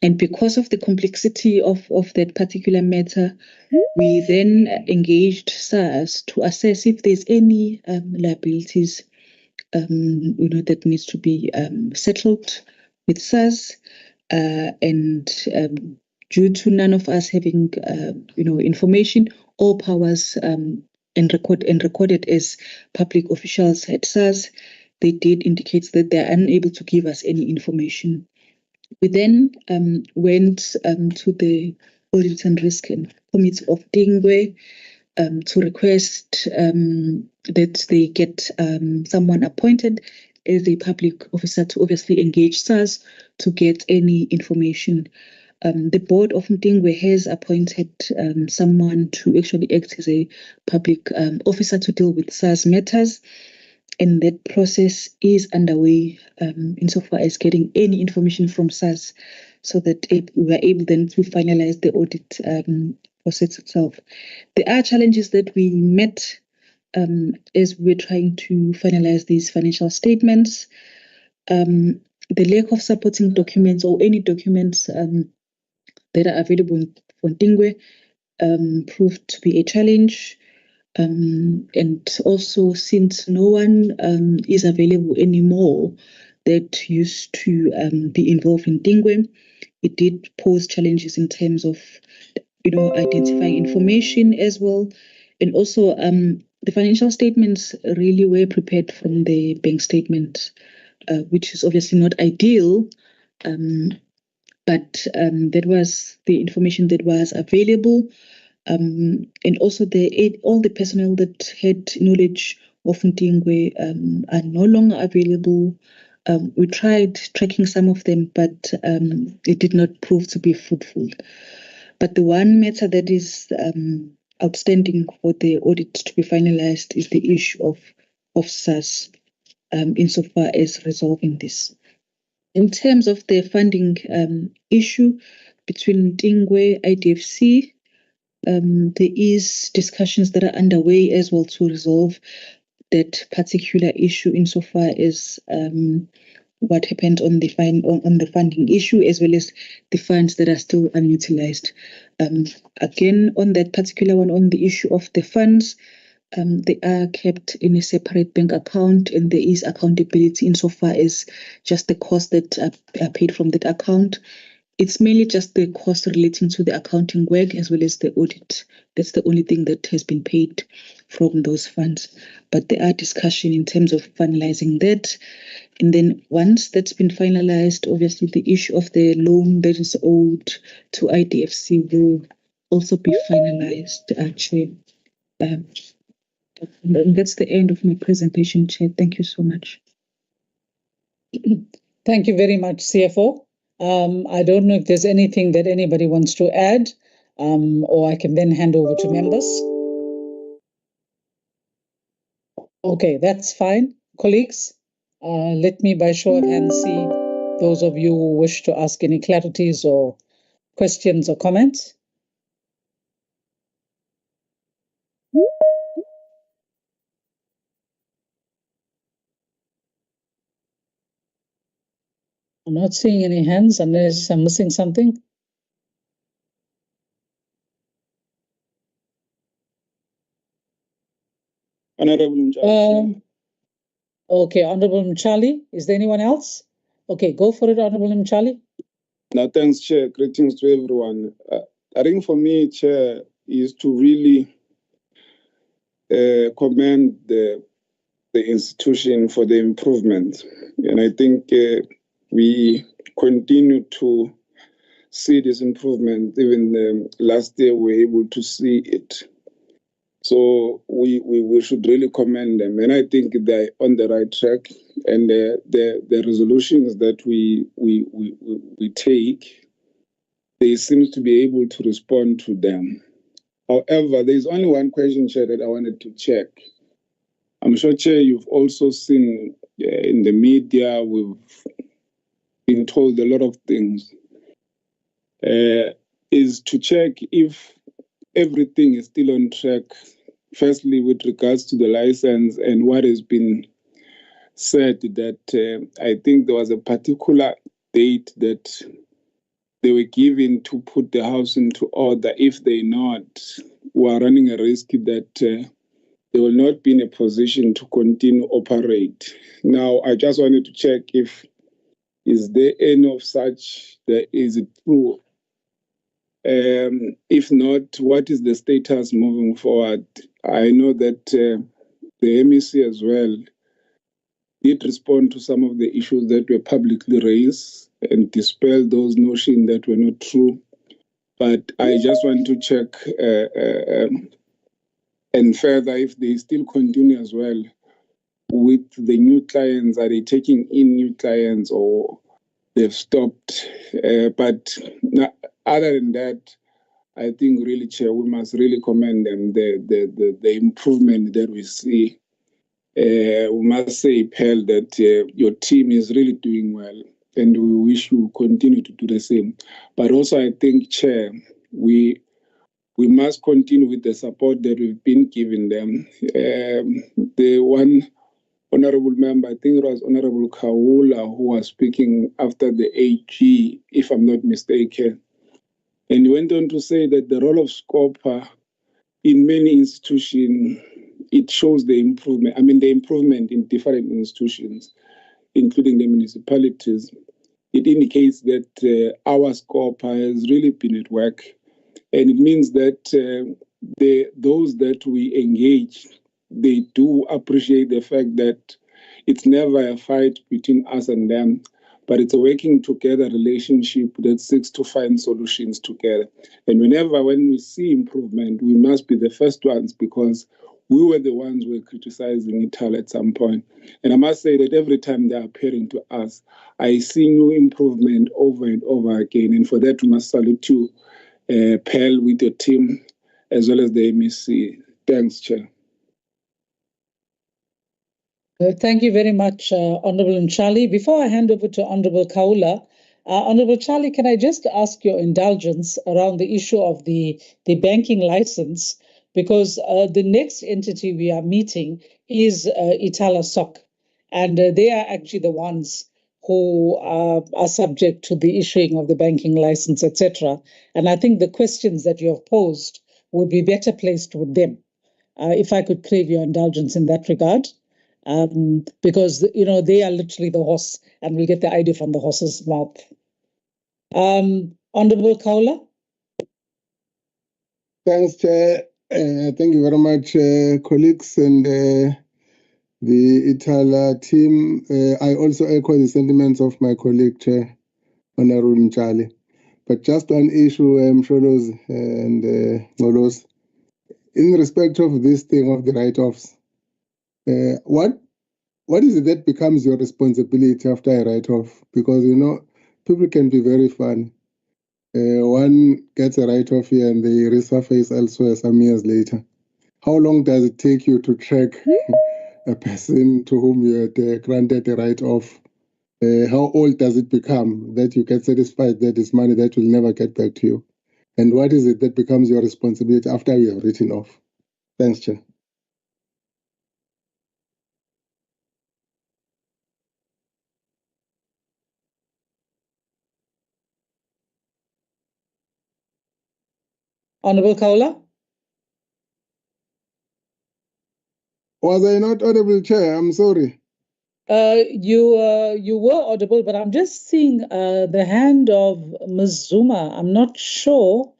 And because of the complexity of that particular matter, we then engaged SARS to assess if there's any liabilities that needs to be settled with SARS. And due to none of us having information or powers and recorded as public officials at SARS, they did indicate that they are unable to give us any information. We then went to the Audit and Risk Committee of Dingwe to request that they get someone appointed as a public officer to obviously engage SARS to get any information. The board of Mdingwe has appointed someone to actually act as a public officer to deal with SARS matters, and that process is underway insofar as getting any information from SARS so that we are able then to finalize the audit process itself. There are challenges that we met as we're trying to finalize these financial statements. The lack of supporting documents or any documents that are available for Dingwe proved to be a challenge. And also, since no one is available anymore that used to be involved in Dingwe, it did pose challenges in terms of, identifying information as well. And also, the financial statements really were prepared from the bank statement, which is obviously not ideal. But that was the information that was available. And also all the personnel that had knowledge of Mdingwe are no longer available. We tried tracking some of them, but it did not prove to be fruitful. But the one matter that is outstanding for the audit to be finalized is the issue of SARS insofar as resolving this. In terms of the funding issue between Mdingwe, IDFC, there is discussions that are underway as well to resolve that particular issue insofar as what happened on the funding issue, as well as the funds that are still unutilized. Again, on that particular one, on the issue of the funds, they are kept in a separate bank account, and there is accountability insofar as just the costs that are paid from that account. It's mainly just the cost relating to the accounting work as well as the audit. That's the only thing that has been paid from those funds. But there are discussions in terms of finalizing that. And then once that's been finalized, obviously the issue of the loan that is owed to IDFC will also be finalized, actually. That's the end of my presentation, Chair. Thank you so much. Thank you very much, CFO. I don't know if there's anything that anybody wants to add, or I can then hand over to members. Okay, that's fine. Colleagues, let me by show of hands see those of you who wish to ask any clarities or questions or comments. I'm not seeing any hands unless I'm missing something. Honorable Mchali. Okay, Honorable Mchali. Is there anyone else? Okay, go for it, Honorable Mchali. No, thanks, Chair. Greetings to everyone. I think for me, Chair, is to really commend the institution for the improvement. And I think we continue to see this improvement. Even last year, we were able to see it. So we should really commend them. And I think they're on the right track. And the resolutions that we take, they seem to be able to respond to them. However, there's only one question, Chair, that I wanted to check. I'm sure, Chair, you've also seen in the media, we've been told a lot of things, is to check if everything is still on track, firstly, with regards to the license and what has been said that I think there was a particular date that they were given to put the house into order. If they're not, we are running a risk that they will not be in a position to continue operate. Now, I just wanted to check is there any of such, is it true? If not, what is the status moving forward I know that the MEC as well did respond to some of the issues that were publicly raised and dispel those notions that were not true. But I just want to check and further if they still continue as well with the new clients. Are they taking in new clients or they've stopped? But other than that, I think really, Chair, we must really commend them, the improvement that we see. We must say, Pearl, that your team is really doing well, and we wish you continue to do the same. But also, I think, Chair, we must continue with the support that we've been giving them. The one honorable member, I think it was Honorable Kaula, who was speaking after the AG, if I'm not mistaken. And he went on to say that the role of SCOPA in many institutions, it shows the improvement. I mean, the improvement in different institutions, including the municipalities. It indicates that our SCOPA has really been at work. And it means that those that we engage, they do appreciate the fact that it's never a fight between us and them, but it's a working together relationship that seeks to find solutions together. And when we see improvement, we must be the first ones, because we were the ones who were criticizing Ital at some point. And I must say that every time they're appearing to us, I see new improvement over and over again. And for that, we must salute you, Pearl, with your team, as well as the MEC. Thanks, Chair. Thank you very much, Honorable Nchali. Before I hand over to Honorable Kaula, Honorable Charlie, can I just ask your indulgence around the issue of the banking license? Because the next entity we are meeting is Itala SOC, and they are actually the ones who are subject to the issuing of the banking license, etc. And I think the questions that you have posed would be better placed with them. If I could crave your indulgence in that regard. Because, they are literally the horse, and we get the idea from the horse's mouth. Honorable Kaula? Thanks, Chair. Thank you very much, colleagues and the Itala team. I also echo the sentiments of my colleague, Chair, Honorable Mchali. But just one issue, Msholos and Ngolos, in respect of this thing of the write-offs, what is it that becomes your responsibility after a write-off? Because, people can be very funny. One gets a write-off here and they resurface elsewhere some years later. How long does it take you to track a person to whom you had granted a write-off? How old does it become that you get satisfied that it's money that will never get back to you? And what is it that becomes your responsibility after you have written off? Thanks, Chair. Honorable Kaula? Was I not audible, Chair? I'm sorry. You were audible, but I'm just seeing the hand of Ms. Zuma. I'm not sure.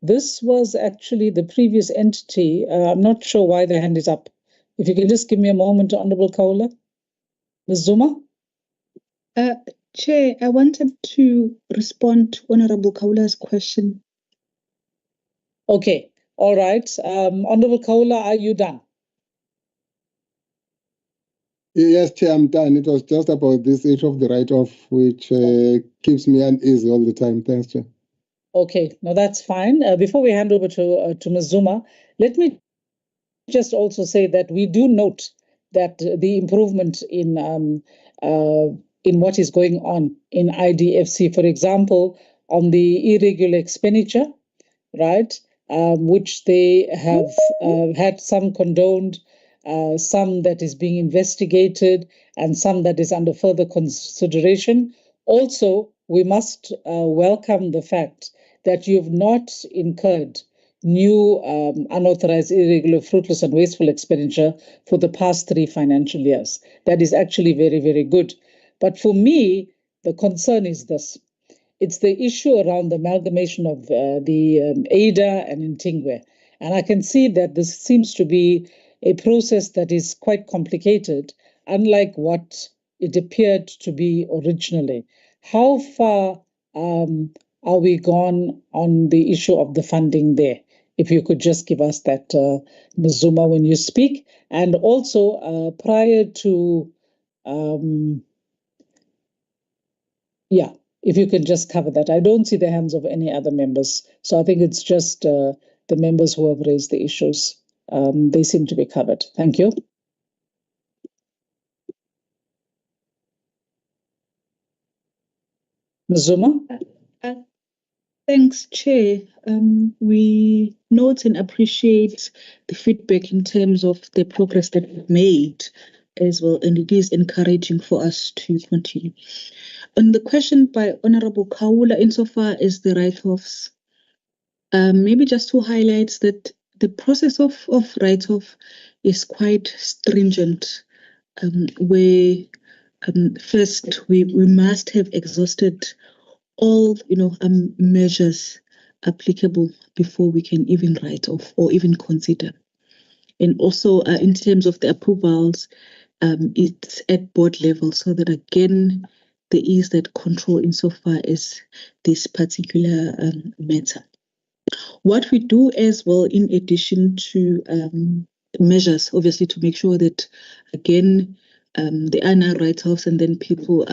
This was actually the previous entity. I'm not sure why the hand is up. If you can just give me a moment, Honorable Kaula. Ms. Zuma? Chair, I wanted to respond to Honorable Kaula's question. Okay, all right. Honorable Kaula, are you done? Yes, Chair, I'm done. It was just about this issue of the write-off, which keeps me uneasy all the time. Thanks, Chair. Okay, no, that's fine. Before we hand over to Ms. Zuma, let me just also say that we do note that the improvement in what is going on in IDFC, for example, on the irregular expenditure, right, which they have had some condoned, some that is being investigated, and some that is under further consideration. Also, we must welcome the fact that you've not incurred new unauthorized, irregular, fruitless, and wasteful expenditure for the past 3 financial years. That is actually very, very good. But for me, the concern is this. It's the issue around the amalgamation of the ADA and Intingwe. And I can see that this seems to be a process that is quite complicated, unlike what it appeared to be originally. How far are we gone on the issue of the funding there? If you could just give us that, Ms. Zuma, when you speak. And also, prior to, if you can just cover that. I don't see the hands of any other members. So I think it's just the members who have raised the issues. They seem to be covered. Thank you. Ms. Zuma? Thanks, Chair. We note and appreciate the feedback in terms of the progress that we've made as well, and it is encouraging for us to continue. On the question by Honorable Kaula, insofar as the write-offs, maybe just to highlight that the process of write-off is quite stringent, where first we must have exhausted all measures applicable before we can even write off or even consider. And also in terms of the approvals, it's at board level, so that again there is that control insofar as this particular matter. What we do as well, in addition to measures, obviously, to make sure that again there are no write-offs and then people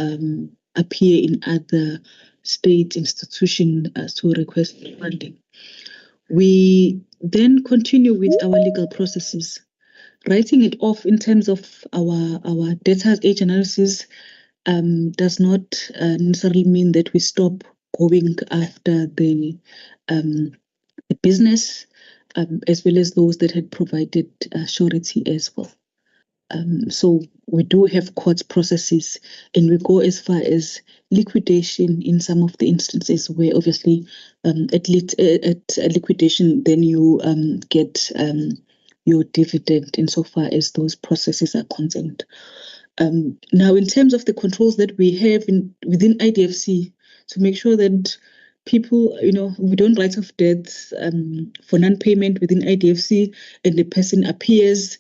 appear in other state institution to request funding. We then continue with our legal processes. Writing it off in terms of our data age analysis does not necessarily mean that we stop going after the business as well as those that had provided surety as well. So we do have court processes, and we go as far as liquidation in some of the instances where obviously at liquidation then you get your dividend insofar as those processes are concerned. Now, in terms of the controls that we have within IDFC to make sure that people, we don't write off debts for non-payment within IDFC and the person appears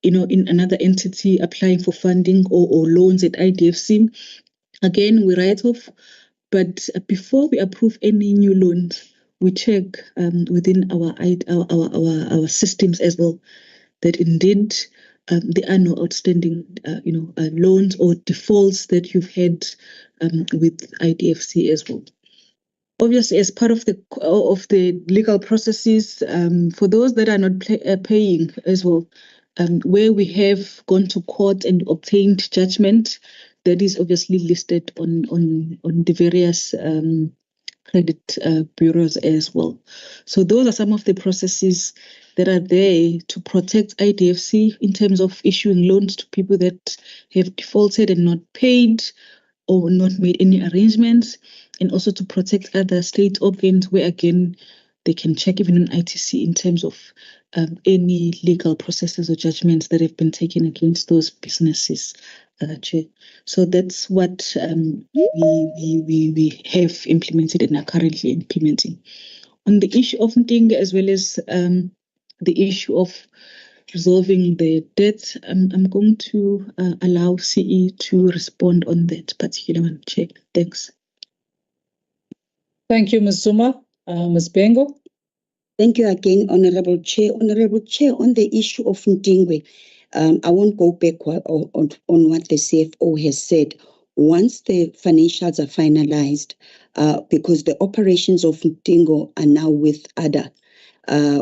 in another entity applying for funding or loans at IDFC. Again, we write off, but before we approve any new loans, we check within our systems as well that indeed there are no outstanding loans or defaults that you've had with IDFC as well. Obviously, as part of the legal processes, for those that are not paying as well, where we have gone to court and obtained judgment, that is obviously listed on the various credit bureaus as well. So those are some of the processes that are there to protect IDFC in terms of issuing loans to people that have defaulted and not paid or not made any arrangements, and also to protect other state organs where again they can check even in ITC in terms of any legal processes or judgments that have been taken against those businesses. Chair. So that's what we have implemented and are currently implementing. On the issue of Ndinga as well as the issue of resolving the debt, I'm going to allow CE to respond on that particular one, Chair. Thanks. Thank you, Ms. Zuma. Ms. Bengo. Thank you again, Honorable Chair. Honorable Chair, on the issue of Ndingwe, I won't go back on what the CFO has said. Once the financials are finalized, because the operations of Ndingo are now with ADA,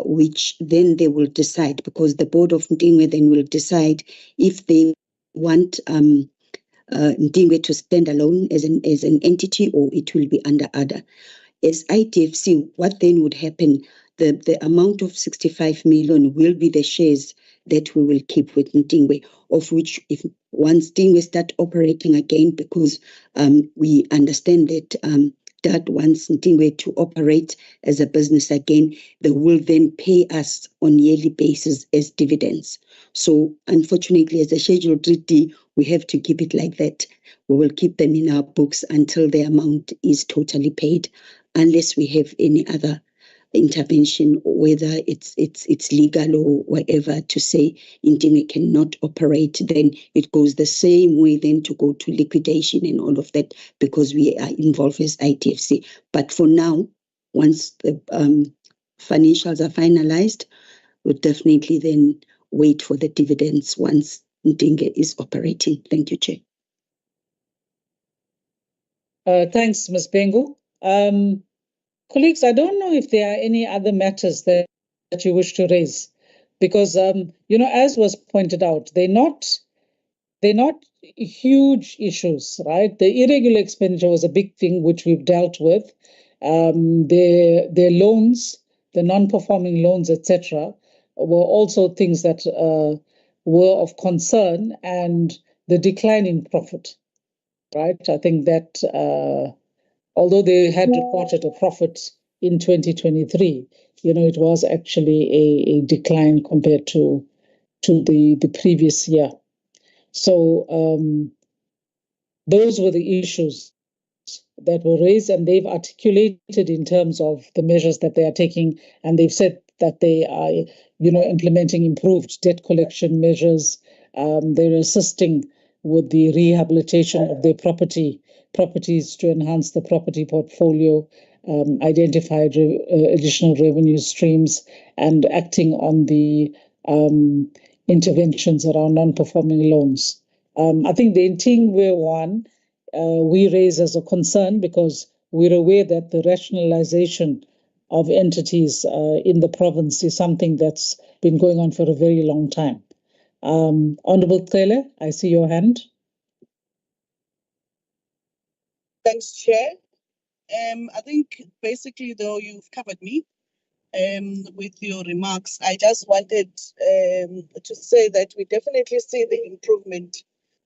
which then they will decide, because the board of Ndingwe then will decide if they want Ndingwe to stand alone as an entity or it will be under ADA. As IDFC, what then would happen? The amount of 65 million will be the shares that we will keep with Ndingwe, of which if once Ndingwe start operating again, because we understand that wants Ndingwe to operate as a business again, they will then pay us on yearly basis as dividends. So unfortunately, as a Schedule 3D, we have to keep it like that. We will keep them in our books until the amount is totally paid, unless we have any other intervention, whether it's legal or whatever, to say Indingo cannot operate, then it goes the same way then to go to liquidation and all of that, because we are involved as ITFC. But for now, once the financials are finalized, we'll definitely then wait for the dividends once Indingo is operating. Thank you, Chair. Thanks, Ms. Bengu. Colleagues, I don't know if there are any other matters that you wish to raise, because, as was pointed out, they're not huge issues, right? The irregular expenditure was a big thing which we've dealt with. Their loans, the non-performing loans, etc., were also things that were of concern, and the decline in profit, right? I think that although they had reported a profit in 2023, it was actually a decline compared to the previous year. So those were the issues that were raised, and they've articulated in terms of the measures that they are taking, and they've said that they are, implementing improved debt collection measures. They're assisting with the rehabilitation of their properties to enhance the property portfolio, identify additional revenue streams, and acting on the interventions around non-performing loans. I think the Intingwe one we raise as a concern, because we're aware that the rationalization of entities in the province is something that's been going on for a very long time. Honorable Tele, I see your hand. Thanks, Chair. I think basically, though, you've covered me with your remarks. I just wanted to say that we definitely see the improvement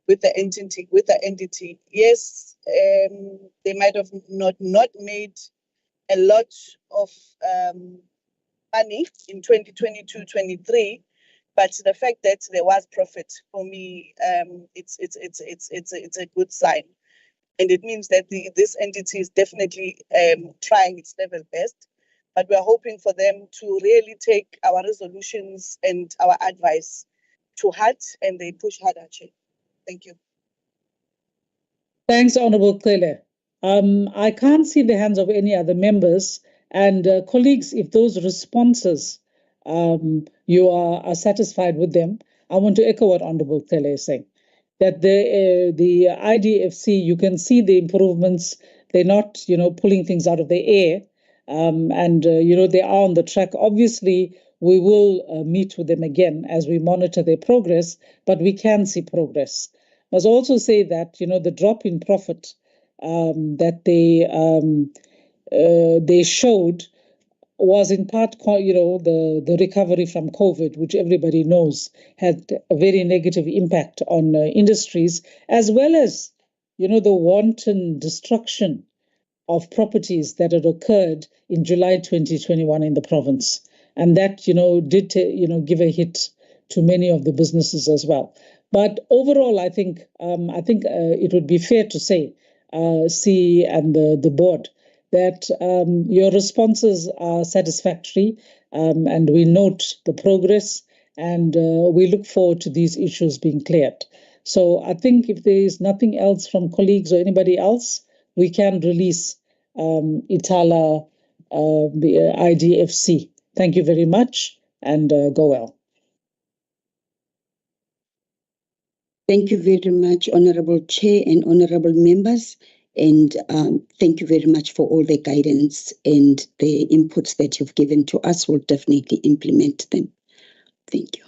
with the entity. Yes, they might have not made a lot of money in 2022-23, but the fact that there was profit, for me, it's a good sign. And it means that this entity is definitely trying its level best. But we're hoping for them to really take our resolutions and our advice to heart, and they push harder. Thank you. Thanks, Honorable Tele. I can't see the hands of any other members. And colleagues, if those responses, you are satisfied with them, I want to echo what Honorable Tele is saying. That the IDFC, you can see the improvements. They're not, pulling things out of the air, and they are on the track. Obviously, we will meet with them again as we monitor their progress, but we can see progress. Must also say that the drop in profit that they showed was in part, the recovery from COVID, which everybody knows had a very negative impact on industries, as well as, the wanton destruction of properties that had occurred in July 2021 in the province. And that, did, give a hit to many of the businesses as well. But overall, I think it would be fair to say, C and the board, that your responses are satisfactory, and we note the progress, and we look forward to these issues being cleared. So I think if there is nothing else from colleagues or anybody else, we can release Itala, the IDFC. Thank you very much, and go well. Thank you very much, Honorable Chair and Honorable Members. And thank you very much for all the guidance and the inputs that you've given to us. We'll definitely implement them. Thank you.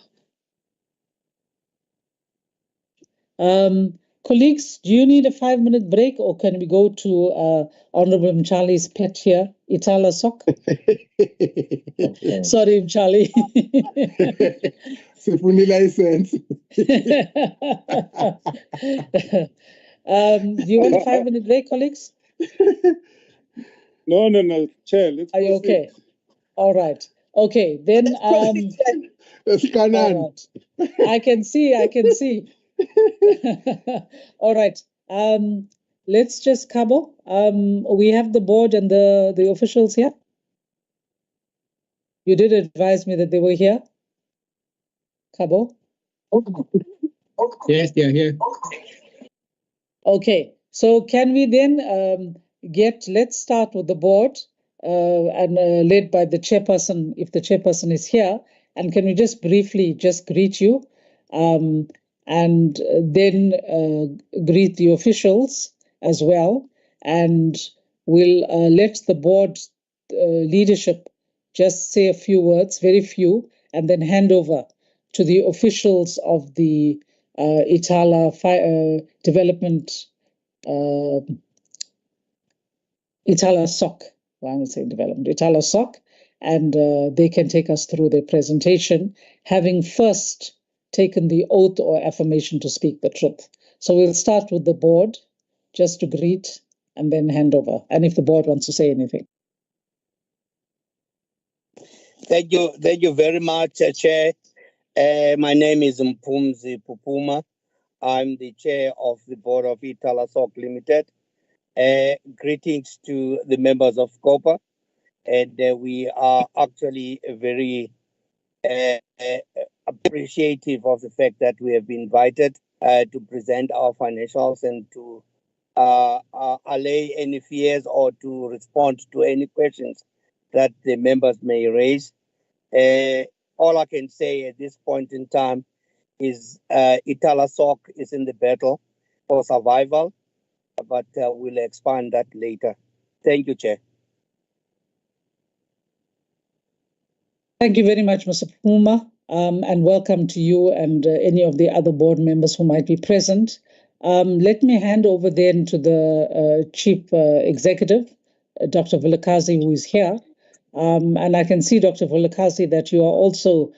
Colleagues, do you need a 5-minute break, or can we go to Honorable Mchali's pet here, Itala Sok? Sorry, Mchali. Sifuni license. Do you want a 5-minute break, colleagues? No, Chair. Are you okay? All right. Okay, then. That's Kanan. Right. I can see. All right. Let's just cover. We have the board and the officials here. You did advise me that they were here, Kabo? Yes, they are here. Okay, so can we then let's start with the board and led by the chairperson, if the chairperson is here, and can we just briefly just greet you and then greet the officials as well, and we'll let the board leadership just say a few words, very few, and then hand over to the officials of the Itala Development, Itala SOC, well, I would say development, Itala SOC, and they can take us through their presentation, having first taken the oath or affirmation to speak the truth. So we'll start with the board, just to greet and then hand over, and if the board wants to say anything. Thank you very much, Chair. My name is Mpumzi Pupuma. I'm the chair of the board of Itala SOC Limited. Greetings to the members of SCOPA, and we are actually very appreciative of the fact that we have been invited to present our financials and to allay any fears or to respond to any questions that the members may raise. All I can say at this point in time is Itala SOC is in the battle for survival, but we'll expand that later. Thank you, Chair. Thank you very much, Mr. Puma, and welcome to you and any of the other board members who might be present. Let me hand over then to the Chief Executive, Dr. Vilakazi, who is here. And I can see, Dr. Vilakazi, that you are also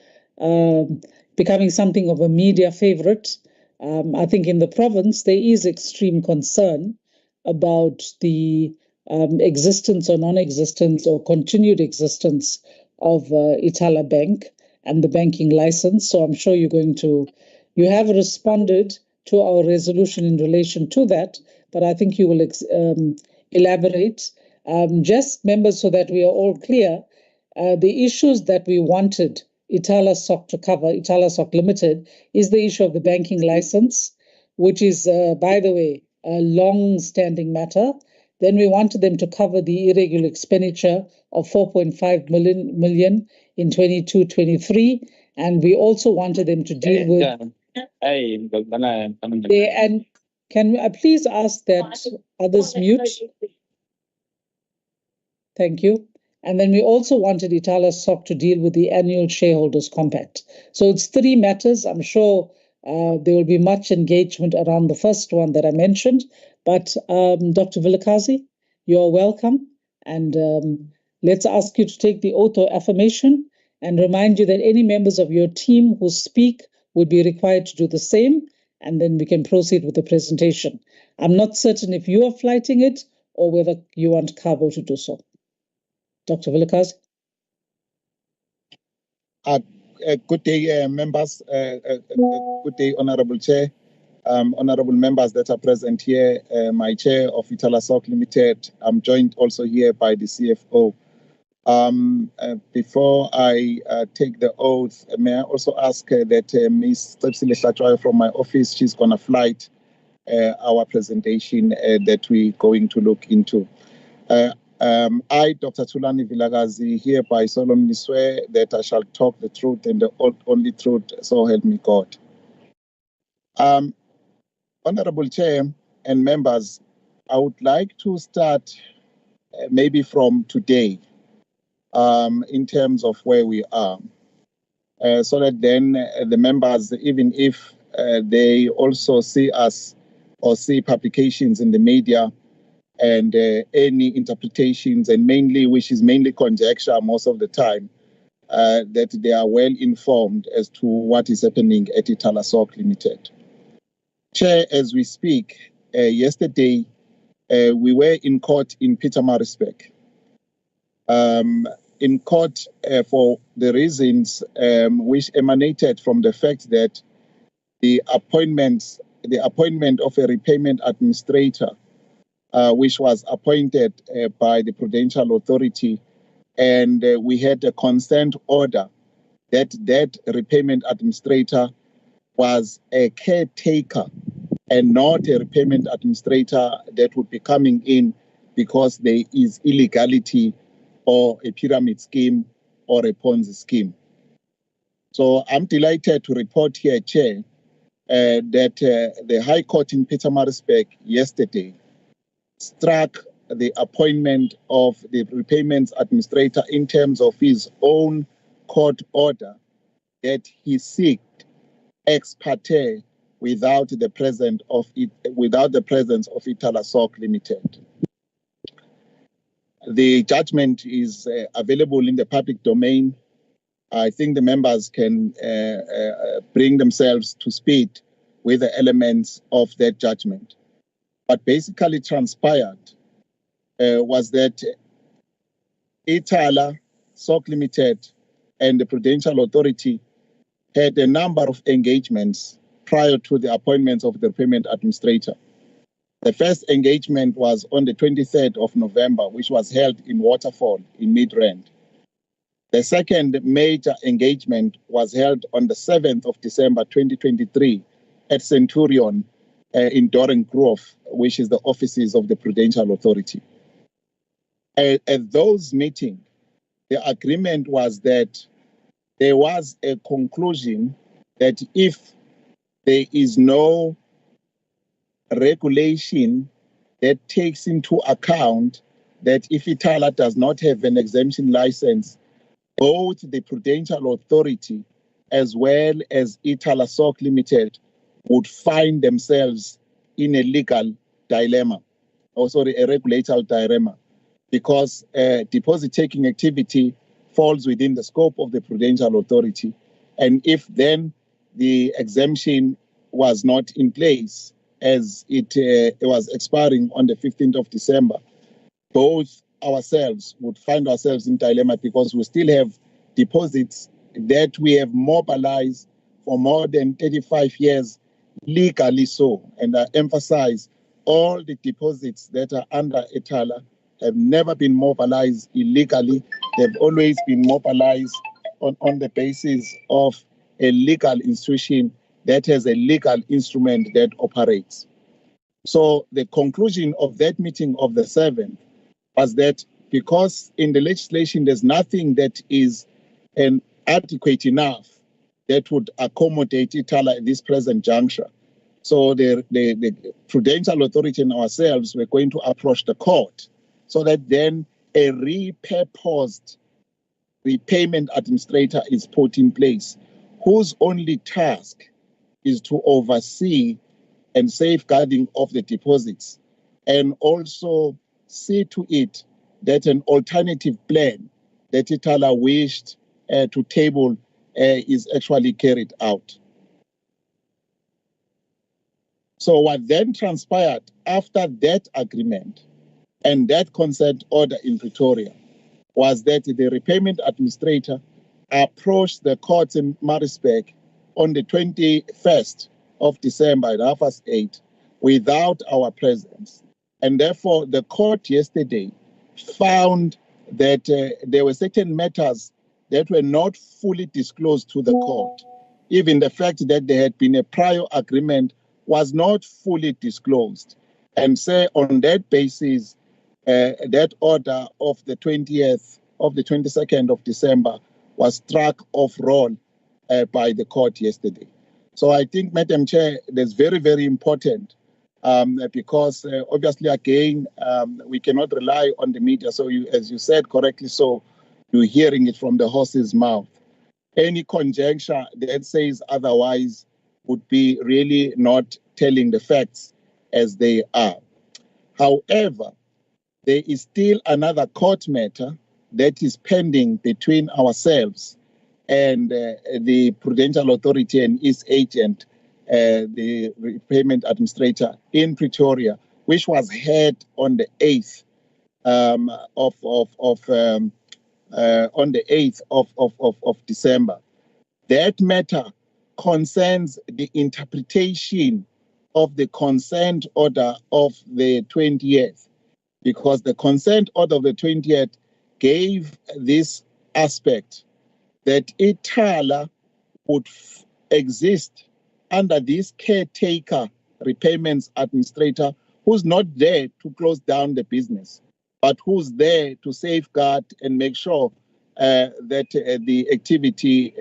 becoming something of a media favorite. I think in the province, there is extreme concern about the existence or non-existence or continued existence of Itala Bank and the banking license. So I'm sure you have responded to our resolution in relation to that, but I think you will elaborate. Just members, so that we are all clear, the issues that we wanted Itala SOC to cover, Itala SOC Limited, is the issue of the banking license, which is, by the way, a long-standing matter. Then we wanted them to cover the irregular expenditure of 4.5 million in 22-23, and we also wanted them to deal with. And can I please ask that others mute? Thank you. And then we also wanted Itala SOC to deal with the annual shareholders compact. So it's three matters. I'm sure there will be much engagement around the first one that I mentioned. But Dr. Vilakazi, you're welcome. And let's ask you to take the oath or affirmation and remind you that any members of your team who speak would be required to do the same. And then we can proceed with the presentation. I'm not certain if you are flighting it or whether you want Kabo to do so. Dr. Vilakazi. Good day, members. Good day, Honorable Chair. Honorable members that are present here, my chair of Itala SOC Limited. I'm joined also here by the CFO. Before I take the oath, may I also ask that Ms. Legislature from my office, she's going to flight our presentation that we're going to look into. I, Dr. Thulani Vilakazi, hereby solemnly swear that I shall talk the truth and the only truth, so help me God. Honorable Chair and members, I would like to start maybe from today in terms of where we are, so that then the members, even if they also see us or see publications in the media, and any interpretations, and mainly, which is mainly conjecture most of the time, that they are well informed as to what is happening at Itala SOC Limited. Chair, as we speak, yesterday we were in court in Pietermaritzburg. In court for the reasons which emanated from the fact that the appointment of a repayment administrator, which was appointed by the Prudential Authority, and we had a consent order that repayment administrator was a caretaker and not a repayment administrator that would be coming in because there is illegality or a pyramid scheme or a Ponzi scheme. So I'm delighted to report here, Chair, that the High Court in Pietermaritzburg yesterday struck the appointment of the repayments administrator in terms of his own court order that he seeked ex parte without the presence of Italasok Limited. The judgment is available in the public domain. I think the members can bring themselves to speed with the elements of that judgment. What basically transpired was that Itala, SOC Limited, and the Prudential Authority had a number of engagements prior to the appointments of the payment administrator. The first engagement was on the 23rd of November, which was held in Waterfall in Midrand. The second major engagement was held on the 7th of December 2023 at Centurion in Doran Grove, which is the offices of the Prudential Authority. At those meetings, the agreement was that there was a conclusion that if there is no regulation that takes into account that if Itala does not have an exemption license, both the Prudential Authority as well as Italasok Limited would find themselves in a legal dilemma, or sorry, a regulatory dilemma, because deposit-taking activity falls within the scope of the Prudential Authority. And if then the exemption was not in place as it was expiring on the 15th of December, both ourselves would find ourselves in dilemma because we still have deposits that we have mobilized for more than 35 years legally so. And I emphasize all the deposits that are under Itala have never been mobilized illegally. They've always been mobilized on the basis of a legal institution that has a legal instrument that operates. So the conclusion of that meeting of the 7th was that because in the legislation there's nothing that is adequate enough that would accommodate Itala at this present juncture. So the Prudential Authority and ourselves were going to approach the court so that then a repurposed repayment administrator is put in place, whose only task is to oversee and safeguarding of the deposits, and also see to it that an alternative plan that Itala wished to table is actually carried out. So what then transpired after that agreement and that consent order in Pretoria was that the repayment administrator approached the court in Maritzburg on the 21st of December at 8:30 without our presence. And therefore, the court yesterday found that there were certain matters that were not fully disclosed to the court. Even the fact that there had been a prior agreement was not fully disclosed. And so on that basis, that order of the 22nd of December was struck off roll by the court yesterday. So I think, Madam Chair, that's very, very important because obviously, again, we cannot rely on the media. So as you said correctly, so you're hearing it from the horse's mouth. Any conjecture that says otherwise would be really not telling the facts as they are. However, there is still another court matter that is pending between ourselves and the Prudential Authority and its agent, the repayment administrator in Pretoria, which was heard on the 8th of December. That matter concerns the interpretation of the consent order of the 20th, because the consent order of the 20th gave this aspect that Itala would exist under this caretaker repayments administrator who's not there to close down the business, but who's there to safeguard and make sure that the activity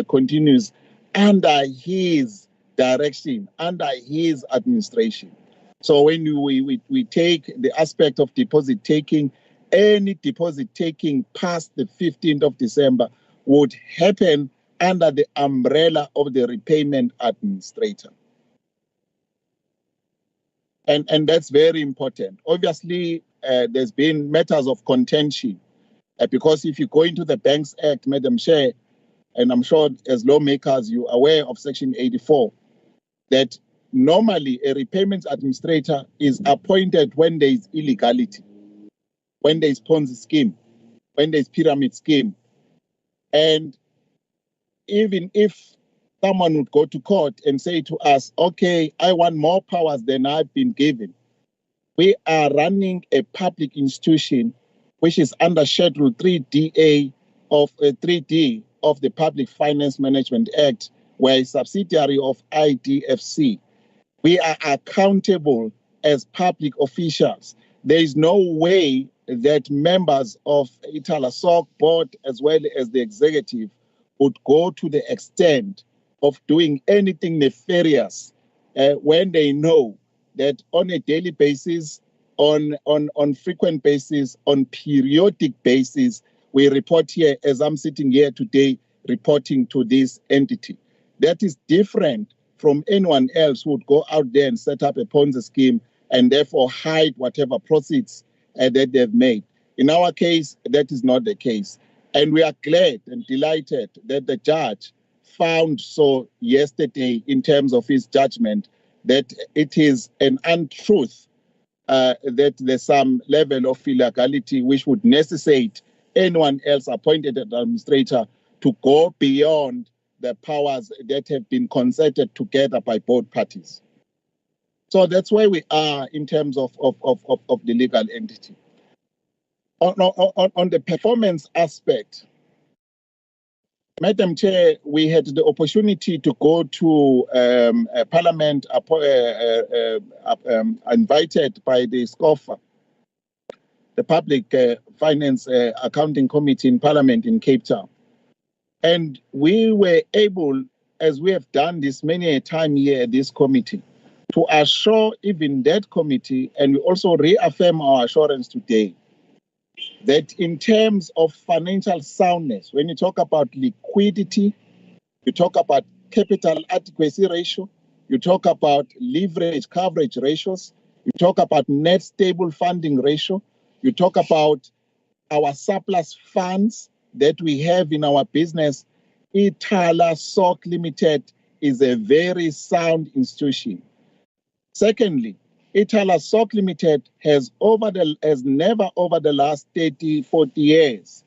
continues under his direction, under his administration. So when we take the aspect of deposit taking, any deposit taking past the 15th of December would happen under the umbrella of the repayment administrator. And that's very important. Obviously, there's been matters of contention because if you go into the Banks Act, Madam Chair, and I'm sure as lawmakers you're aware of Section 84, that normally a repayments administrator is appointed when there is illegality, when there is Ponzi scheme, when there is pyramid scheme. And even if someone would go to court and say to us, okay, I want more powers than I've been given, we are running a public institution which is under Schedule 3D of the Public Finance Management Act. We're a subsidiary of IDFC. We are accountable as public officials. There is no way that members of Itala SOC board as well as the executive would go to the extent of doing anything nefarious when they know that on a daily basis, on frequent basis, on periodic basis, we report here, as I'm sitting here today, reporting to this entity. That is different from anyone else who would go out there and set up a Ponzi scheme and therefore hide whatever proceeds that they've made. In our case, that is not the case. And we are glad and delighted that the judge found so yesterday in terms of his judgment that it is an untruth that there's some level of illegality which would necessitate anyone else appointed as administrator to go beyond the powers that have been concerted together by both parties. So that's where we are in terms of the legal entity. On the performance aspect, Madam Chair, we had the opportunity to go to Parliament invited by the SCOPA, the Public Finance Accounting Committee in Parliament in Cape Town. And we were able, as we have done this many a time here at this committee, to assure even that committee, and we also reaffirm our assurance today, that in terms of financial soundness, when you talk about liquidity, you talk about capital adequacy ratio, you talk about leverage coverage ratios, you talk about net stable funding ratio, you talk about our surplus funds that we have in our business, Itala SOC Limited is a very sound institution. Secondly, Itala SOC Limited has never over the last 30, 40 years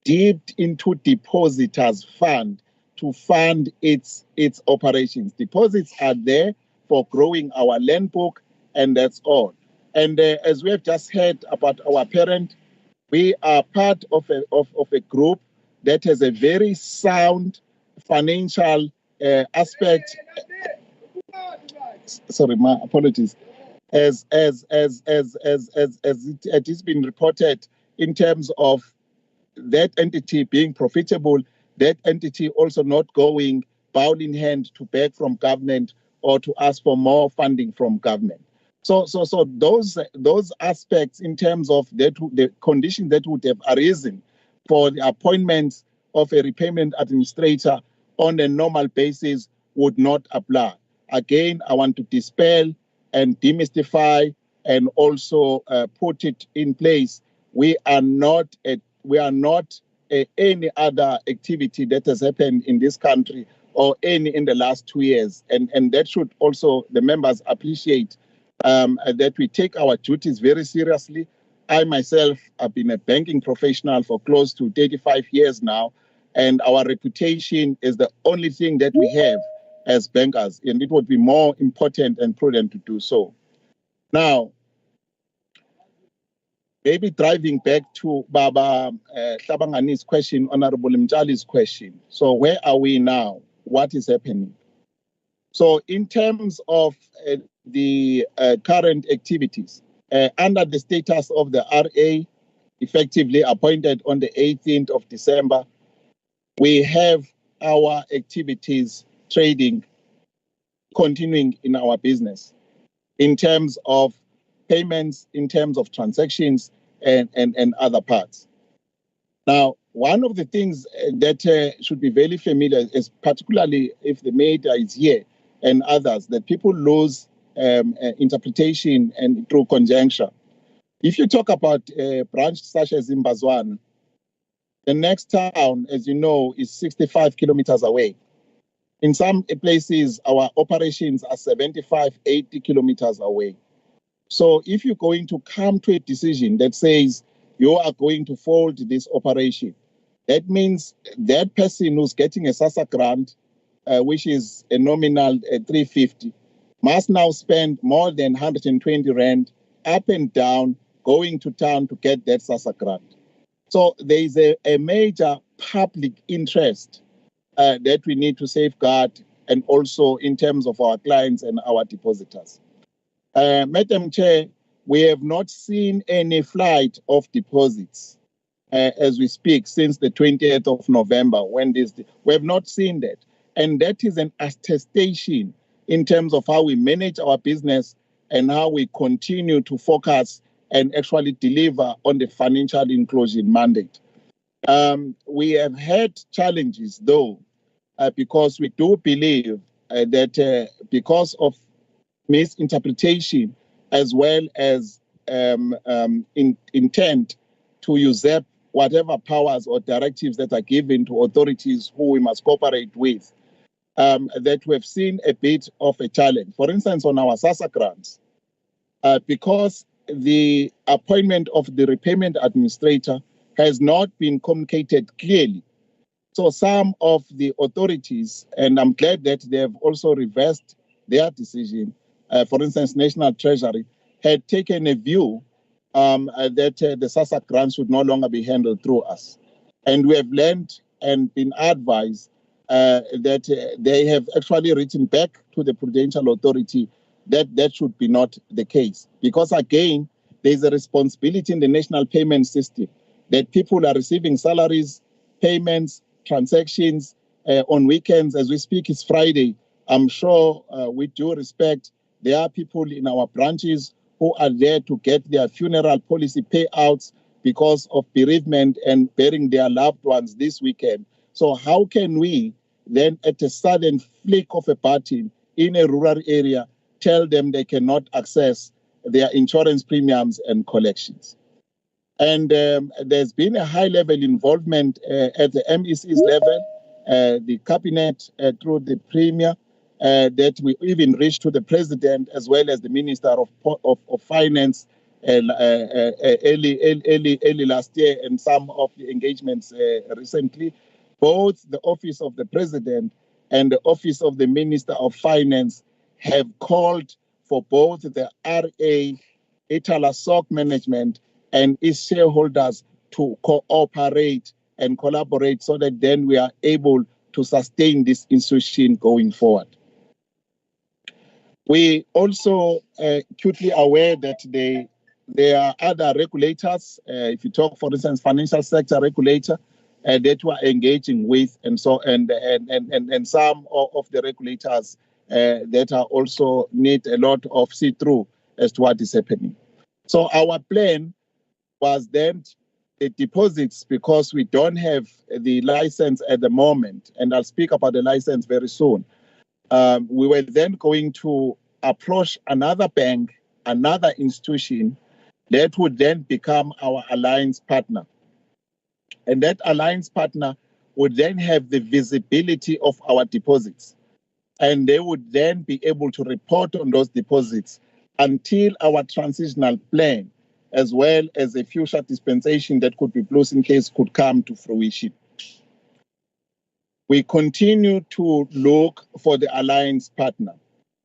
dipped into depositors' fund to fund its operations. Deposits are there for growing our land book, and that's all. And as we have just heard about our parent, we are part of a group that has a very sound financial aspect. Sorry, my apologies. As it has been reported in terms of that entity being profitable, that entity also not going bound in hand to beg from government or to ask for more funding from government. So those aspects in terms of the condition that would have arisen for the appointment of a repayment administrator on a normal basis would not apply. Again, I want to dispel and demystify and also put it in place. We are not any other activity that has happened in this country or any in the last 2 years. And that should also the members appreciate that we take our duties very seriously. I myself have been a banking professional for close to 35 years now, and our reputation is the only thing that we have as bankers, and it would be more important and prudent to do so. Now, maybe driving back to Baba Tabangani's question, Honorable Mjali's question. So where are we now? What is happening? So in terms of the current activities, under the status of the RA, effectively appointed on the 18th of December, we have our activities trading continuing in our business in terms of payments, in terms of transactions, and other parts. Now, one of the things that should be very familiar is particularly if the mayor is here and others, that people lose interpretation and through conjecture. If you talk about a branch such as in Mbazwana, the next town, as you know, is 65 kilometers away. In some places, our operations are 75, 80 kilometers away. So if you're going to come to a decision that says you are going to fold this operation, that means that person who's getting a SASSA grant, which is a nominal 350, must now spend more than 120 rand up and down going to town to get that SASSA grant. So there is a major public interest that we need to safeguard, and also in terms of our clients and our depositors. Madam Chair, we have not seen any flight of deposits as we speak since the 20th of November. We have not seen that. And that is an attestation in terms of how we manage our business and how we continue to focus and actually deliver on the financial inclusion mandate. We have had challenges, though, because we do believe that because of misinterpretation as well as intent to usurp whatever powers or directives that are given to authorities who we must cooperate with, that we have seen a bit of a challenge. For instance, on our SASSA grants, because the appointment of the repayment administrator has not been communicated clearly. So some of the authorities, and I'm glad that they have also reversed their decision, for instance, National Treasury, had taken a view that the SASSA grants should no longer be handled through us. And we have learned and been advised that they have actually written back to the Prudential Authority that should be not the case. Because again, there's a responsibility in the national payment system that people are receiving salaries, payments, transactions on weekends. As we speak, it's Friday. I'm sure with due respect, there are people in our branches who are there to get their funeral policy payouts because of bereavement and burying their loved ones this weekend. So how can we then, at a sudden flick of a button in a rural area, tell them they cannot access their insurance premiums and collections? And there's been a high-level involvement at the MEC's level, the cabinet through the premier, that we even reached to the president as well as the minister of finance early last year, and some of the engagements recently. Both the office of the president and the office of the minister of finance have called for both the RA, Itala SOC management, and its shareholders to cooperate and collaborate so that then we are able to sustain this institution going forward. We also acutely aware that there are other regulators, if you talk, for instance, financial sector regulator, that we are engaging with, and so and some of the regulators that are also need a lot of see-through as to what is happening. So our plan was then the deposits, because we don't have the license at the moment, and I'll speak about the license very soon. We were then going to approach another bank, another institution that would then become our alliance partner. And that alliance partner would then have the visibility of our deposits. And they would then be able to report on those deposits until our transitional plan, as well as a future dispensation that could be closed in case, could come to fruition. We continue to look for the alliance partner.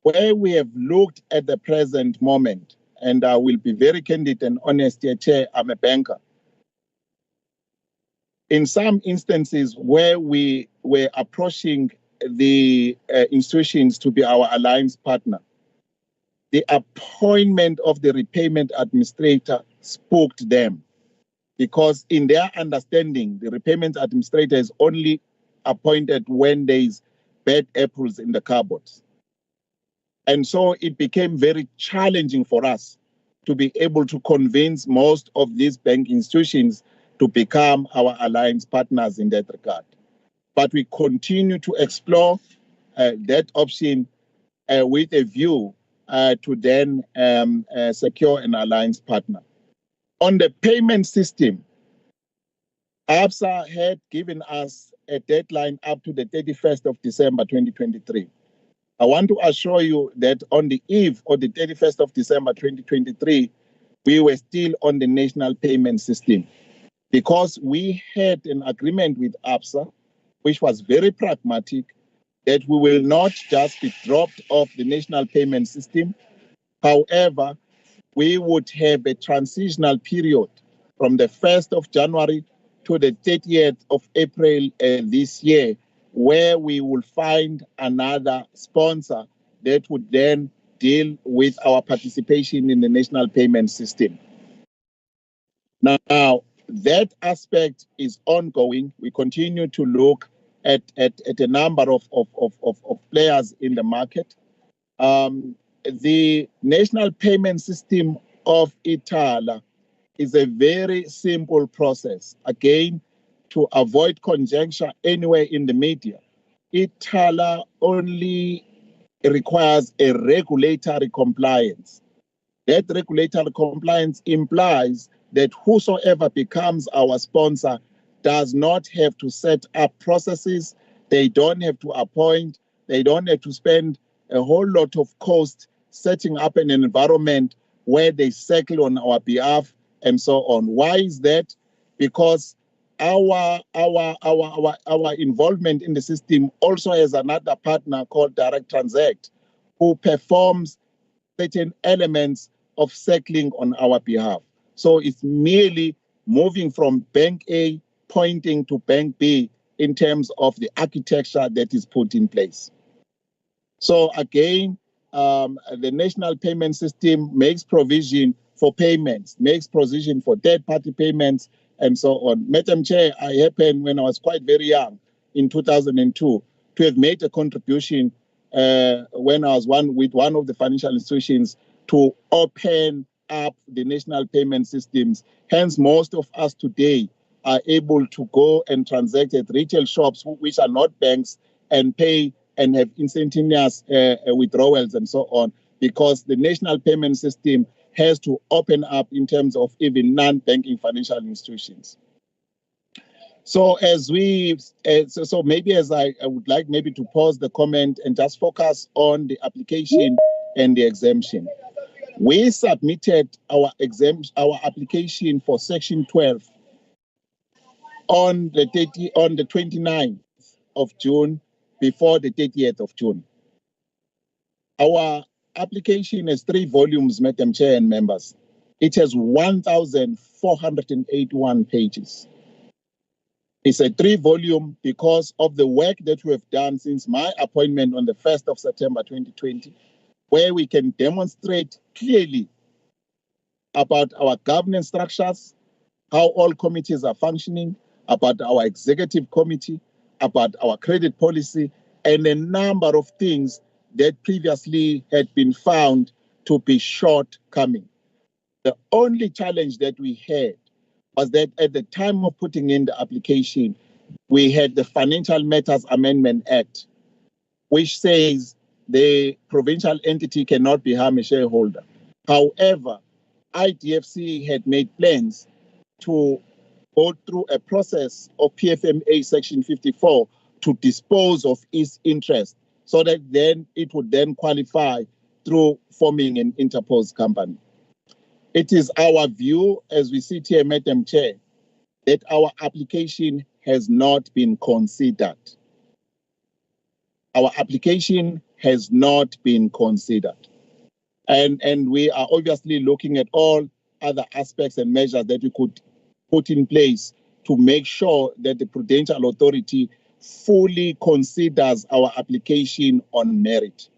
Where we have looked at the present moment, and I will be very candid and honest here, Chair, I'm a banker. In some instances where we were approaching the institutions to be our alliance partner, the appointment of the repayment administrator spooked them, because in their understanding, the repayment administrator is only appointed when there is bad apples in the cupboards. And so it became very challenging for us to be able to convince most of these banking institutions to become our alliance partners in that regard. But we continue to explore that option with a view to then secure an alliance partner. On the payment system, ABSA had given us a deadline up to the 31st of December 2023. I want to assure you that on the eve of the 31st of December 2023, we were still on the national payment system, because we had an agreement with ABSA, which was very pragmatic, that we will not just be dropped off the national payment system. However, we would have a transitional period from the 1st of January to the 30th of April this year, where we will find another sponsor that would then deal with our participation in the national payment system. Now, that aspect is ongoing. We continue to look at a number of players in the market. The national payment system of Italy is a very simple process. Again, to avoid conjecture anywhere in the media, Italy only requires a regulatory compliance. That regulatory compliance implies that whosoever becomes our sponsor does not have to set up processes, they don't have to appoint, they don't have to spend a whole lot of cost setting up an environment where they settle on our behalf and so on. Why is that? Because our involvement in the system also has another partner called Direct Transact, who performs certain elements of settling on our behalf. So it's merely moving from Bank A pointing to Bank B in terms of the architecture that is put in place. So again, the national payment system makes provision for payments, makes provision for third-party payments, and so on. Madam Chair, I happened when I was quite very young in 2002 to have made a contribution when I was with one of the financial institutions to open up the national payment systems. Hence, most of us today are able to go and transact at retail shops, which are not banks, and pay and have instantaneous withdrawals and so on, because the national payment system has to open up in terms of even non-banking financial institutions. So as we, so maybe as I would like maybe to pause the comment and just focus on the application and the exemption. We submitted our application for Section 12 on the 29th of June, before the 30th of June. Our application has 3 volumes, Madam Chair and members. It has 1,481 pages. It's a 3-volume because of the work that we have done since my appointment on the 1st of September 2020, where we can demonstrate clearly about our governance structures, how all committees are functioning, about our executive committee, about our credit policy, and a number of things that previously had been found to be shortcoming. The only challenge that we had was that at the time of putting in the application, we had the Financial Matters Amendment Act, which says the provincial entity cannot become a shareholder. However, IDFC had made plans to go through a process of PFMA Section 54 to dispose of its interest, so that then it would then qualify through forming an interposed company. It is our view, as we sit here, Madam Chair, that our application has not been considered. Our application has not been considered. And we are obviously looking at all other aspects and measures that we could put in place to make sure that the Prudential Authority fully considers our application on merit.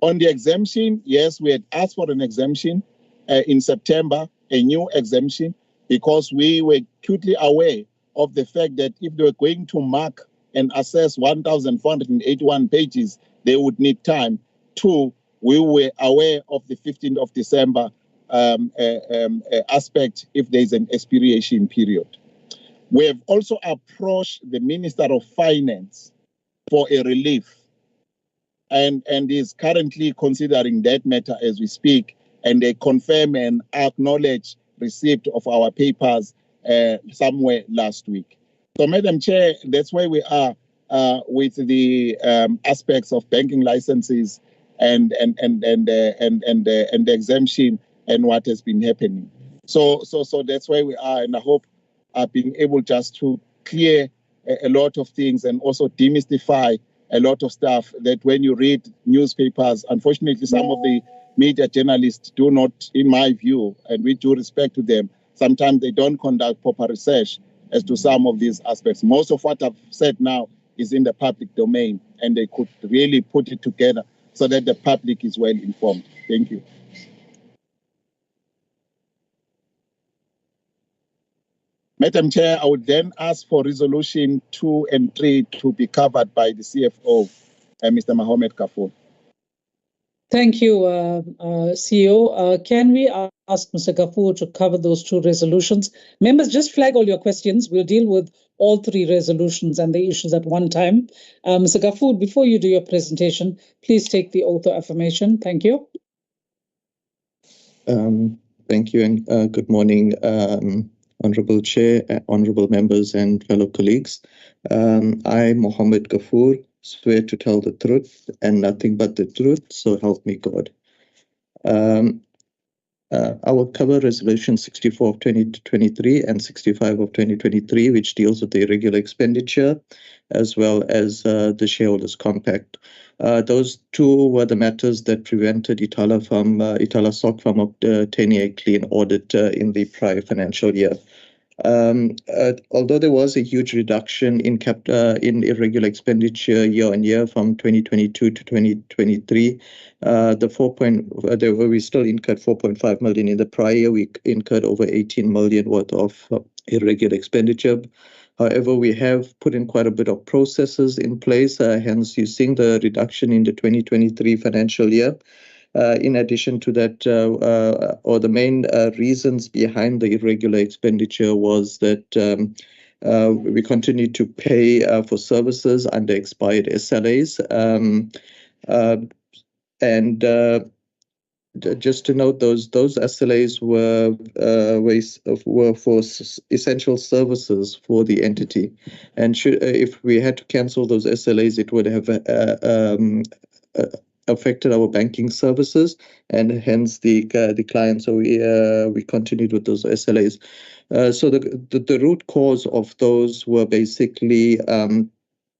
On the exemption, yes, we had asked for an exemption in September, a new exemption, because we were acutely aware of the fact that if they were going to mark and assess 1,481 pages, they would need time. Two, we were aware of the 15th of December aspect if there's an expiration period. We have also approached the Minister of Finance for a relief and is currently considering that matter as we speak, and they confirm and acknowledge receipt of our papers somewhere last week. So, Madam Chair, that's where we are with the aspects of banking licenses and the exemption and what has been happening. So that's where we are, and I hope being able just to clear a lot of things and also demystify a lot of stuff that when you read newspapers, unfortunately, some of the media journalists do not, in my view, and with due respect to them, sometimes they don't conduct proper research as to some of these aspects. Most of what I've said now is in the public domain, and they could really put it together so that the public is well informed. Thank you. Madam Chair, I would then ask for resolution 2 and 3 to be covered by the CFO, Mr. Mohamed Kafur. Thank you, CEO. Can we ask Mr. Kafur to cover those two resolutions? Members, just flag all your questions. We'll deal with all three resolutions and the issues at one time. Mr. Kafur, before you do your presentation, please take the oath of affirmation. Thank you. Thank you, and good morning, Honorable Chair, honorable members, and fellow colleagues. I, Mohammed Kafur, swear to tell the truth and nothing but the truth, so help me God. I will cover Resolution 64 of 2023 and 65 of 2023, which deals with the irregular expenditure, as well as the shareholders' compact. Those two were the matters that prevented Itala Stock from obtaining a clean audit in the prior financial year. Although there was a huge reduction in irregular expenditure year on year from 2022 to 2023, we still incurred 4.5 million. In the prior year, we incurred over 18 million worth of irregular expenditure. However, we have put in quite a bit of processes in place, hence you're seeing the reduction in the 2023 financial year. In addition to that, or the main reasons behind the irregular expenditure was that we continued to pay for services under expired SLAs. Just to note, those SLAs were for essential services for the entity, and if we had to cancel those SLAs, it would have affected our banking services and hence the client. So we continued with those SLAs. So the root cause of those were basically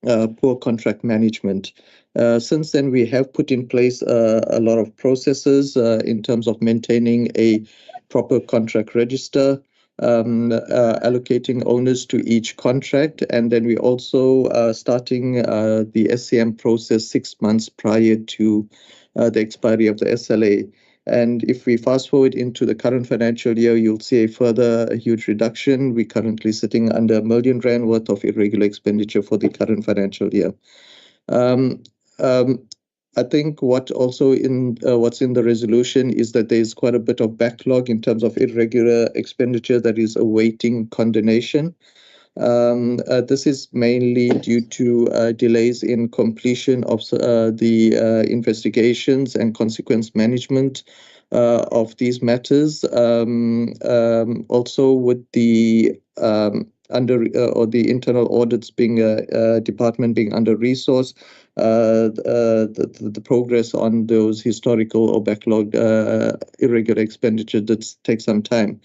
poor contract management. Since then, we have put in place a lot of processes in terms of maintaining a proper contract register, allocating owners to each contract, and then we also starting the SCM process 6 months prior to the expiry of the SLA. And if we fast forward into the current financial year, you'll see a huge reduction. We're currently sitting under R1 million worth of irregular expenditure for the current financial year. I think what's in the resolution is that there's quite a bit of backlog in terms of irregular expenditure that is awaiting condonation. This is mainly due to delays in completion of the investigations and consequence management of these matters. Also, with the the internal audits being department being under resource, the progress on those historical or backlogged irregular expenditure that takes some time.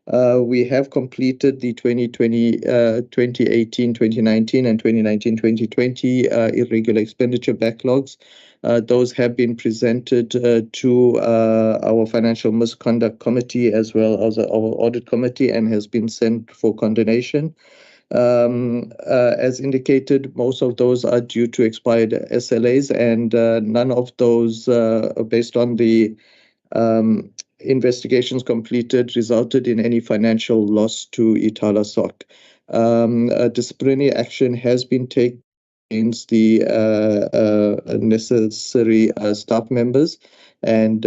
We have completed the 2018, 2019, and 2019-2020 irregular expenditure backlogs. Those have been presented to our Financial Misconduct Committee as well as our Audit Committee and has been sent for condonation. As indicated, most of those are due to expired SLAs, and none of those, based on the investigations completed, resulted in any financial loss to Ithala SOC. Disciplinary action has been taken against the necessary staff members, and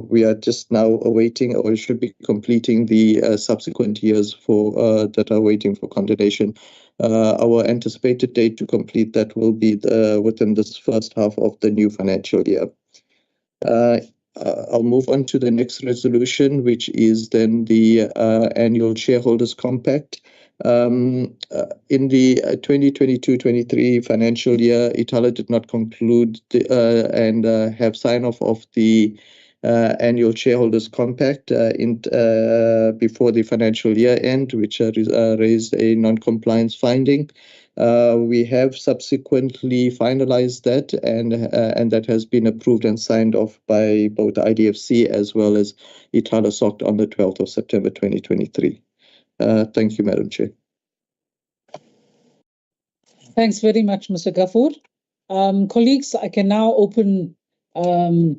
we are just now awaiting, or should be completing, the subsequent years for that are waiting for condonation. Our anticipated date to complete that will be within this first half of the new financial year. I'll move on to the next resolution, which is then the annual shareholders compact. In the 2022-23 financial year, Ithala did not conclude and have sign-off of the annual shareholders compact before the financial year end, which raised a non-compliance finding. We have subsequently finalized that, and that has been approved and signed off by both IDFC as well as Ithala SOC on the 12th of September 2023. Thank you, Madam Chair. Thanks very much, Mr. Gafoor. Colleagues, I can now open the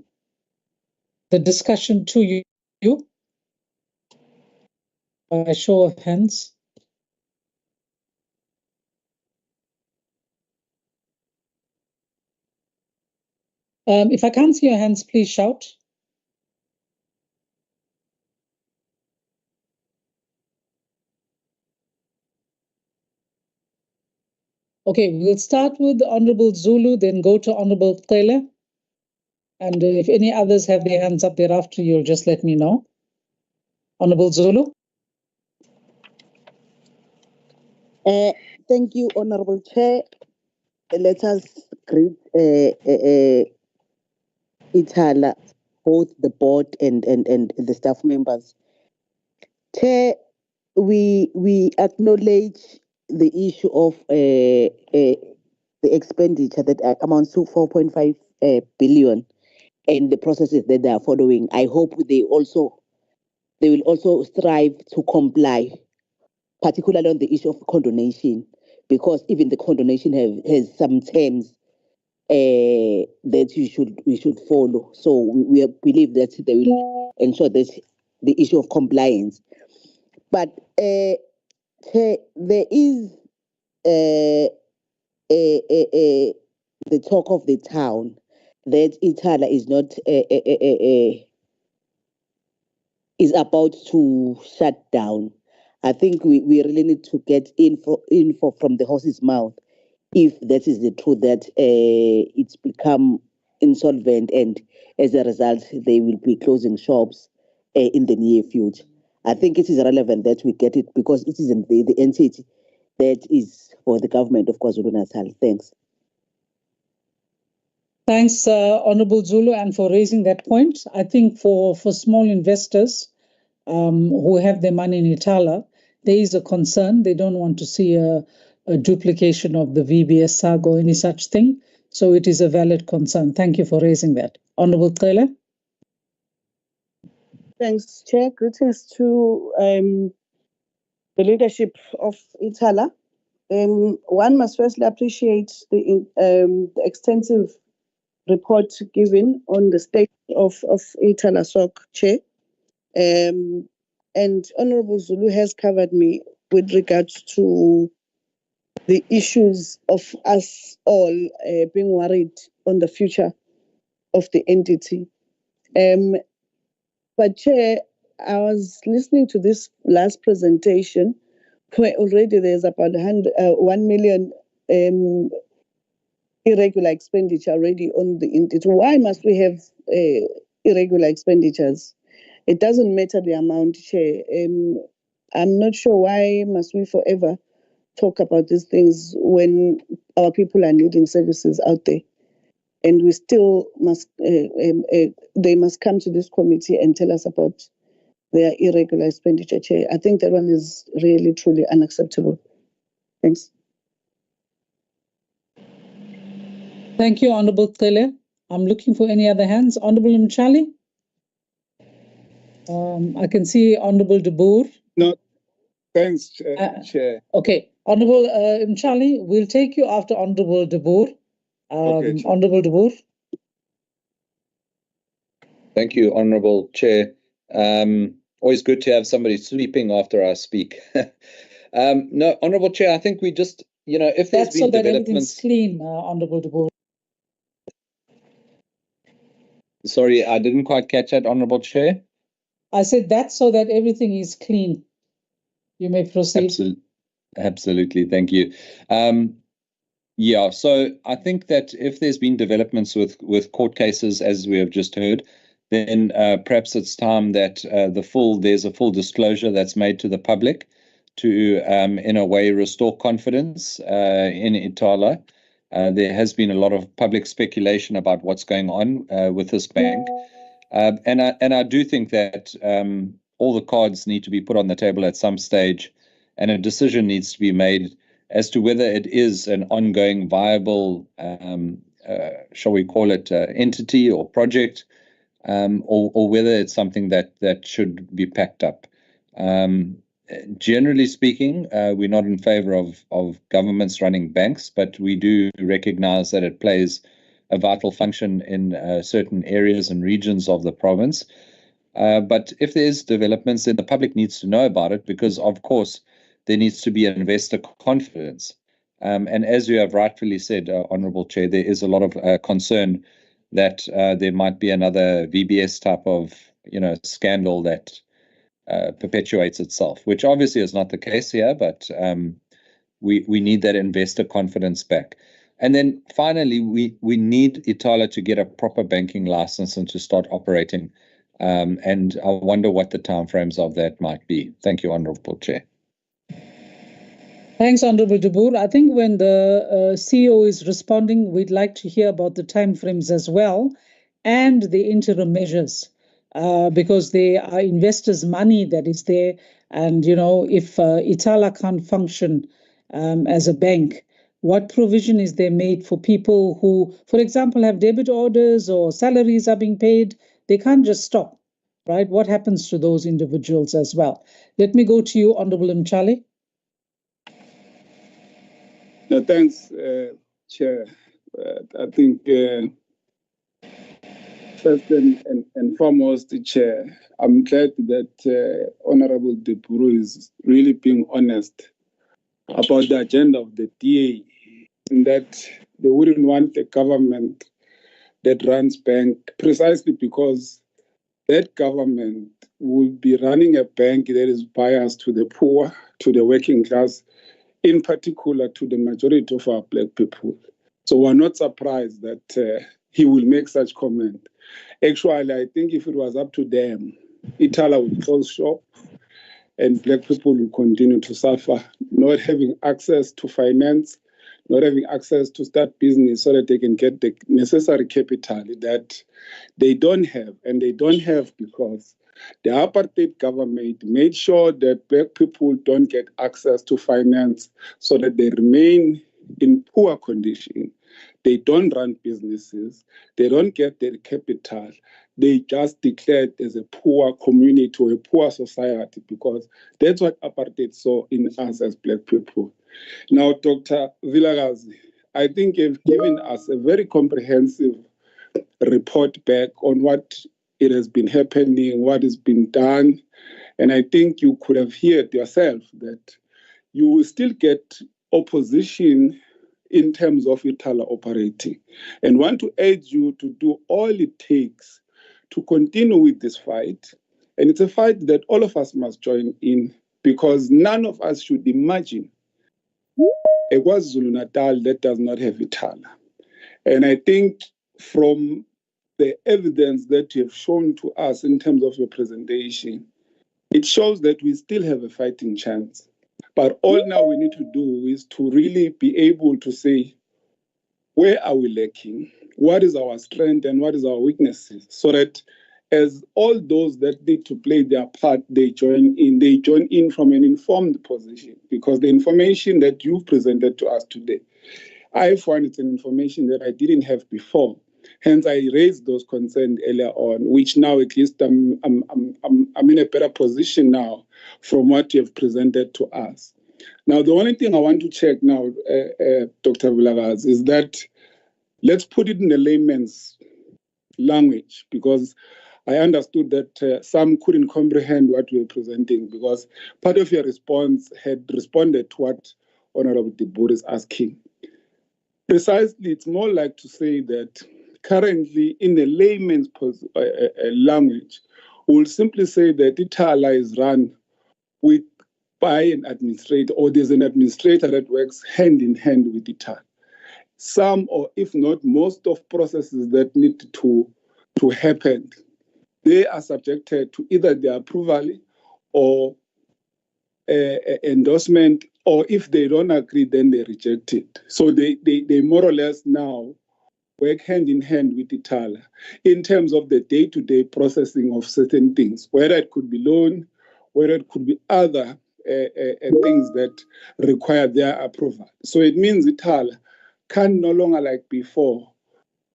discussion to you by a show of hands. If I can't see your hands, please shout. Okay, we'll start with Honorable Zulu, then go to Honorable Taylor. And if any others have their hands up thereafter, you'll just let me know. Honorable Zulu. Thank you, Honorable Chair. Let us greet Ithala, both the board and the staff members. Chair, we acknowledge the issue of the expenditure that amounts to 4.5 billion and the processes that they are following. I hope they will also strive to comply, particularly on the issue of condonation, because even the condonation has some terms that we should follow. So we believe that they will ensure that the issue of compliance. But there is the talk of the town that Ithala is not is about to shut down. I think we really need to get info from the horse's mouth if that is the truth, that it's become insolvent and as a result they will be closing shops in the near future. I think it is relevant that we get it because it is the entity that is for the government of KwaZulu-Natal. Thanks. Thanks, Honorable Zulu, and for raising that point. I think for small investors who have their money in Ithala, there is a concern. They don't want to see a duplication of the VBS saga or any such thing. So it is a valid concern. Thank you for raising that. Honorable Taylor. Thanks, Chair. Greetings to the leadership of Ithala. One must firstly appreciate the extensive report given on the state of Ithala SOC, Chair. And Honorable Zulu has covered me with regards to the issues of us all being worried on the future of the entity. But Chair, I was listening to this last presentation where already there's about 1 million irregular expenditure already on the entity. Why must we have irregular expenditures? It doesn't matter the amount, Chair. I'm not sure why must we forever talk about these things when our people are needing services out there. And we still must, they must come to this committee and tell us about their irregular expenditure, Chair. I think that one is really, truly unacceptable. Thanks. Thank you, Honorable Tele. I'm looking for any other hands. Honorable Mchali? I can see Honorable De Boer. No, thanks, Chair. Okay, Honorable Mchali, we'll take you after Honorable De Boer. Okay, Chair. Honorable De Boer. Thank you, Honourable Chair. Always good to have somebody sweeping after I speak. No, Honourable Chair, I think we just, if there's That's so been that developments... everything's clean, Honorable De Boer. Sorry, I didn't quite catch that, Honourable Chair. I said that's so that everything is clean. You may proceed. Absolutely, thank you. Yeah, so I think that if there's been developments with court cases, as we have just heard, then perhaps it's time that there's a full disclosure that's made to the public to, in a way, restore confidence in Itala. There has been a lot of public speculation about what's going on with this bank. And I do think that all the cards need to be put on the table at some stage, and a decision needs to be made as to whether it is an ongoing viable, shall we call it, entity or project, or whether it's something that should be packed up. Generally speaking, we're not in favor of governments running banks, but we do recognize that it plays a vital function in certain areas and regions of the province. But if there's developments, then the public needs to know about it, because, of course, there needs to be investor confidence. And as you have rightfully said, Honourable Chair, there is a lot of concern that there might be another VBS type of, scandal that perpetuates itself, which obviously is not the case here, but we need that investor confidence back. And then finally, we need Itala to get a proper banking license and to start operating. And I wonder what the timeframes of that might be. Thank you, Honourable Chair. Thanks, Honourable De Boer. I think when the CEO is responding, we'd like to hear about the timeframes as well and the interim measures, because they are investors' money that is there. And, if Itala can't function as a bank, what provision is there made for people who, for example, have debit orders or salaries are being paid? They can't just stop, right? What happens to those individuals as well? Let me go to you, Honourable Mchali. No, thanks, Chair. I think first and foremost, Chair, I'm glad that Honourable De Boer is really being honest about the agenda of the DA, and that they wouldn't want a government that runs bank precisely because that government will be running a bank that is biased to the poor, to the working class, in particular to the majority of our black people. So we're not surprised that he will make such comment. Actually, I think if it was up to them, Itala would close shop and black people will continue to suffer, not having access to finance, not having access to start business so that they can get the necessary capital that they don't have. And they don't have because the apartheid government made sure that black people don't get access to finance so that they remain in poor condition. They don't run businesses. They don't get their capital. They just declared as a poor community or a poor society because that's what apartheid saw in us as black people. Now, Dr. Vilakazi, I think you've given us a very comprehensive report back on what it has been happening, what has been done. And I think you could have heard yourself that you will still get opposition in terms of Itala operating. And want to urge you to do all it takes to continue with this fight. And it's a fight that all of us must join in because none of us should imagine a KwaZulu-Natal that does not have Itala. And I think from the evidence that you have shown to us in terms of your presentation, it shows that we still have a fighting chance. But all now we need to do is to really be able to say, where are we lacking? What is our strength and what is our weaknesses? So that as all those that need to play their part, they join in from an informed position, because the information that you've presented to us today, I find it's an information that I didn't have before. Hence, I raised those concerns earlier on, which now at least I'm in a better position now from what you have presented to us. Now, the only thing I want to check now, Dr. Vilakazi, is that let's put it in the layman's language, because I understood that some couldn't comprehend what we were presenting, because part of your response had responded to what Honorable Debor is asking. Precisely, it's more like to say that currently, in the layman's language, we'll simply say that ITALA is run by an administrator, or there's an administrator that works hand in hand with ITALA. Some, or if not most, of processes that need to happen, they are subjected to either the approval or endorsement, or if they don't agree, then they reject it. So they more or less now work hand in hand with ITALA in terms of the day-to-day processing of certain things, whether it could be loan, whether it could be other things that require their approval. So it means ITALA can no longer, like before,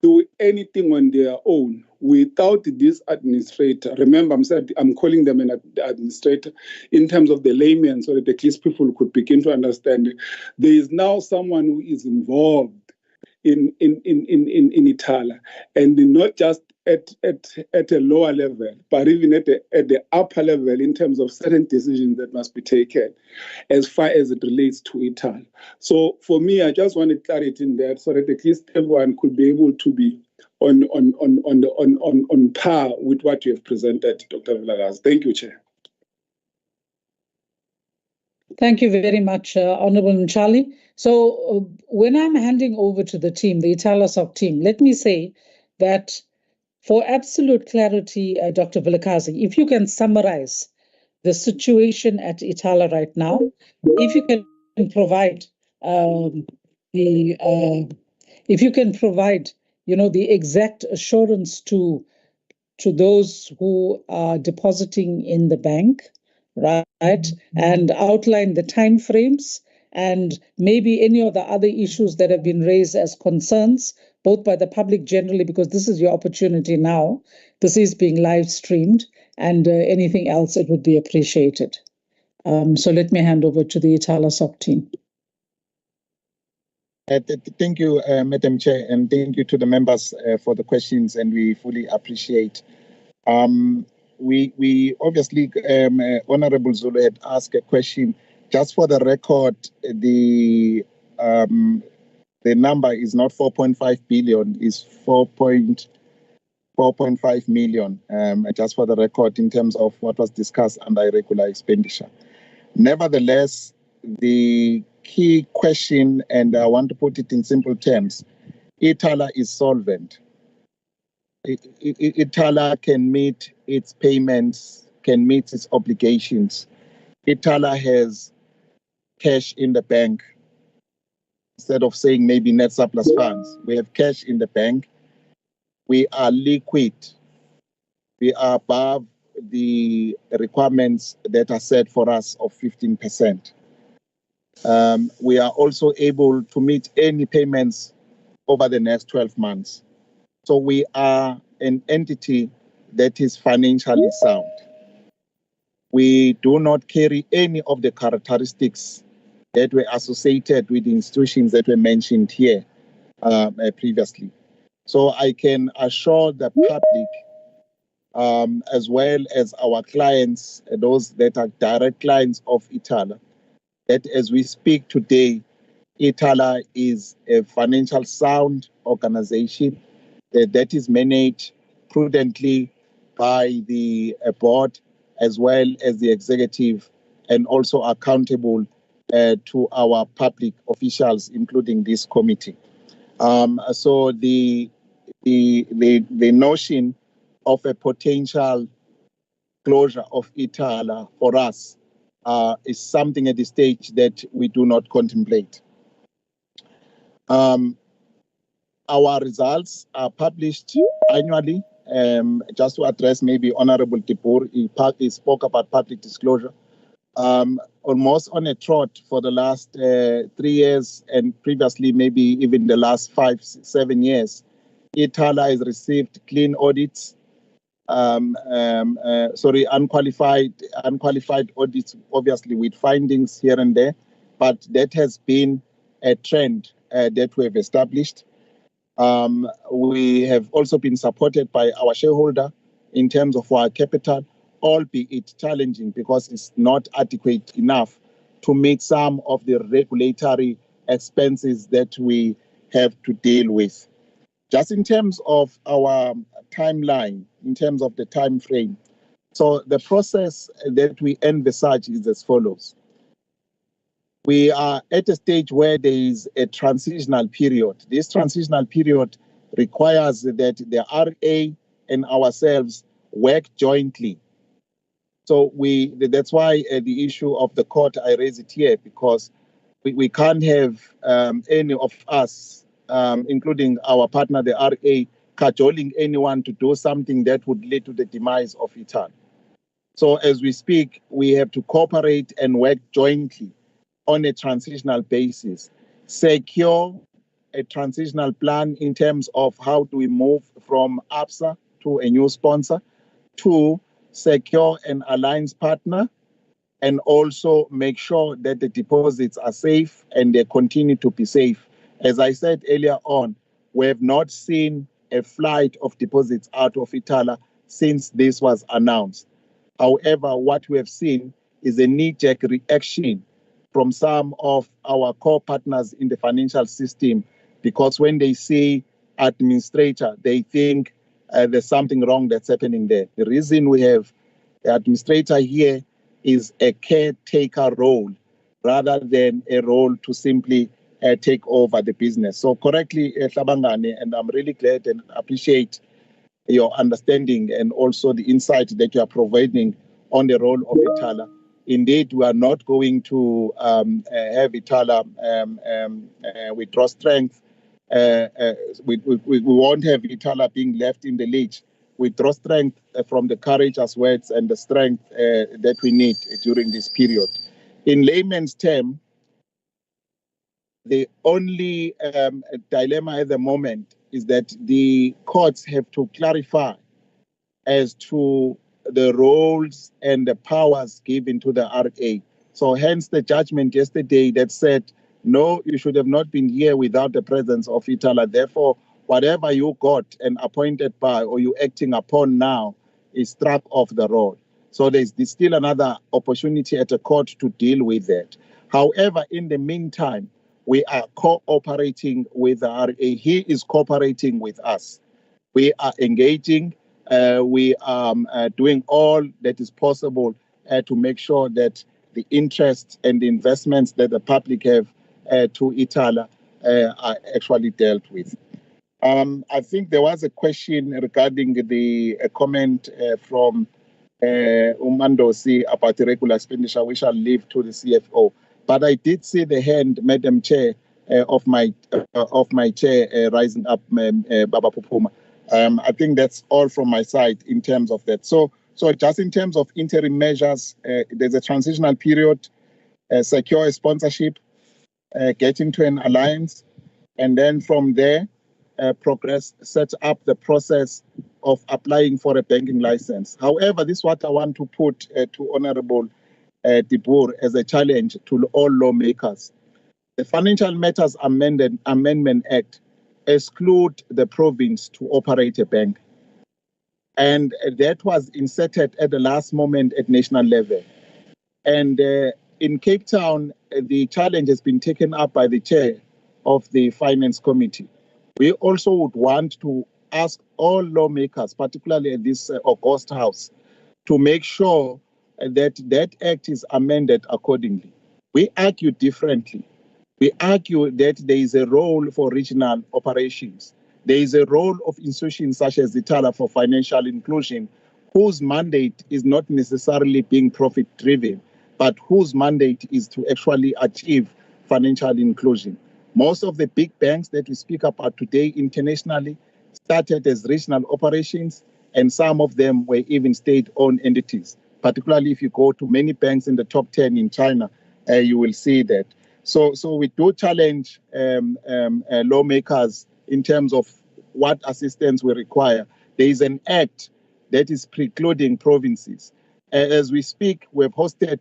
do anything on their own without this administrator. Remember, I'm calling them an administrator in terms of the layman, so that at least people could begin to understand. There is now someone who is involved in ITALA, and not just at a lower level, but even at the upper level in terms of certain decisions that must be taken as far as it relates to ITALA. So for me, I just wanted clarity in that, so that at least everyone could be able to be on par with what you have presented, Dr. Vilakazi. Thank you, Chair. Thank you very much, Honorable Nchali. So when I'm handing over to the team, the ITALASOC team, let me say that for absolute clarity, Dr. Vilakazi, if you can summarize the situation at ITALA right now, if you can provide the exact assurance to those who are depositing in the bank, right, and outline the timeframes and maybe any of the other issues that have been raised as concerns, both by the public generally, because this is your opportunity now. This is being live streamed, and anything else, it would be appreciated. So let me hand over to the ITALASOC team. Thank you, Madam Chair, and thank you to the members for the questions, and we fully appreciate. We obviously, Honorable Zulu had asked a question. Just for the record, the number is not 4.5 billion, is 4.5 million, just for the record, in terms of what was discussed under irregular expenditure. Nevertheless, the key question, and I want to put it in simple terms, ITALA is solvent. ITALA can meet its payments, can meet its obligations. ITALA has cash in the bank. Instead of saying maybe net surplus funds, we have cash in the bank. We are liquid. We are above the requirements that are set for us of 15%. We are also able to meet any payments over the next 12 months. So we are an entity that is financially sound. We do not carry any of the characteristics that were associated with the institutions that were mentioned here previously. So I can assure the public, as well as our clients, those that are direct clients of ITALA, that as we speak today, ITALA is a financial sound organization that is managed prudently by the board, as well as the executive, and also accountable to our public officials, including this committee. So the notion of a potential closure of ITALA for us is something at this stage that we do not contemplate. Our results are published annually just to address maybe Honorable Tipur, he spoke about public disclosure. Almost on a trot for the last 3 years, and previously maybe even the last 5, 7 years, Itala has received clean audits, unqualified audits, obviously with findings here and there, but that has been a trend that we have established. We have also been supported by our shareholder in terms of our capital, albeit challenging because it's not adequate enough to meet some of the regulatory expenses that we have to deal with. Just in terms of our timeline, in terms of the time frame, so the process that we envisage is as follows. We are at a stage where there is a transitional period. This transitional period requires that the RA and ourselves work jointly. So that's why the issue of the court, I raise it here, because we can't have any of us, including our partner, the RA, cajoling anyone to do something that would lead to the demise of Itan. So as we speak, we have to cooperate and work jointly on a transitional basis, secure a transitional plan in terms of how do we move from ABSA to a new sponsor, to secure an alliance partner, and also make sure that the deposits are safe and they continue to be safe. As I said earlier on, we have not seen a flight of deposits out of Itala since this was announced. However, what we have seen is a knee-jerk reaction from some of our core partners in the financial system, because when they see administrator, they think there's something wrong that's happening there. The reason we have the administrator here is a caretaker role rather than a role to simply take over the business. So correctly, Hlabangane, and I'm really glad and appreciate your understanding and also the insight that you are providing on the role of Itala. Indeed, we are not going to have Itala withdraw strength. We won't have Itala being left in the lead. We draw strength from the courageous words and the strength that we need during this period. In layman's term, the only dilemma at the moment is that the courts have to clarify as to the roles and the powers given to the RA. So hence the judgment yesterday that said, no, you should have not been here without the presence of Itala. Therefore, whatever you got and appointed by or you acting upon now is struck off the road. So there's still another opportunity at the court to deal with that. However, in the meantime, we are cooperating with the RA. He is cooperating with us. We are engaging. We are doing all that is possible to make sure that the interests and the investments that the public have to Itala are actually dealt with. I think there was a question regarding the comment from Umandosi about the regular expenditure, which I'll leave to the CFO. But I did see the hand, Madam Chair, of my chair rising up, Baba Pupuma. I think that's all from my side in terms of that. So just in terms of interim measures, there's a transitional period, secure a sponsorship, get into an alliance, and then from there, progress, set up the process of applying for a banking license. However, this is what I want to put to Honorable Tipur as a challenge to all lawmakers. The Financial Matters Amendment Act exclude the province to operate a bank. And that was inserted at the last moment at national level. And in Cape Town, the challenge has been taken up by the chair of the Finance Committee. We also would want to ask all lawmakers, particularly at this August House, to make sure that that act is amended accordingly. We argue differently. We argue that there is a role for regional operations. There is a role of institutions such as Itala for financial inclusion, whose mandate is not necessarily being profit-driven, but whose mandate is to actually achieve financial inclusion. Most of the big banks that we speak about today internationally started as regional operations and some of them were even state-owned entities. Particularly if you go to many banks in the top 10 in China, you will see that. So we do challenge lawmakers in terms of what assistance we require. There is an act that is precluding provinces. As we speak, we have hosted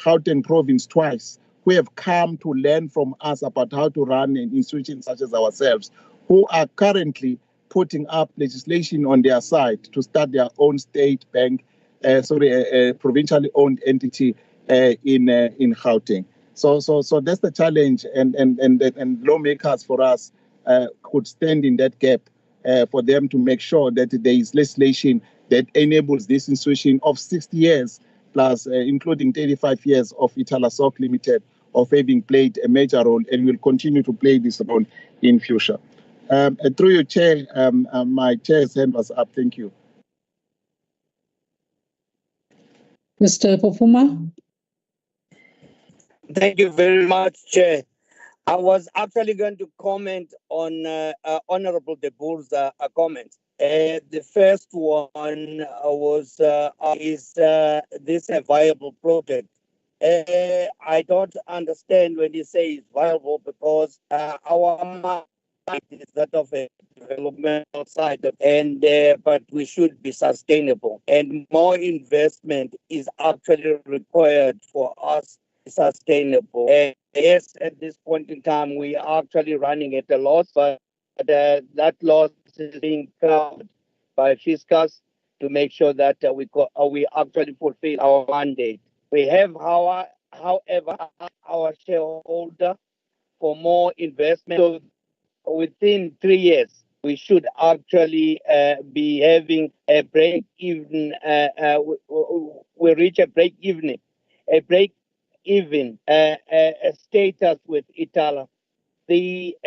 Gauteng province twice, who have come to learn from us about how to run an institution such as ourselves, who are currently putting up legislation on their side to start their own state bank, a provincially owned entity in Gauteng. So that's the challenge, and lawmakers for us could stand in that gap for them to make sure that there is legislation that enables this institution of 60 years plus, including 35 years of Italasok Limited, of having played a major role and will continue to play this role in future. Through your chair, my chair's hand was up. Thank you. Mr. Pofuma. Thank you very much, Chair. I was actually going to comment on Honorable De Boer's comment. The first one was, is this a viable project? I don't understand when you say it's viable, because our mind is that of a developmental side, and but we should be sustainable, and more investment is actually required for us sustainable. Yes, at this point in time, we are actually running at a loss, but that loss is being covered by fiscus to make sure that we actually fulfill our mandate. We have, however, our shareholder for more investment. So within 3 years, we should actually be having a break even. We reach a break even status with Itala. The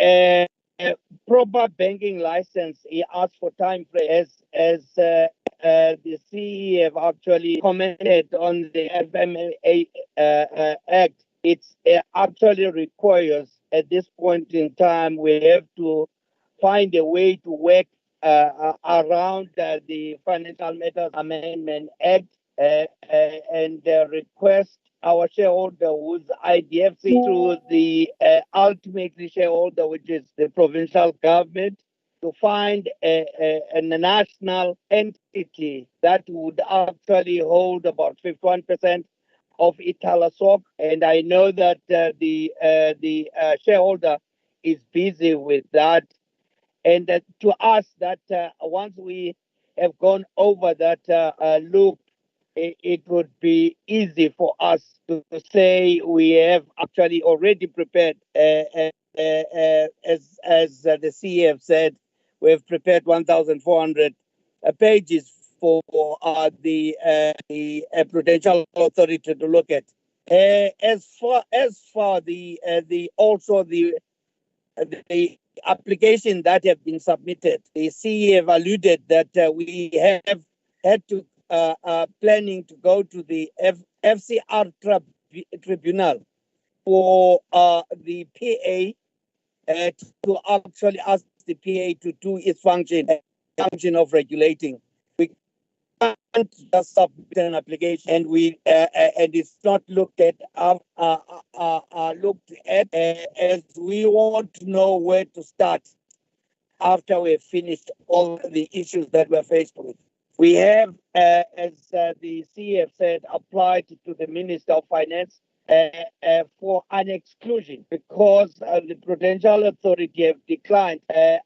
proper banking license, he asked for time frame, as the CE have actually commented on the FMA Act. It's actually requires, at this point in time, we have to find a way to work around the Financial Matters Amendment Act and request our shareholder, who's IDFC, through the ultimately shareholder, which is the provincial government, to find a national entity that would actually hold about 51% of Italasok. And I know that the shareholder is busy with that. And to us, that once we have gone over that loop, it would be easy for us to say we have actually already prepared, as the CEF said, we have prepared 1,400 pages for the Prudential Authority to look at. As far the application that have been submitted, the CEF alluded that we have had to planning to go to the FCR tribunal for the PA to actually ask the PA to do its function of regulating. We can't just submit an application and and it's not looked at as we want to know where to start after we've finished all the issues that we're faced with. We have, as the CF said, applied to the Minister of Finance for an exclusion, because the Prudential Authority have declined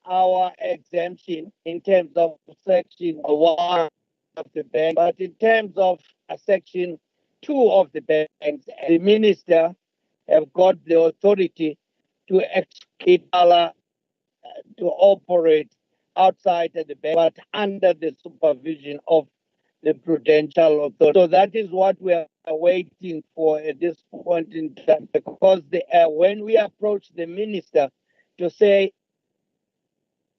our exemption in terms of Section 1 of the bank. But in terms of Section 2 of the banks, the Minister have got the authority to exclude to operate outside of the bank, but under the supervision of the Prudential Authority. So that is what we are waiting for at this point in time, because when we approach the minister to say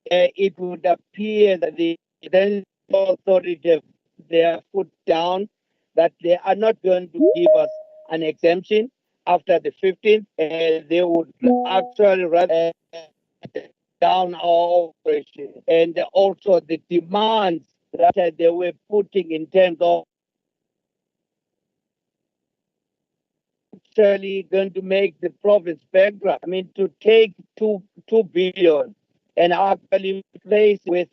it would appear that the Prudential Authority have their foot down, that they are not going to give us an exemption after the 15th, and they would actually rather down our operation, and also the demands that they were putting in terms of actually going to make the province bankrupt. I mean, to take two billion and actually place with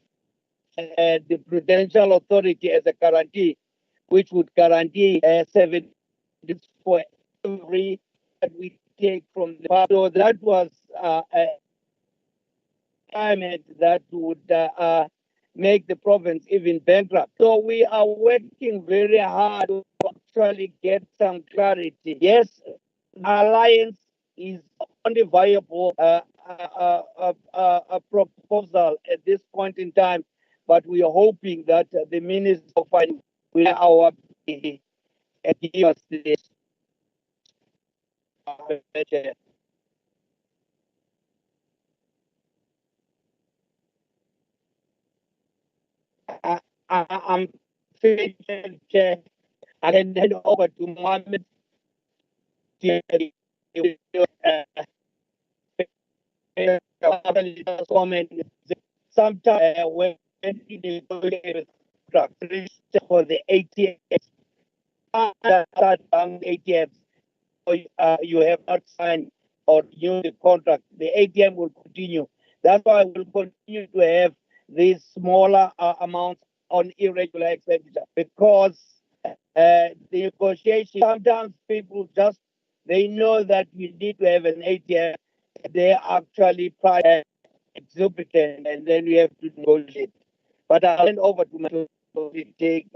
the Prudential Authority as a guarantee, which would guarantee 7 for every that we take from the past. So that was a climate that would make the province even bankrupt. So we are working very hard to actually get some clarity. Yes, alliance is only viable a proposal at this point in time, but we are hoping that the Minister of Finance will our give us this. I'm finished, Chair. I can hand over to Mohammed. Sometimes when you for the ATMs, ATMs, you have not signed or use the contract, the ATM will continue. That's why we'll continue to have these smaller amounts on irregular expenditure, because the negotiation, sometimes people just, they know that we need to have an ATM, they actually price exorbitant, and then we have to negotiate. But I'll hand over to my to take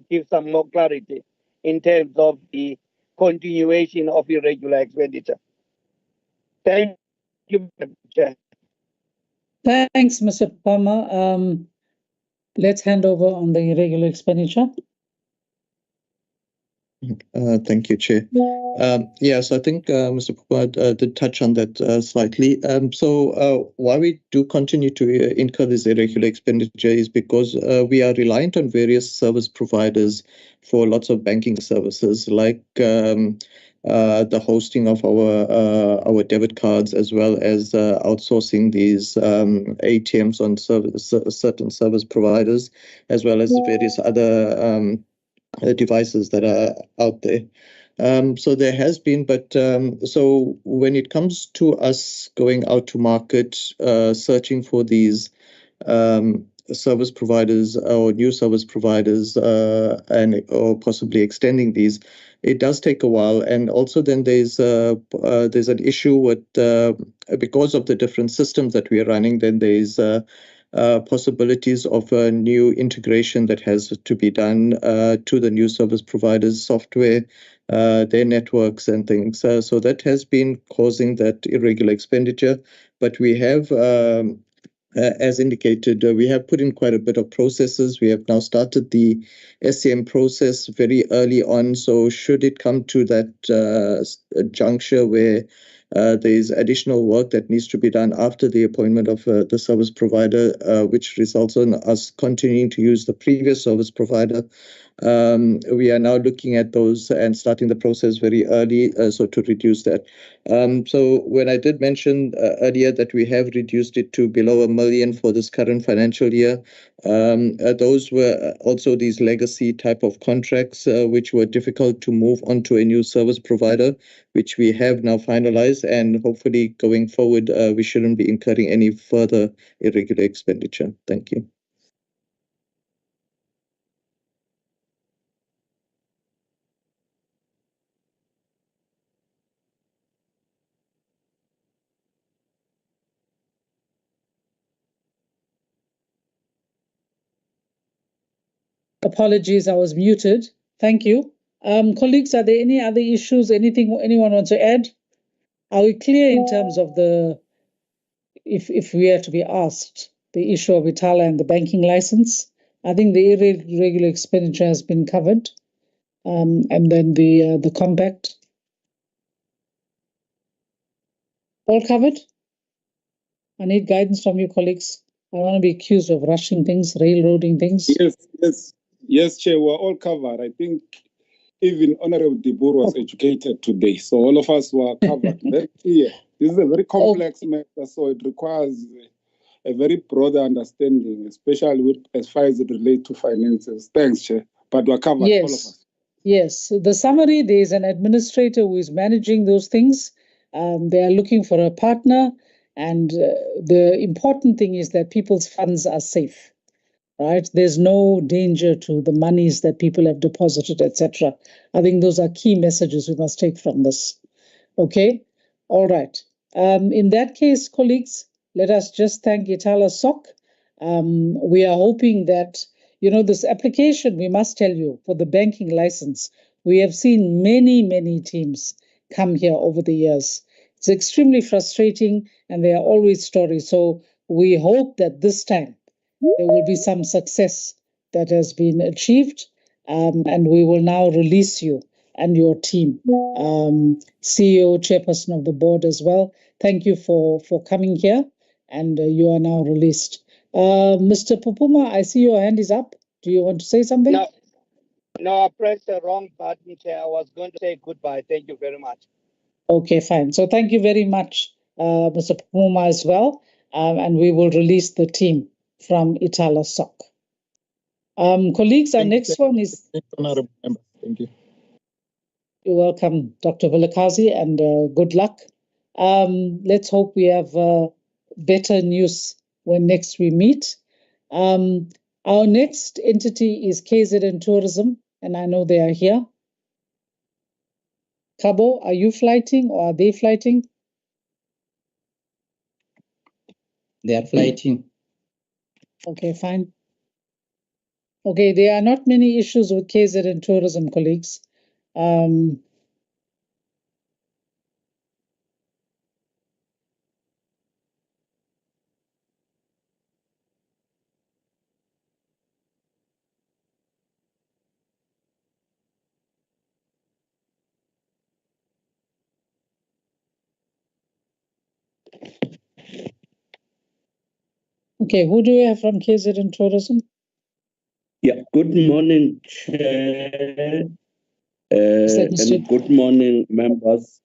give some more clarity in terms of the continuation of irregular expenditure. Thank you, Madam Chair. Thanks, Mr. Palmer. Let's hand over on the irregular expenditure. Thank you, Chair. Yes, I think Mr. Pupad did touch on that slightly. So why we do continue to incur this irregular expenditure is because we are reliant on various service providers for lots of banking services, like the hosting of our debit cards, as well as outsourcing these ATMs on certain service providers, as well as various other devices that are out there. So there has been, but so when it comes to us going out to market, searching for these service providers or new service providers, or possibly extending these, it does take a while. And also then there's an issue with because of the different systems that we are running, then there's possibilities of a new integration that has to be done to the new service providers' software, their networks and things. So that has been causing that irregular expenditure. But we have, as indicated, we have put in quite a bit of processes. We have now started the SCM process very early on. So should it come to that juncture where there's additional work that needs to be done after the appointment of the service provider, which results in us continuing to use the previous service provider. We are now looking at those and starting the process very early, so to reduce that. So when I did mention earlier that we have reduced it to below $1 million for this current financial year, those were also these legacy type of contracts, which were difficult to move onto a new service provider, which we have now finalized, and hopefully going forward, we shouldn't be incurring any further irregular expenditure. Thank you. Apologies, I was muted. Thank you. Colleagues, are there any other issues, anything anyone wants to add? Are we clear in terms of the, if we are to be asked, the issue of Itala and the banking license? I think the irregular expenditure has been covered. And then the compact. All covered? I need guidance from you, colleagues. I want to be accused of rushing things, railroading things. Yes, Chair, we're all covered. I think even Honorable Dibur was educated today, so all of us were covered. Very clear. This is a very complex matter, so it requires a very broad understanding, especially with, as far as it relates to finances. Thanks, Chair. But we're covered, all of us. Yes. The summary, there is an administrator who is managing those things. They are looking for a partner. And the important thing is that people's funds are safe, right? There's no danger to the monies that people have deposited, etc. I think those are key messages we must take from this. Okay? All right. In that case, colleagues, let us just thank Itala SOC. We are hoping that, this application, we must tell you, for the banking license, we have seen many, many teams come here over the years. It's extremely frustrating, and there are always stories. So we hope that this time there will be some success that has been achieved, and we will now release you and your team. CEO, chairperson of the board as well. Thank you for coming here, and you are now released. Mr. Pupuma, I see your hand is up. Do you want to say something? No, I pressed the wrong button, Chair. I was going to say goodbye. Thank you very much. Okay, fine. So thank you very much, Mr. Pupuma as well, and we will release the team from Itala SOC. Colleagues, our next one is... Honorable Member, thank you. You're welcome, Dr. Vilakazi, and good luck. Let's hope we have better news when next we meet. Our next entity is KZN Tourism, and I know they are here. Kabo, are you flighting or are they flighting? They are flighting. Okay, fine. Okay, there are not many issues with KZN Tourism, colleagues. Okay, who do we have from KZN Tourism? Yeah, good morning, Chair, and good morning, members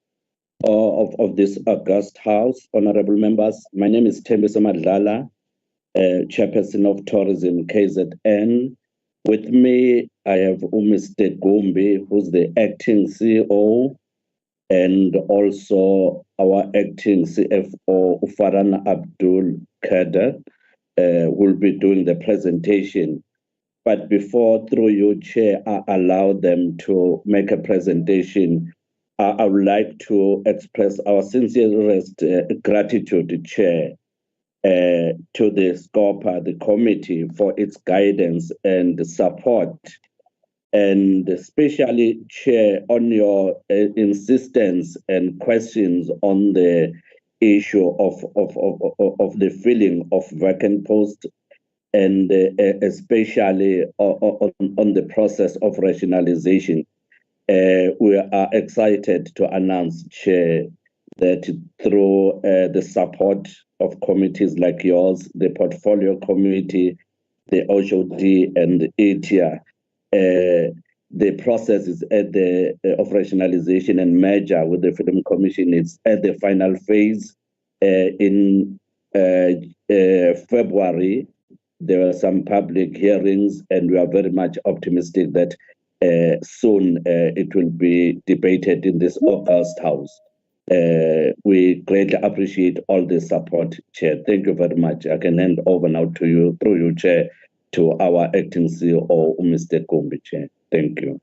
of this august house, honorable members. My name is Thembiso Madlala, chairperson of Tourism KZN. With me, I have Mr. Gumbi, who's the acting CEO, and also our acting CFO, Ufaran Abdul Kader, will be doing the presentation. But before, through you, Chair, I allow them to make a presentation. I would like to express our sincerest gratitude, Chair, to the SCOPA, the committee, for its guidance and support, and especially, Chair, on your insistence and questions on the issue of the filling of vacant posts, and especially on the process of rationalization. We are excited to announce, Chair, that through the support of committees like yours, the Portfolio Committee, the OJD, and the ETIA, the process is at the of rationalization and merger with the Freedom Commission is at the final phase. In February, there were some public hearings, and we are very much optimistic that soon it will be debated in this August House. We greatly appreciate all the support, Chair. Thank you very much. I can hand over now to you, through you, Chair, to our acting CEO, Mr. Gumbi, Chair. Thank you.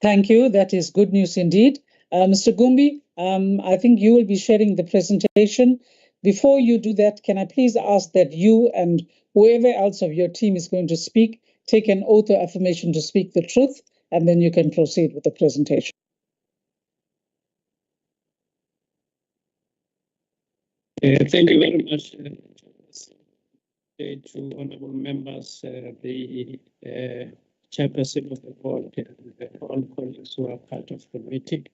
Thank you. That is good news indeed. Mr. Gumbi, I think you will be sharing the presentation. Before you do that, can I please ask that you and whoever else of your team is going to speak, take an oath or affirmation to speak the truth, and then you can proceed with the presentation. Thank you very much to honorable members, the chairperson of the board, and all colleagues who are part of the meeting.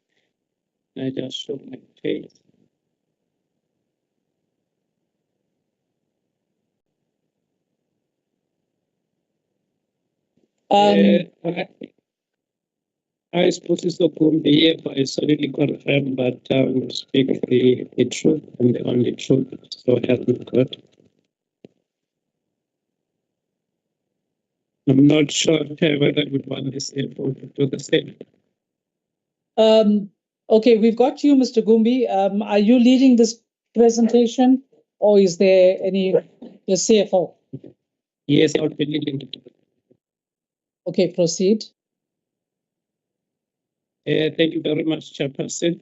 I just show my face. I suppose it's not going to be here, but I solidly confirm, but I will speak the truth and the only truth. So help me God. I'm not sure whether we want the CFO to do the same. Okay, we've got you, Mr. Gumbi. Are you leading this presentation, or is there the CFO? Yes, I'll be leading it. Okay, proceed. Thank you very much, Chairperson.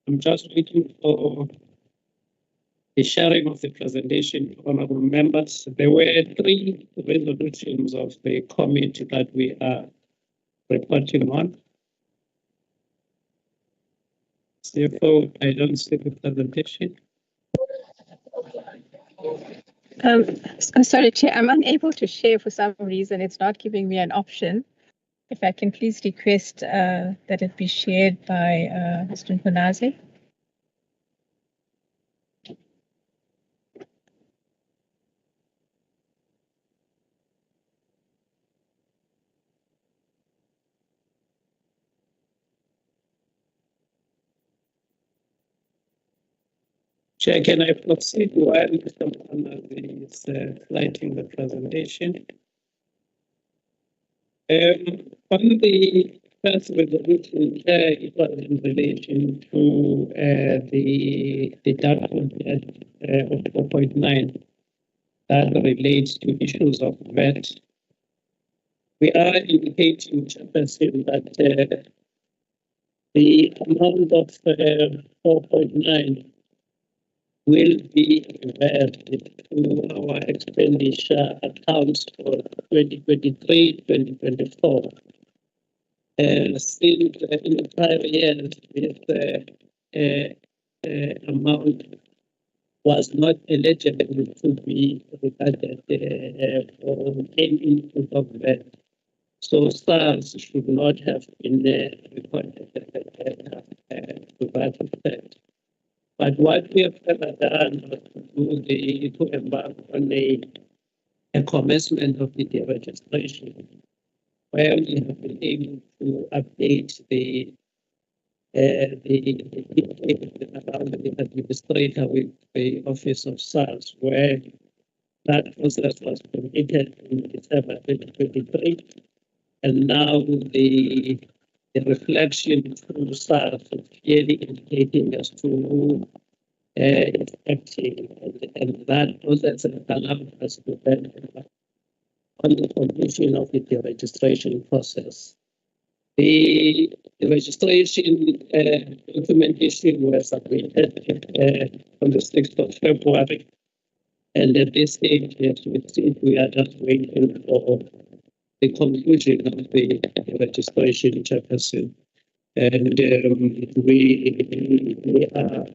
I'm just waiting for the sharing of the presentation, honorable members. There were 3 resolutions of the committee that we are reporting on. Therefore, I don't see the presentation. Sorry, Chair, I'm unable to share for some reason. It's not giving me an option. If I can please request that it be shared by Mr. Mfunazi. Chair, can I proceed while Mr. Mfunazi is lighting the presentation? On the first resolution, Chair, it was in relation to the document of 4.9 that relates to issues of VAT. We are indicating, Chairperson, that the amount of 4.9 will be reverted to our expenditure accounts for 2023-2024. Since in the prior years, this amount was not eligible to be regarded for any input of VAT. So SARS should not have been recorded to that effect. But what we have ever done was to embark on a commencement of the deregistration, where we have been able to update the around the administrator with the Office of SARS, where that process was completed in December 2023. And now the reflection through SARS is clearly indicating as to who is acting, and that process has allowed us to then on the completion of the registration process. The registration documentation was submitted on the 6th of February, and at this stage, as we see, we are just waiting for the conclusion of the registration, Chairperson. And we are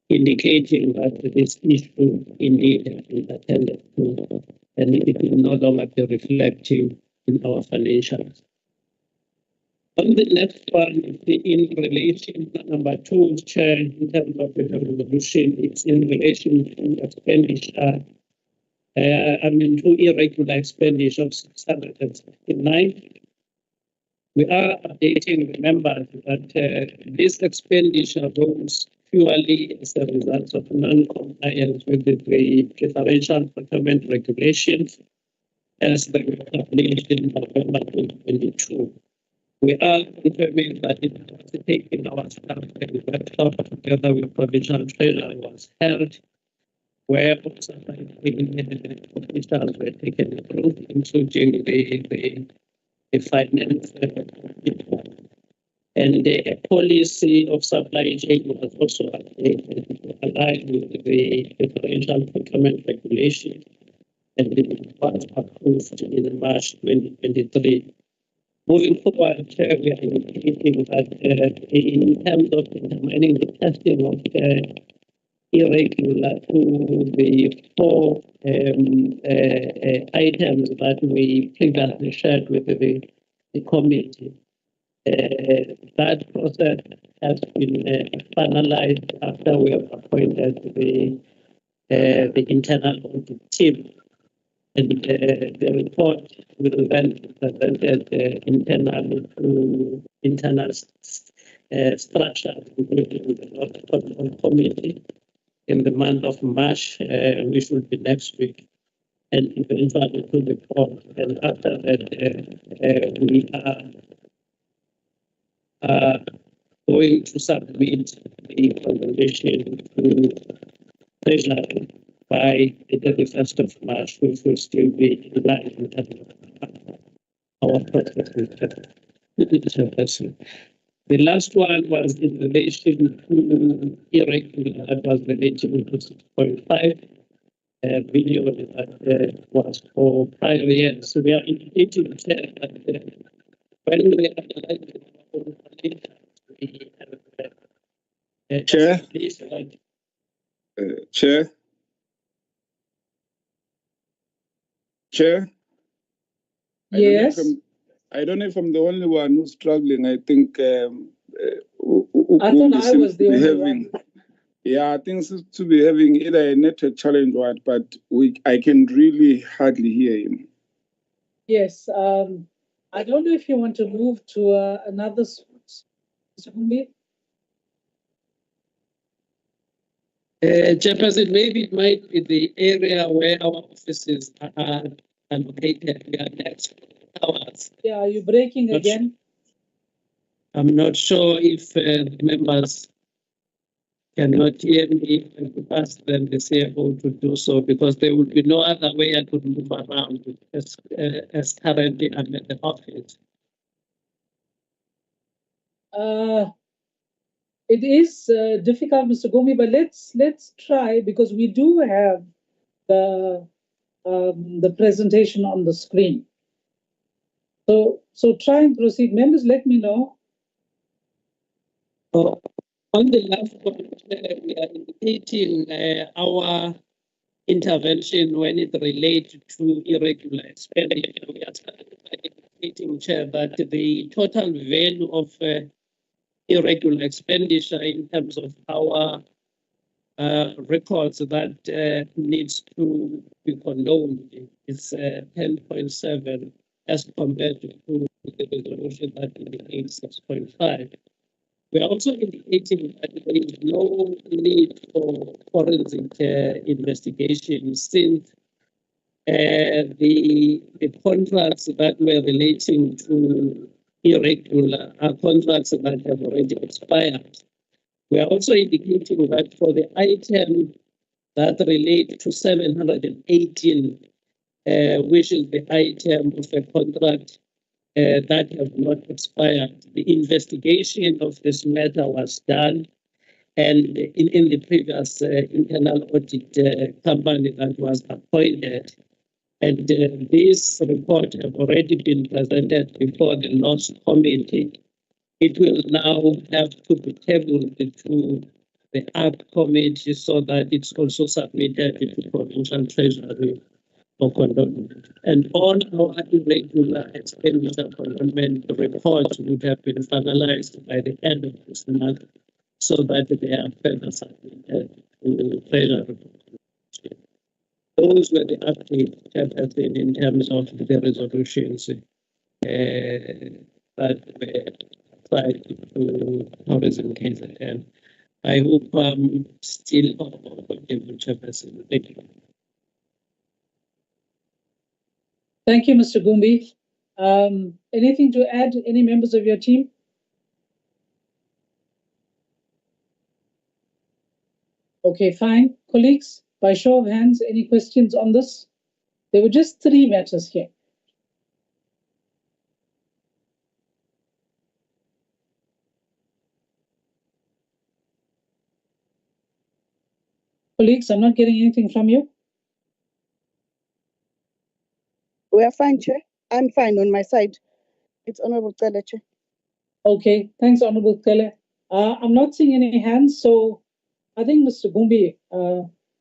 indicating that this issue indeed has been attended to, and it will no longer be reflecting in our financials. On the next one, in relation to number 2, Chair, in terms of the resolution, it's in relation to expenditure. To irregular expenditure of 669. We are updating the members that this expenditure rose purely as a result of non-compliance with the preferential procurement regulations as they were published in November 2022. We are confirming that it was taken our staff and workshop together with provincial treasury was held, where also officials were taken through, including the finance and the policy of supply chain was also updated to align with the preferential procurement regulation, and it was approved in March 2023. Moving forward, we are indicating that in terms of determining the testing of irregular to the 4 items that we previously shared with the committee. That process has been finalized after we have appointed the internal audit team. And the report will then be presented internally to internal structure, including the audit control committee in the month of March, which will be next week. and eventually to the court. And after that, we are going to submit the conversation to Treasury by the 31st of March, which will still be in line with our process with the person. The last one was in relation to irregular, that was related to 6.5 billion that was for prior years. So we are indicating that when we analyze the Chair. Chair. Chair. Yes. I don't know if I'm the only one who's struggling. I think I thought I was the only one. Yeah, I think seems to be having either a network challenge or what, but I can really hardly hear him. Yes. I don't know if you want to move to another Zoom. Chairperson, maybe it might be the area where our offices are located. We are next hours. Yeah, are you breaking again? I'm not sure if the members cannot hear me. I could ask them, the CFO, to do so, because there would be no other way I could move around as currently I'm at the office. It is difficult, Mr. Gomi, but let's try, because we do have the presentation on the screen. So try and proceed. Members, let me know. Oh, on the last one, we are indicating our intervention when it relates to irregular expenditure. We are indicating, Chair, that the total value of irregular expenditure in terms of our records that needs to be condoned is 10.7 as compared to the resolution that indicates 6.5. We are also indicating that there is no need for forensic investigation, since the contracts that were relating to irregular are contracts that have already expired. We are also indicating that for the item that relate to 718, which is the item of a contract that have not expired, the investigation of this matter was done, and in the previous internal audit company that was appointed. And this report have already been presented before the loss committee. It will now have to be tabled to the ARC committee so that it's also submitted to Provincial Treasury for condonment. And all our irregular expenditure condonment reports would have been finalized by the end of this month, so that they are further submitted to the Treasury. Those were the updates that have been in terms of the resolutions that were applied to tourism KZN. I hope I'm still able, Chairperson. Thank you. Thank you, Mr. Gumbi. Anything to add, any members of your team? Okay, fine. Colleagues, by show of hands, any questions on this? There were just 3 matters here. Colleagues, I'm not getting anything from you. We are fine, Chair. I'm fine on my side. It's Honorable Cele, Chair. Okay, thanks, Honorable Cele. I'm not seeing any hands, so I think, Mr. Gumbi,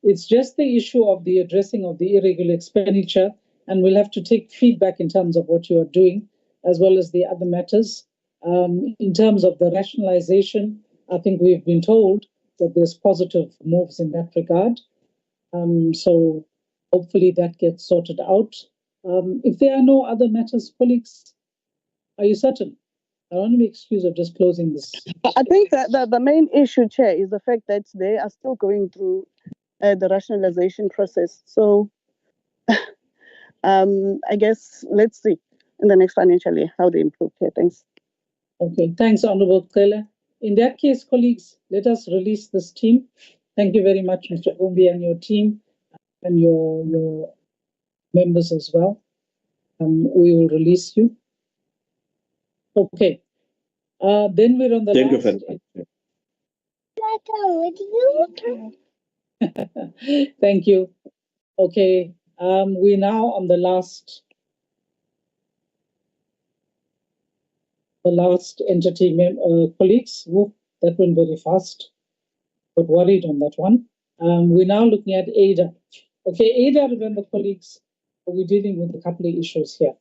it's just the issue of the addressing of the irregular expenditure, and we'll have to take feedback in terms of what you are doing, as well as the other matters. In terms of the rationalization, I think we've been told that there's positive moves in that regard. So hopefully that gets sorted out. If there are no other matters, colleagues, are you certain? I don't want to be excused of just closing this. I think that the main issue, Chair, is the fact that they are still going through the rationalization process. So I guess let's see in the next financial year how they improve. Okay, thanks. Okay, thanks, Honorable Kele. In that case, colleagues, let us release this team. Thank you very much, Mr. Umbi and your team and your members as well. We will release you. Okay. Then we're on the Thank last. Thank you. Okay. We're now on the last entity colleagues. Whoop, that went very fast. Got worried on that one. We're now looking at ADA. Okay, ADA, remember, colleagues, we're dealing with a couple of issues here.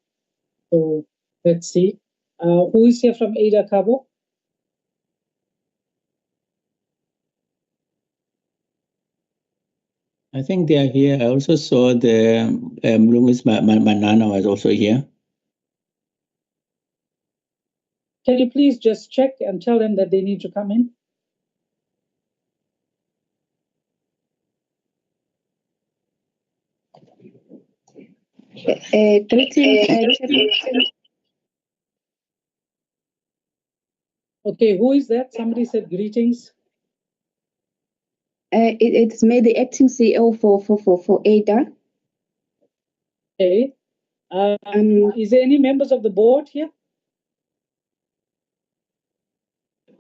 So let's see. Who is here from ADA, Cabo? I think they are here. I also saw the Mlungis Manana was also here. Can you please just check and tell them that they need to come in? Okay, who is that? Somebody said greetings. It's me, the acting CEO for ADA. Okay. Is there any members of the board here?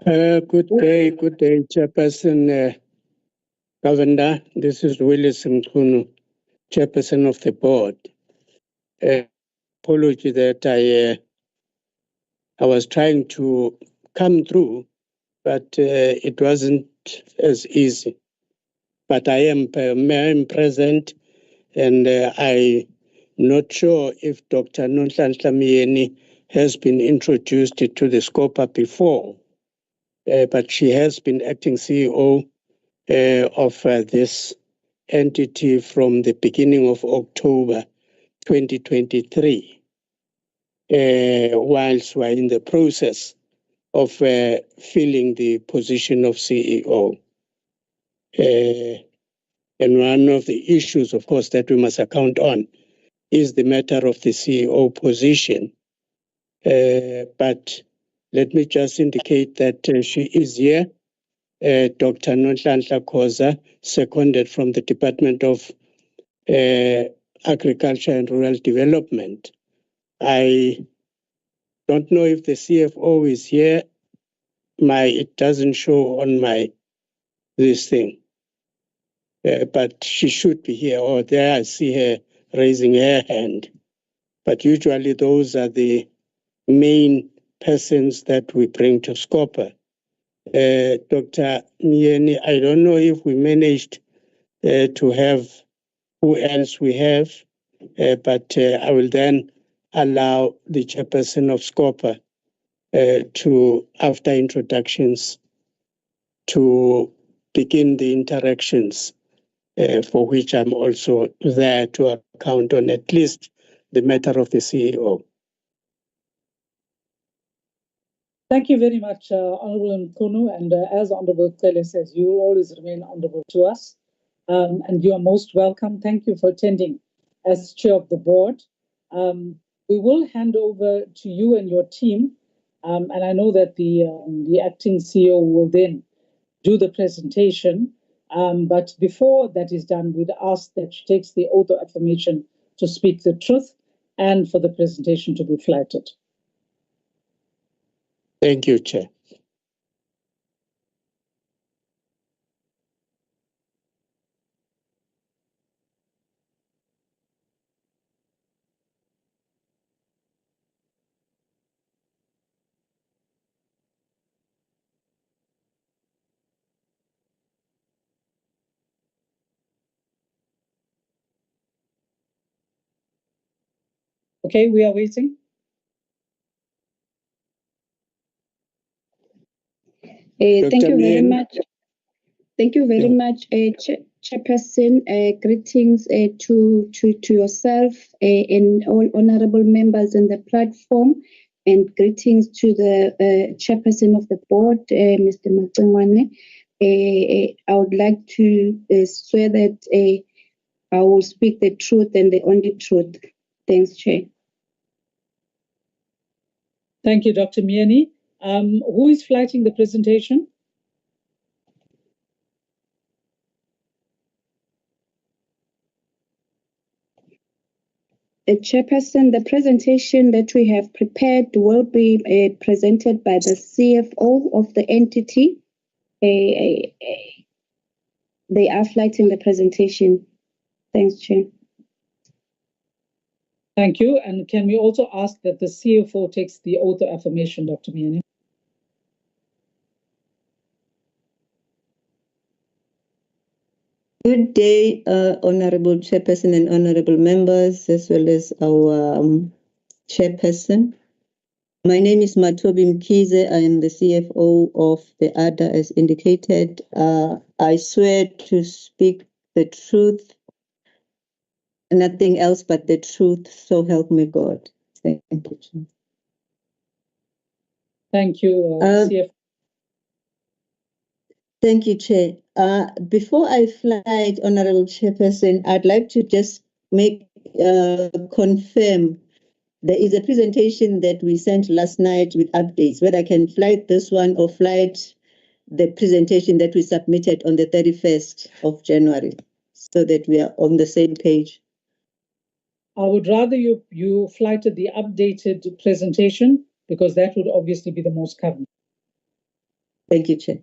Good day, Chairperson Governor. This is Willis Mkunu, Chairperson of the board. Apology that I was trying to come through, but it wasn't as easy. But I am present, and I'm not sure if Dr. Nonhlanhla Miyeni has been introduced to the SCOPA before, but she has been acting CEO of this entity from the beginning of October 2023, whilst we're in the process of filling the position of CEO. And one of the issues, of course, that we must account on is the matter of the CEO position. But let me just indicate that she is here. Dr. Nonhlanhla Khoza, seconded from the Department of Agriculture and Rural Development. I don't know if the CFO is here. It doesn't show on this thing. But she should be here, or there I see her raising her hand. But usually those are the main persons that we bring to SCOPA. Dr. Miyeni, I don't know if we managed to have who else we have, but I will then allow the chairperson of SCOPA to, after introductions, to begin the interactions for which I'm also there to account on at least the matter of the CEO. Thank you very much, Honorable Mkunu. And as Honorable Kele says, you will always remain honorable to us. And you are most welcome. Thank you for attending as chair of the board. We will hand over to you and your team. And I know that the acting CEO will then do the presentation. But before that is done, we'd ask that she takes the oath of affirmation to speak the truth and for the presentation to be flighted. Thank you, Chair. Okay, we are waiting. Thank you very much. Thank you very much, Chairperson. Greetings to yourself and all honorable members on the platform, and greetings to the Chairperson of the board, Mr. Macengwane. I would like to swear that I will speak the truth and the only truth. Thanks, Chair. Thank you, Dr. Miani. Who is flighting the presentation? Chairperson, the presentation that we have prepared will be presented by the CFO of the entity. They are flighting the presentation. Thanks, Chair. Thank you. And can we also ask that the CFO takes the oath of affirmation, Dr. Miani? Good day, Honorable Chairperson and Honorable members, as well as our Chairperson. My name is Matobi Mkize. I am the CFO of the ADA as indicated. I swear to speak the truth, nothing else but the truth, so help me God. Thank you. Thank you, CFO. Thank you, Chair. Before I fly, Honorable Chairperson, I'd like to just confirm there is a presentation that we sent last night with updates, whether I can flight this one or flight the presentation that we submitted on the 31st of January, so that we are on the same page. I would rather you flighted the updated presentation, because that would obviously be the most current. Thank you, Chair.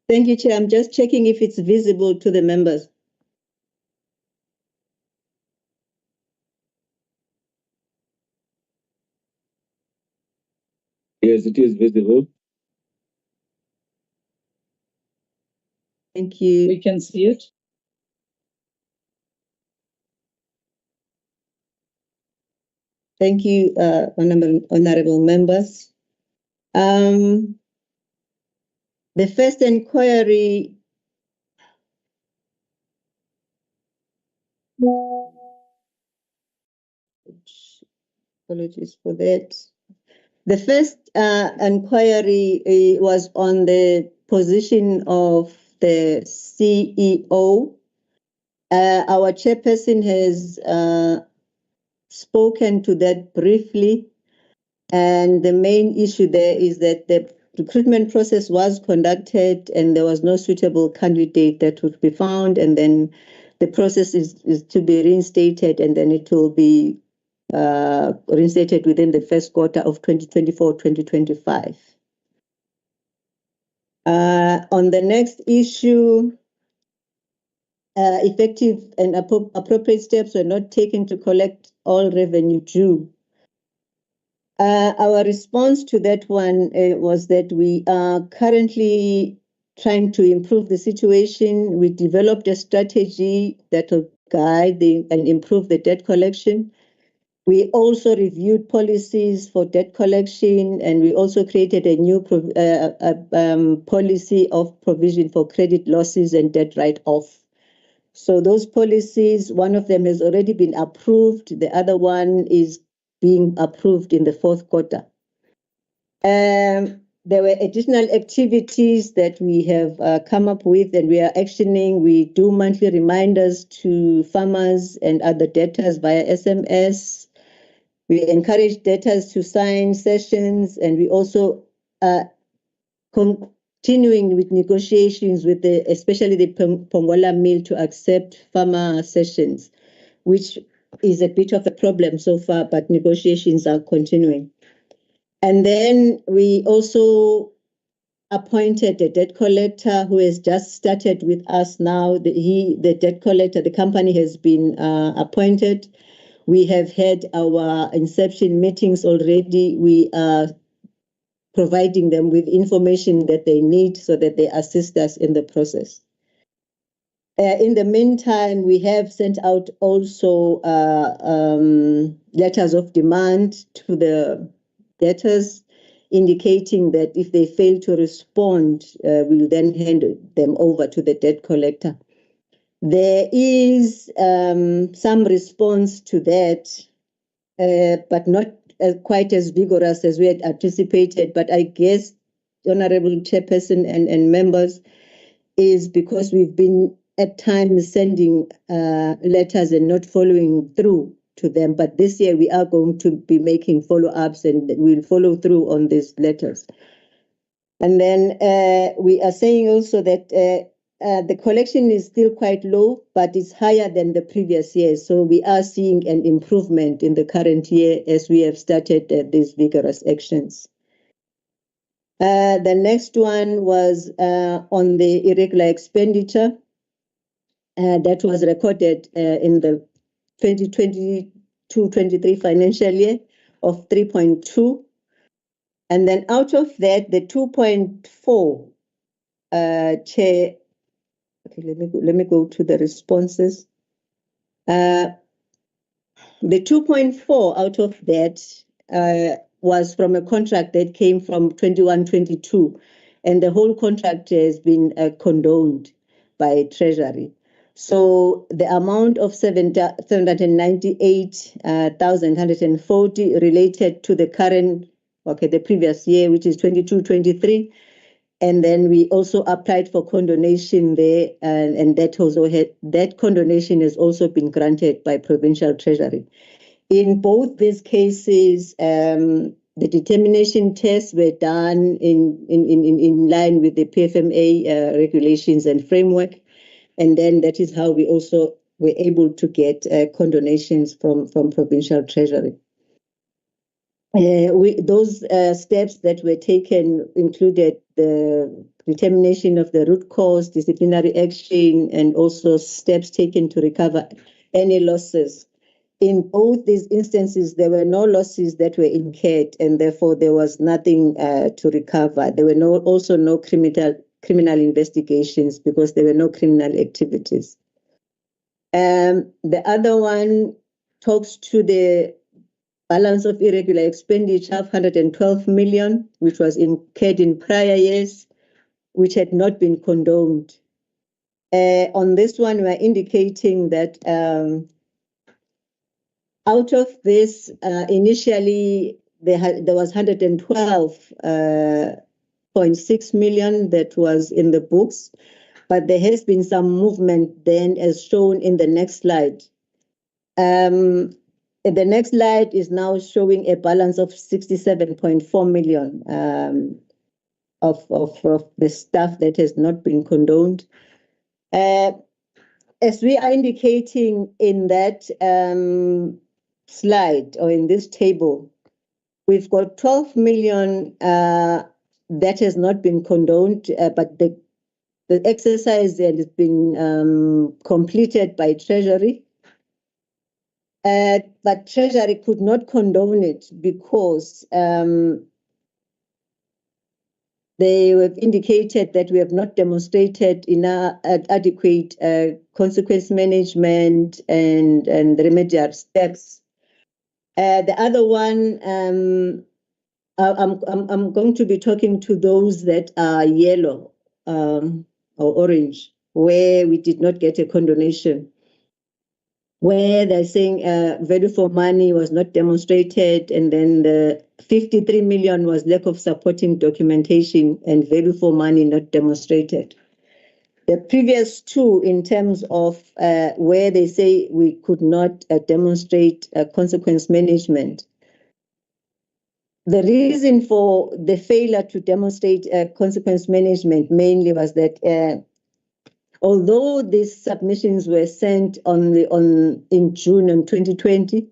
Thank you, Chair. I'm just checking if it's visible to the members. Yes, it is visible. Thank you. We can see it. Thank you, honorable members. The first inquiry apologies for that. The first inquiry was on the position of the CEO. Our chairperson has spoken to that briefly, and the main issue there is that the recruitment process was conducted and there was no suitable candidate that would be found, and then the process is to be reinstated, and then it will be reinstated within the first quarter of 2024-2025. On the next issue, effective and appropriate steps were not taken to collect all revenue due. Our response to that one was that we are currently trying to improve the situation. We developed a strategy that will guide and improve the debt collection. We also reviewed policies for debt collection, and we also created a new policy of provision for credit losses and debt write-off. So those policies, one of them has already been approved. The other one is being approved in the fourth quarter. There were additional activities that we have come up with and we are actioning. We do monthly reminders to farmers and other debtors via SMS. We encourage debtors to sign sessions, and we also continuing with negotiations with especially the Pongola mill to accept farmer sessions, which is a bit of a problem so far, but negotiations are continuing. And then we also appointed a debt collector who has just started with us now. The debt collector, the company has been appointed. We have had our inception meetings already. We are providing them with information that they need so that they assist us in the process. In the meantime, we have sent out also letters of demand to the debtors, indicating that if they fail to respond, we'll then hand them over to the debt collector. There is some response to that, but not quite as vigorous as we had anticipated. But I guess, Honorable Chairperson and members, is because we've been at times sending letters and not following through to them. But this year we are going to be making follow-ups and we'll follow through on these letters. And then we are saying also that the collection is still quite low, but it's higher than the previous year. So we are seeing an improvement in the current year as we have started these vigorous actions. The next one was on the irregular expenditure that was recorded in the 2022-23 financial year of 3.2. And then out of that, the 2.4, Chair, okay, let me go to the responses. The 2.4 out of that was from a contract that came from 21-22, and the whole contract has been condoned by Treasury. So the amount of 798,140 related to the current, the previous year, which is 22-23. And then we also applied for condonation there, and that condonation has also been granted by Provincial Treasury. In both these cases, the determination tests were done in line with the PFMA regulations and framework. And then that is how we also were able to get condonations from Provincial Treasury. Those steps that were taken included the determination of the root cause, disciplinary action, and also steps taken to recover any losses. In both these instances, there were no losses that were incurred, and therefore there was nothing to recover. There were also no criminal investigations because there were no criminal activities. The other one talks to the balance of irregular expenditure of 112 million, which was incurred in prior years, which had not been condoned. On this one, we're indicating that out of this, initially there was 112.6 million that was in the books, but there has been some movement then, as shown in the next slide. The next slide is now showing a balance of 67.4 million of the stuff that has not been condoned. As we are indicating in that slide or in this table, we've got 12 million that has not been condoned, but the exercise has been completed by Treasury. But Treasury could not condone it because they have indicated that we have not demonstrated enough adequate consequence management and remedial steps. The other one, I'm going to be talking to those that are yellow or orange, where we did not get a condonation, where they're saying value for money was not demonstrated, and then the 53 million was lack of supporting documentation and value for money not demonstrated. The previous two, in terms of where they say we could not demonstrate consequence management, the reason for the failure to demonstrate consequence management mainly was that although these submissions were sent in June of 2020,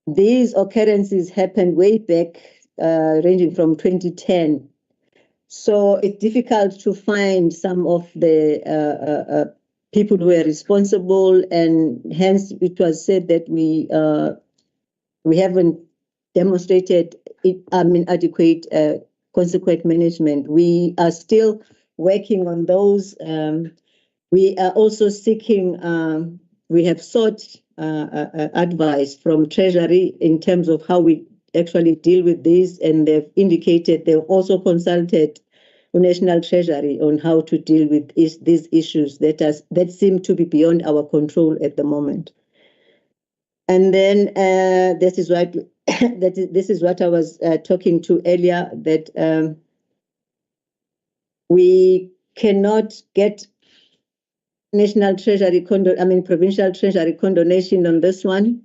these occurrences happened way back, ranging from 2010. So it's difficult to find some of the people who were responsible, and hence it was said that we haven't demonstrated adequate consequence management. We are still working on those. We are also seeking, we have sought advice from Treasury in terms of how we actually deal with this, and they've indicated they've also consulted the National Treasury on how to deal with these issues that seem to be beyond our control at the moment. And then this is what this is what I was talking to earlier, that we cannot get National Treasury Provincial Treasury condonation on this one,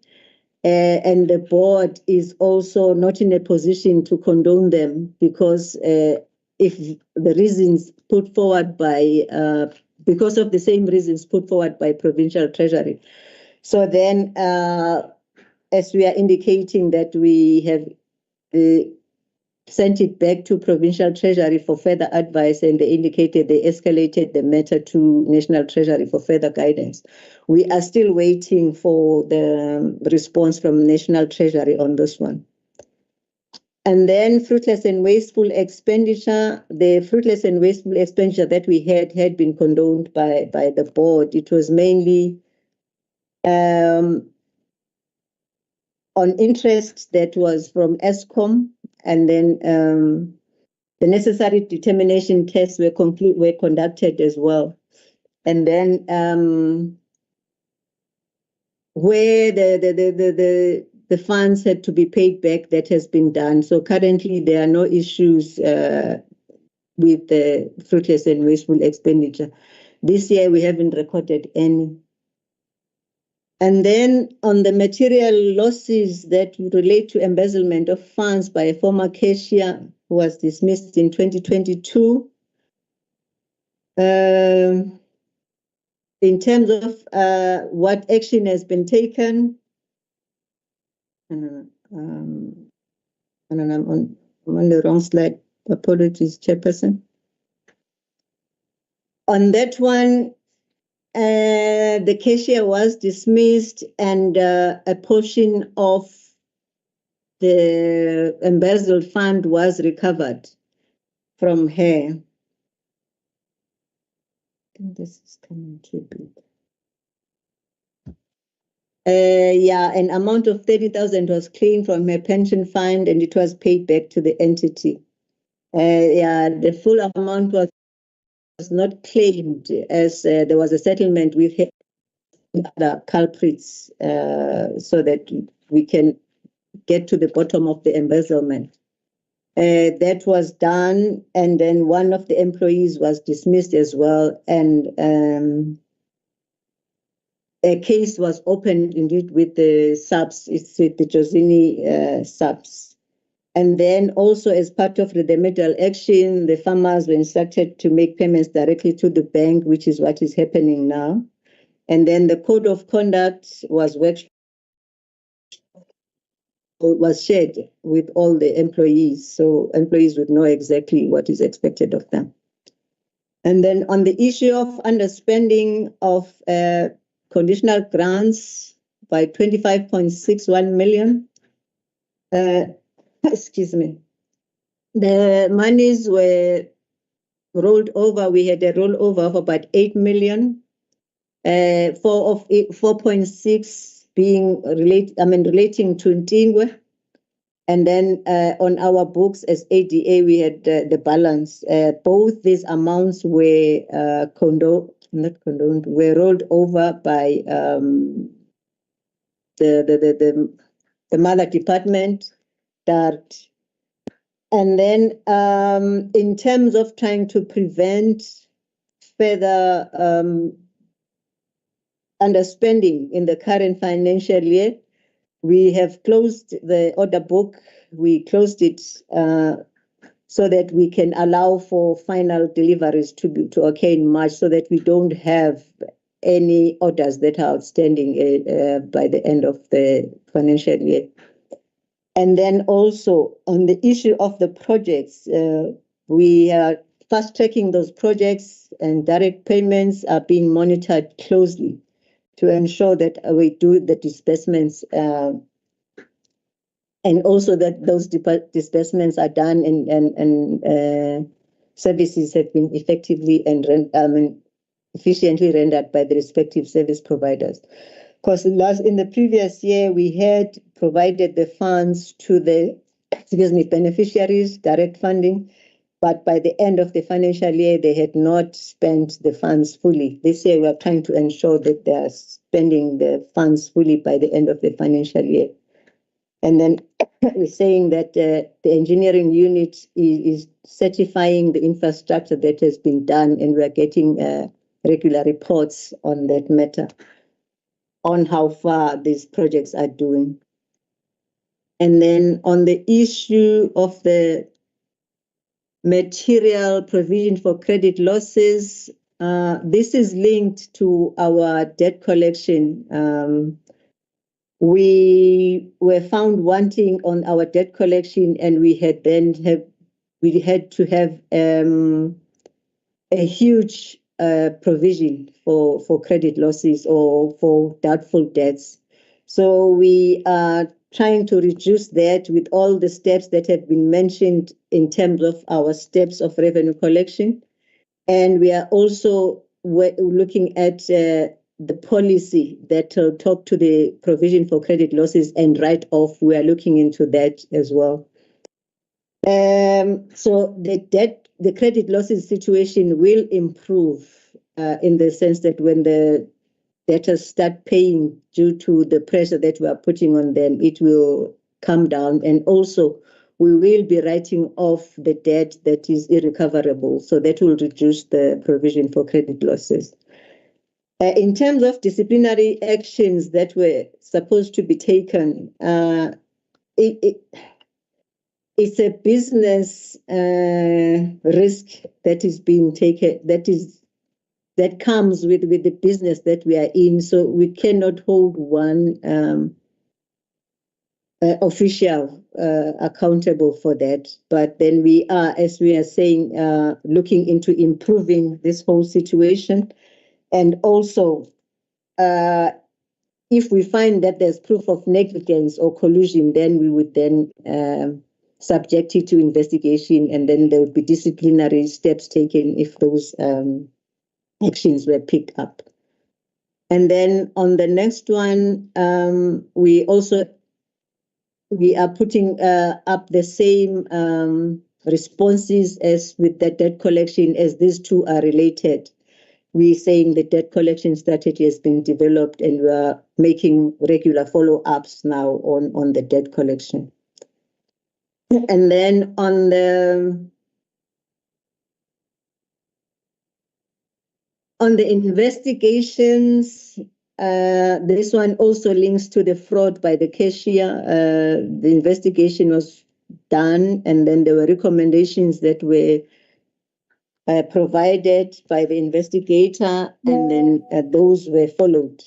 and the board is also not in a position to condone them, because if the reasons put forward by because of the same reasons put forward by Provincial Treasury. So then, as we are indicating that we have sent it back to Provincial Treasury for further advice, and they indicated they escalated the matter to National Treasury for further guidance. We are still waiting for the response from National Treasury on this one. And then fruitless and wasteful expenditure. The fruitless and wasteful expenditure that we had been condoned by the board. It was mainly on interest that was from ESCOM, and then the necessary determination tests were conducted as well. And then where the funds had to be paid back, that has been done. So currently there are no issues with the fruitless and wasteful expenditure. This year we haven't recorded any. And then on the material losses that relate to embezzlement of funds by a former cashier who was dismissed in 2022. In terms of what action has been taken, I'm on the wrong slide. Apologies, Chairperson. On that one, the cashier was dismissed, and a portion of the embezzled fund was recovered from her. I think this is coming too big. An amount of 30,000 was claimed from her pension fund, and it was paid back to the entity. The full amount was not claimed, as there was a settlement with other culprits, so that we can get to the bottom of the embezzlement. That was done, and then one of the employees was dismissed as well, and a case was opened indeed with the subs. It's with the Josini subs. And then also, as part of the remedial action, the farmers were instructed to make payments directly to the bank, which is what is happening now. And then the code of conduct was shared with all the employees, so employees would know exactly what is expected of them. And then on the issue of underspending of conditional grants by 25.61 million, excuse me, the monies were rolled over. We had a rollover of about 8 million, 4.6 being relating to Ntingwe. And then on our books as ADA, we had the balance. Both these amounts were were rolled over by the mother department. And then in terms of trying to prevent further underspending in the current financial year, we have closed the order book. We closed it so that we can allow for final deliveries to occur in March, so that we don't have any orders that are outstanding by the end of the financial year. And then also on the issue of the projects, we are fast-tracking those projects, and direct payments are being monitored closely to ensure that we do the disbursements, and also that those disbursements are done and services have been effectively efficiently rendered by the respective service providers. Because in the previous year, we had provided the funds to the beneficiaries, direct funding, but by the end of the financial year, they had not spent the funds fully. This year, we are trying to ensure that they are spending the funds fully by the end of the financial year. And then we're saying that the engineering unit is certifying the infrastructure that has been done, and we're getting regular reports on that matter, on how far these projects are doing. And then on the issue of the material provision for credit losses, this is linked to our debt collection. We were found wanting on our debt collection, and we had to have a huge provision for credit losses or for doubtful debts. So we are trying to reduce that with all the steps that have been mentioned in terms of our steps of revenue collection. And we are also looking at the policy that will talk to the provision for credit losses and write-off. We are looking into that as well. So the credit losses situation will improve in the sense that when the debtors start paying due to the pressure that we are putting on them, it will come down. And also, we will be writing off the debt that is irrecoverable. So that will reduce the provision for credit losses. In terms of disciplinary actions that were supposed to be taken, it's a business risk that is being taken, that comes with the business that we are in. So we cannot hold one official accountable for that. But then we are, as we are saying, looking into improving this whole situation. And also, if we find that there's proof of negligence or collusion, then we would then subject it to investigation, and then there would be disciplinary steps taken if those actions were picked up. And then on the next one, we are putting up the same responses as with the debt collection, as these two are related. We're saying the debt collection strategy has been developed, and we are making regular follow-ups now on the debt collection. And then on the investigations, this one also links to the fraud by the cashier. The investigation was done, and then there were recommendations that were provided by the investigator, and then those were followed.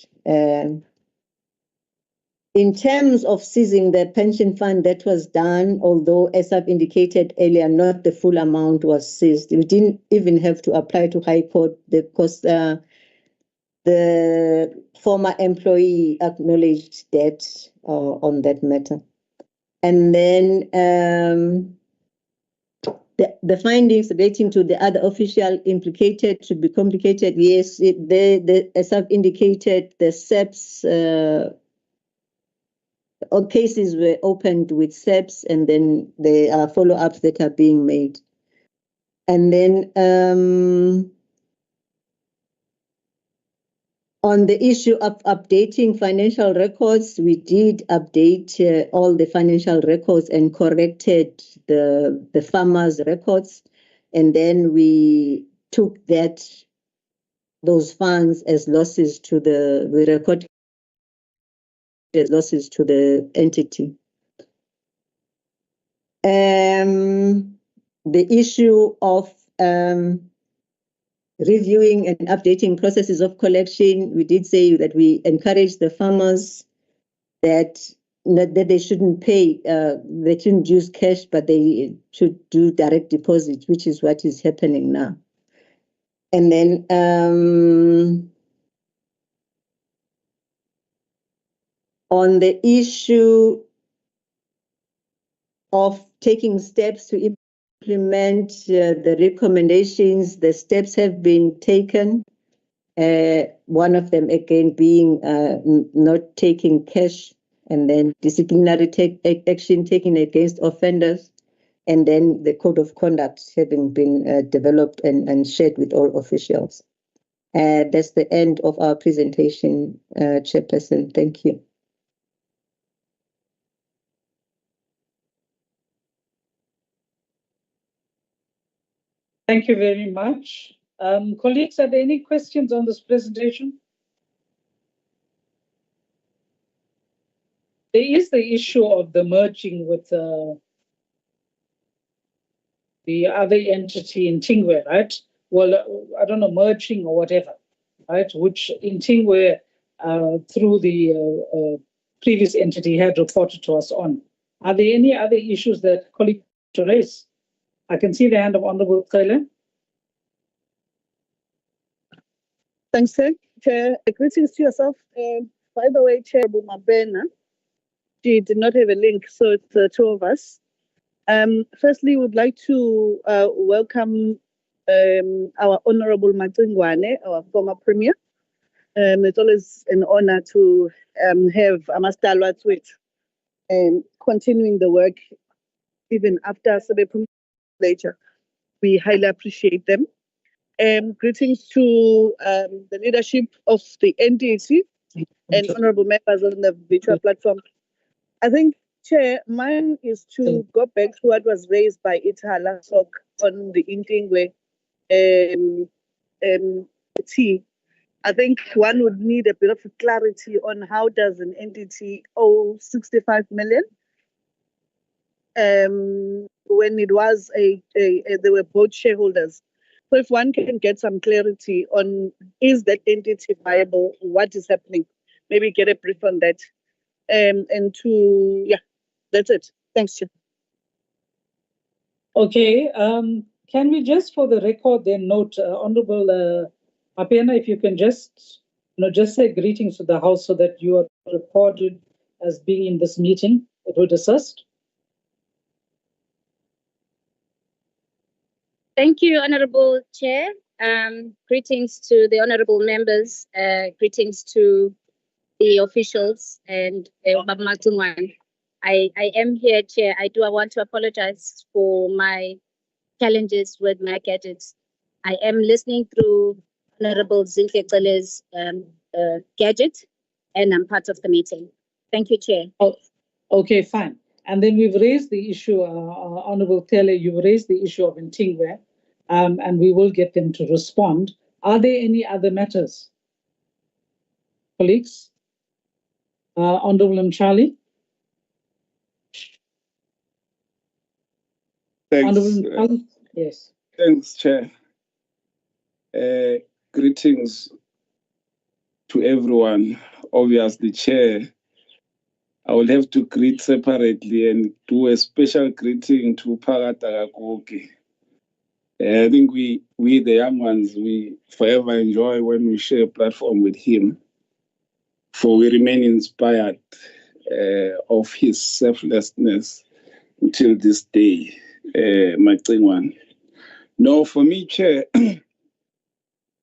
In terms of seizing the pension fund, that was done, although, as I've indicated earlier, not the full amount was seized. We didn't even have to apply to High Court because the former employee acknowledged that on that matter. And then the findings relating to the other official implicated should be complicated. Yes, as I've indicated, the SEPs all cases were opened with SEPs, and then there are follow-ups that are being made. And then on the issue of updating financial records, we did update all the financial records and corrected the farmers' records. And then we took those funds as losses to we recorded as losses to the entity. The issue of reviewing and updating processes of collection, we did say that we encourage the farmers that they shouldn't pay, they shouldn't use cash, but they should do direct deposit, which is what is happening now. And then on the issue of taking steps to implement the recommendations, the steps have been taken. One of them again being not taking cash, and then disciplinary action taken against offenders, and then the code of conduct having been developed and shared with all officials. That's the end of our presentation, Chairperson. Thank you. Thank you very much. Colleagues, are there any questions on this presentation? There is the issue of the merging with the other entity in Tingwe, right? Well, I don't know, merging or whatever, right? Which in Tingwe, through the previous entity, had reported to us on. Are there any other issues that colleagues to raise? I can see the hand of Honorable Kyle. Thanks, Chair. Greetings to yourself. By the way, Chair Bumabena, she did not have a link, so it's the two of us. Firstly, would like to welcome our Honorable Matsingwane, our former Premier. It's always an honor to have Amastalwa Twitch continuing the work even after Sebe later. We highly appreciate them. Greetings to the leadership of the NDC and honorable members on the virtual platform. I think, Chair, mine is to go back to what was raised by Ithala Sok on the Intingwe T. I think one would need a bit of clarity on how does an entity owe 65 million when it was they were both shareholders. So if one can get some clarity on is that entity viable, what is happening, maybe get a brief on that. And to, yeah, that's it. Thanks, Chair. Okay, can we just for the record then note, Honorable Apena, if you can just, just say greetings to the House so that you are recorded as being in this meeting, it would assist. Thank you, Honorable Chair. Greetings to the honorable members, greetings to the officials and Baba Matungwan. I am here, Chair. I want to apologize for my challenges with my gadgets. I am listening through Honorable Zinhle Cele's gadget, and I'm part of the meeting. Thank you, Chair. Oh, okay, fine. And then we've raised the issue, Honorable Tele, you've raised the issue of Intingwe, and we will get them to respond. Are there any other matters? Colleagues? Honorable Mchali? Thanks. Honorable yes. Thanks, Chair. Greetings to everyone. Obviously, Chair, I will have to greet separately and do a special greeting to Pagata Gakoki. I think we the young ones, we forever enjoy when we share a platform with him, for we remain inspired of his selflessness until this day, my one. No, for me, Chair,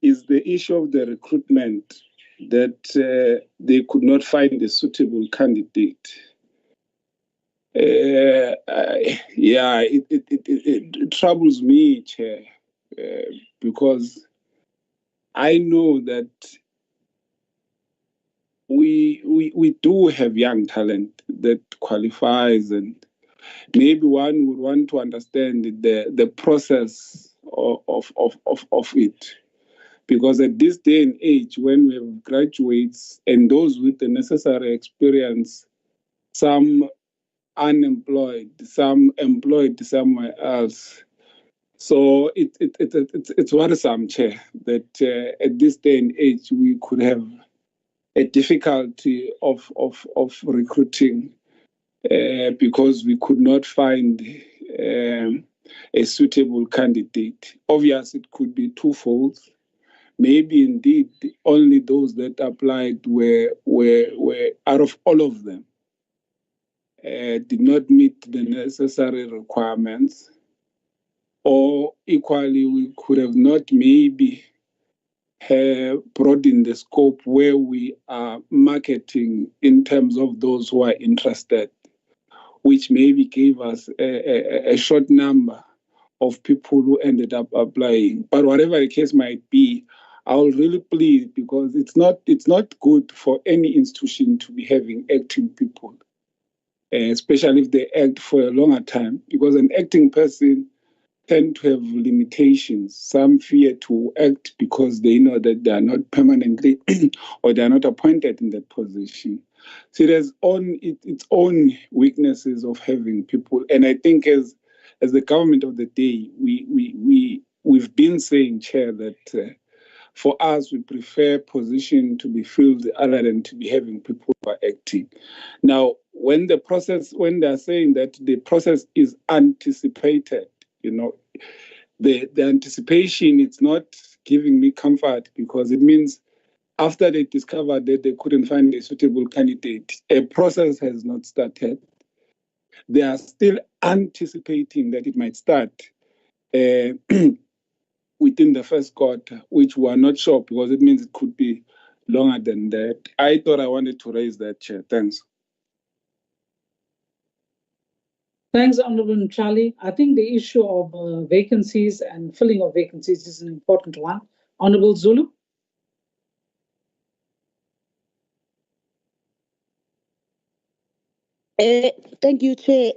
is the issue of the recruitment that they could not find a suitable candidate. Yeah, it troubles me, Chair, because I know that we do have young talent that qualifies, and maybe one would want to understand the process of it. Because at this day and age, when we have graduates and those with the necessary experience, some unemployed, some employed somewhere else. So it's worrisome, Chair, that at this day and age we could have a difficulty of recruiting because we could not find a suitable candidate. Obviously, it could be twofold. Maybe indeed only those that applied were out of all of them did not meet the necessary requirements, or equally we could have not maybe broaden the scope where we are marketing in terms of those who are interested, which maybe gave us a short number of people who ended up applying. But whatever the case might be, I'll really plead, because it's not good for any institution to be having acting people, especially if they act for a longer time, because an acting person tend to have limitations. Some fear to act because they know that they are not permanently or they are not appointed in that position. So there's its own weaknesses of having people. And I think as the government of the day, we've been saying, Chair, that for us, we prefer position to be filled other than to be having people who are acting. Now, when they're saying that the process is anticipated, the anticipation, it's not giving me comfort, because it means after they discovered that they couldn't find a suitable candidate, a process has not started. They are still anticipating that it might start within the first quarter, which we are not sure, because it means it could be longer than that. I thought I wanted to raise that, Chair. Thanks. Thanks, Honorable Charlie. I think the issue of vacancies and filling of vacancies is an important one. Honorable Zulu. Thank you, Chair.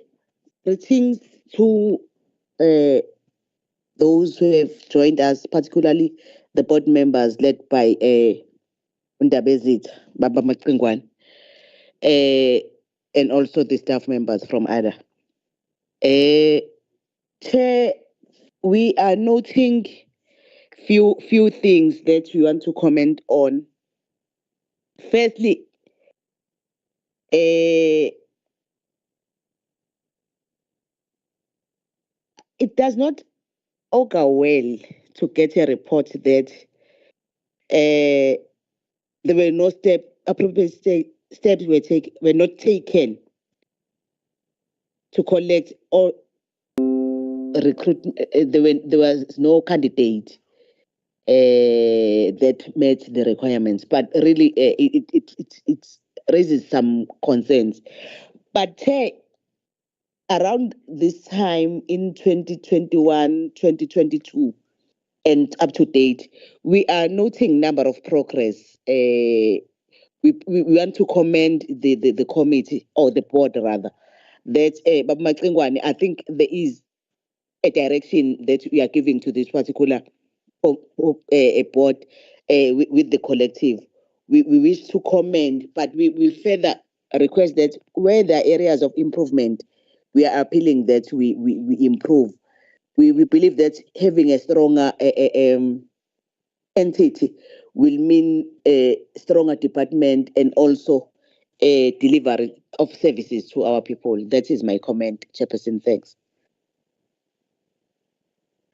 Greetings to those who have joined us, particularly the board members led by Undabezit, Baba Makingwan, and also the staff members from ADA. Chair, we are noting few things that we want to comment on. Firstly, it does not augur well to get a report that there were no appropriate steps were not taken to collect or recruit. There was no candidate that met the requirements, but really it raises some concerns. But around this time in 2021, 2022, and up to date, we are noting number of progress. We want to commend the committee, or the board rather, that Baba Makingwane, I think there is a direction that we are giving to this particular board with the collective. We wish to commend, but we further request that where there are areas of improvement, we are appealing that we improve. We believe that having a stronger entity will mean a stronger department and also a delivery of services to our people. That is my comment, Chairperson. Thanks.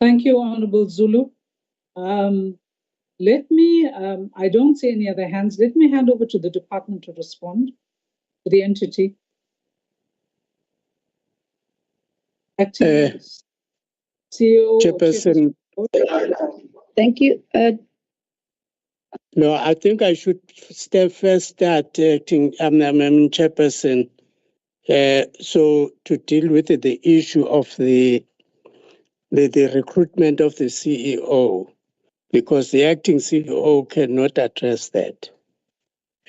Thank you, Honorable Zulu. Let me, I don't see any other hands. Let me hand over to the department to respond to the entity. Acting CEO. Chairperson. Thank you. No, I think I should first start acting. I'm Chairperson. So to deal with the issue of the recruitment of the CEO, because the acting CEO cannot address that.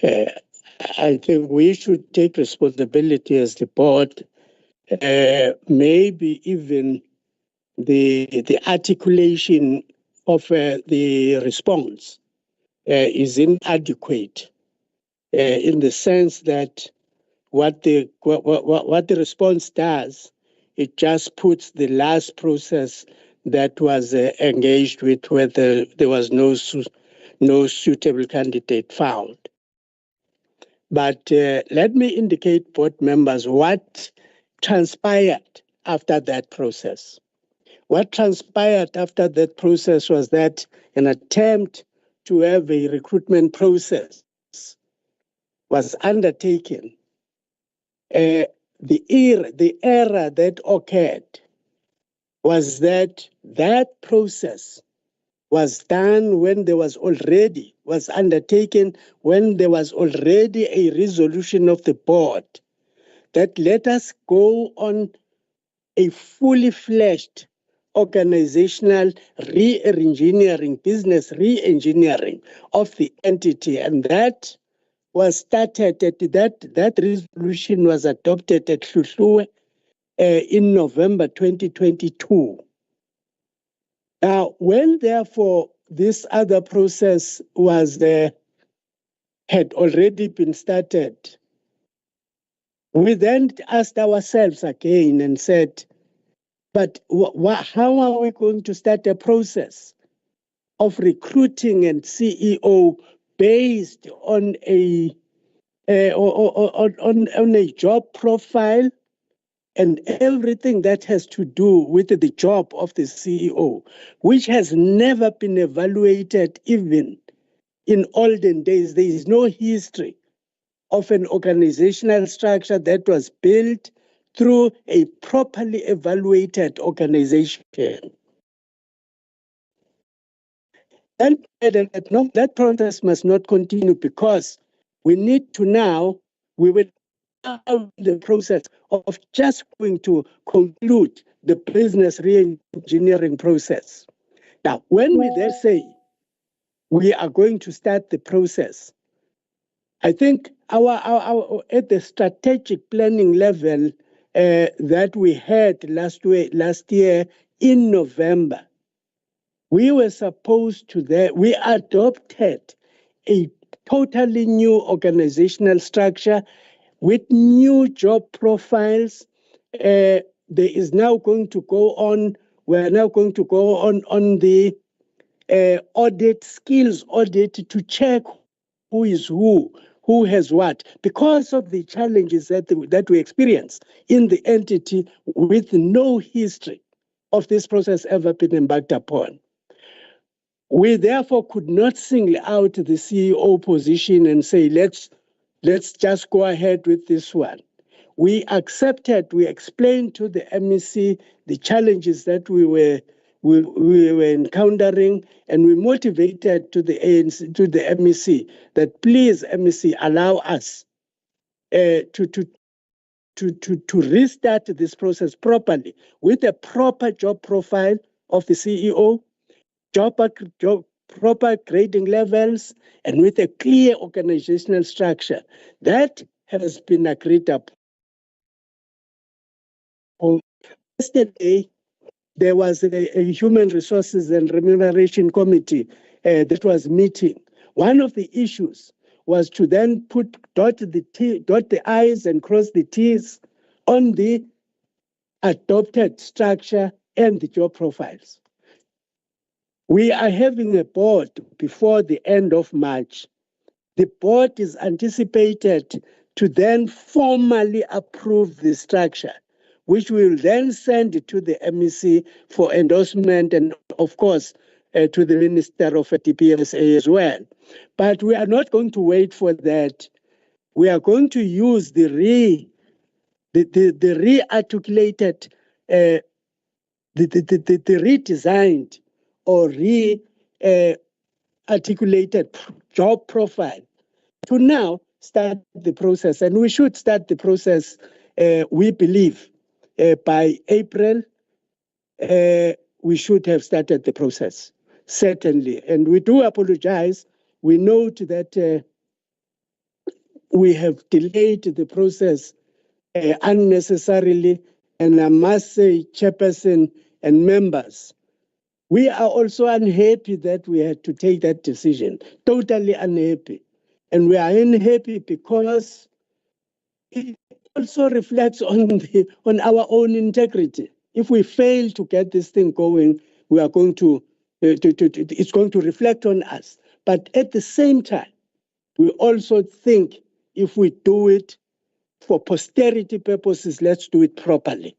I think we should take responsibility as the board. Maybe even the articulation of the response is inadequate in the sense that what the response does, it just puts the last process that was engaged with, whether there was no suitable candidate found. But let me indicate, board members, what transpired after that process. What transpired after that process was that an attempt to have a recruitment process was undertaken. The error that occurred was that process was done when there was undertaken when there was already a resolution of the board that let us go on a fully fledged organizational re-engineering, business re-engineering of the entity. And that was started that resolution was adopted at Hluhluwe in November 2022. Now, when therefore this other process had already been started, we then asked ourselves again and said, but how are we going to start a process of recruiting and CEO based on a job profile and everything that has to do with the job of the CEO, which has never been evaluated even in olden days? There is no history of an organizational structure that was built through a properly evaluated organization. And that process must not continue, because we need to now, we will now the process of just going to conclude the business re-engineering process. Now, when we then say we are going to start the process, I think our at the strategic planning level that we had last year in November, we were supposed to we adopted a totally new organizational structure with new job profiles. There is now going to go on, we're now going to go on the skills audit to check who is who has what, because of the challenges that we experience in the entity with no history of this process ever been embarked upon. We therefore could not single out the CEO position and say, let's just go ahead with this one. We explained to the MEC the challenges that we were encountering, and we motivated to the MEC that please, MEC, allow us to restart this process properly with a proper job profile of the CEO, proper grading levels, and with a clear organizational structure. That has been agreed upon. Yesterday, there was a Human Resources and Remuneration Committee that was meeting. One of the issues was to then dot the I's and cross the T's on the adopted structure and the job profiles. We are having a board before the end of March. The board is anticipated to then formally approve the structure, which we will then send to the MEC for endorsement and, of course, to the Minister of DPSA as well. But we are not going to wait for that. We are going to use the re-articulated, the redesigned or re-articulated job profile to now start the process. And we should start the process, we believe, by April. We should have started the process, certainly. And we do apologize. We note that we have delayed the process unnecessarily. And I must say, Chairperson and members, we are also unhappy that we had to take that decision, totally unhappy. And we are unhappy because it also reflects on our own integrity. If we fail to get this thing going, we are going to, it's going to reflect on us. But at the same time, we also think if we do it for posterity purposes, let's do it properly.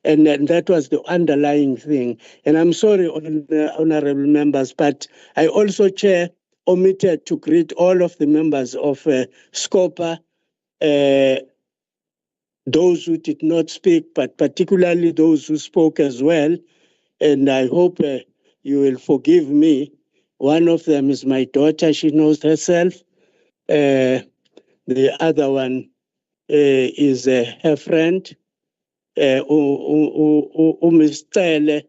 And that was the underlying thing. And I'm sorry, honorable members, but I also, Chair, omitted to greet all of the members of SCOPA, those who did not speak, but particularly those who spoke as well. And I hope you will forgive me. One of them is my daughter. She knows herself. The other one is her friend, Miss Tele,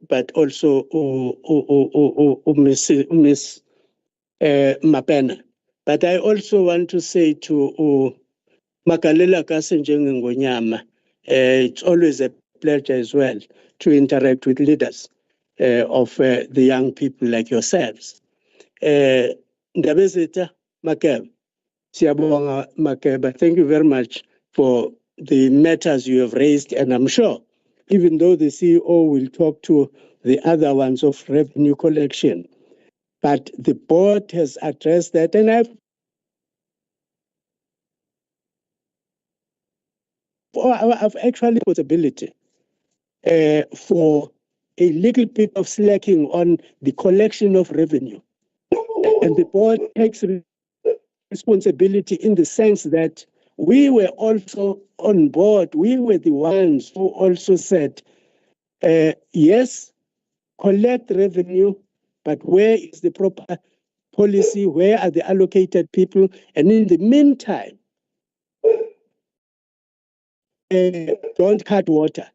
but also Miss Mapena. But I also want to say to Makalela Kasenjeng Ngonyama, it's always a pleasure as well to interact with leaders of the young people like yourselves. Ndabezeta Makeba, Siyabonga Makeba, thank you very much for the matters you have raised, and I'm sure, even though the CEO will talk to the other ones of revenue collection, but the board has addressed that, and I've actually possibility for a little bit of slacking on the collection of revenue. And the board takes responsibility in the sense that we were also on board. We were the ones who also said, yes, collect revenue, but where is the proper policy? Where are the allocated people? And in the meantime, don't cut water.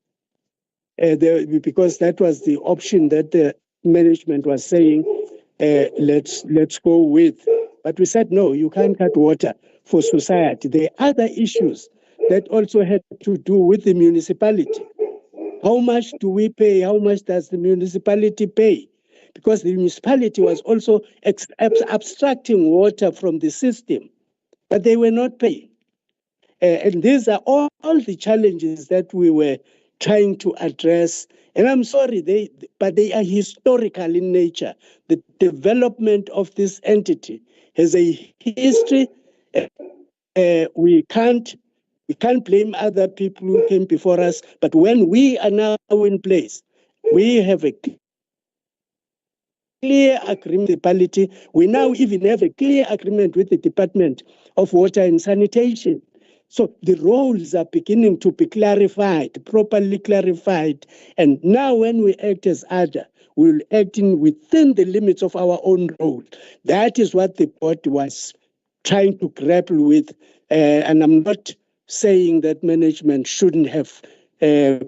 Because that was the option that the management was saying, let's go with. But we said, no, you can't cut water for society. There are other issues that also had to do with the municipality. How much do we pay? How much does the municipality pay? Because the municipality was also abstracting water from the system, but they were not paying. And these are all the challenges that we were trying to address. And I'm sorry, but they are historical in nature. The development of this entity has a history. We can't blame other people who came before us. But when we are now in place, we have a clear agreement with the municipality. We now even have a clear agreement with the Department of Water and Sanitation. So the roles are beginning to be clarified, properly clarified. And now when we act as ADA, we will act within the limits of our own role. That is what the board was trying to grapple with. And I'm not saying that management shouldn't have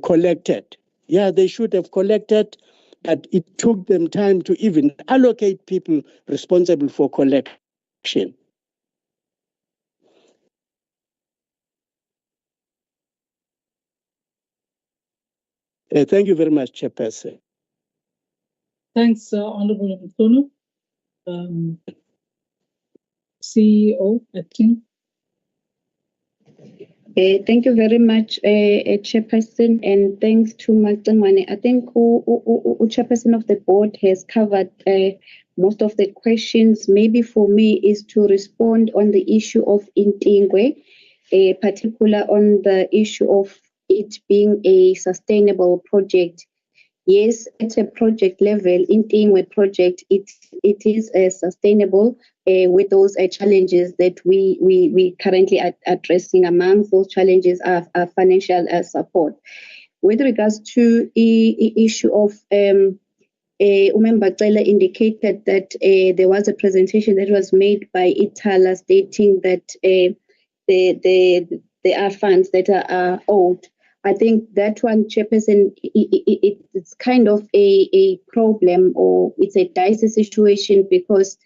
collected. Yeah, they should have collected, but it took them time to even allocate people responsible for collection. Thank you very much, Chairperson. Thanks, Honorable Mtono. CEO, acting. Thank you very much, Chairperson, and thanks to Magdalene. I think Chairperson of the board has covered most of the questions. Maybe for me is to respond on the issue of Intingwe, particular on the issue of it being a sustainable project. Yes, at a project level, Intingwe project, it is sustainable with those challenges that we currently are addressing. Among those challenges are financial support. With regards to the issue of Umemba Cela indicated that there was a presentation that was made by Itala stating that there are funds that are owed. I think that one, Chairperson, it's kind of a problem, or it's a dicey situation, because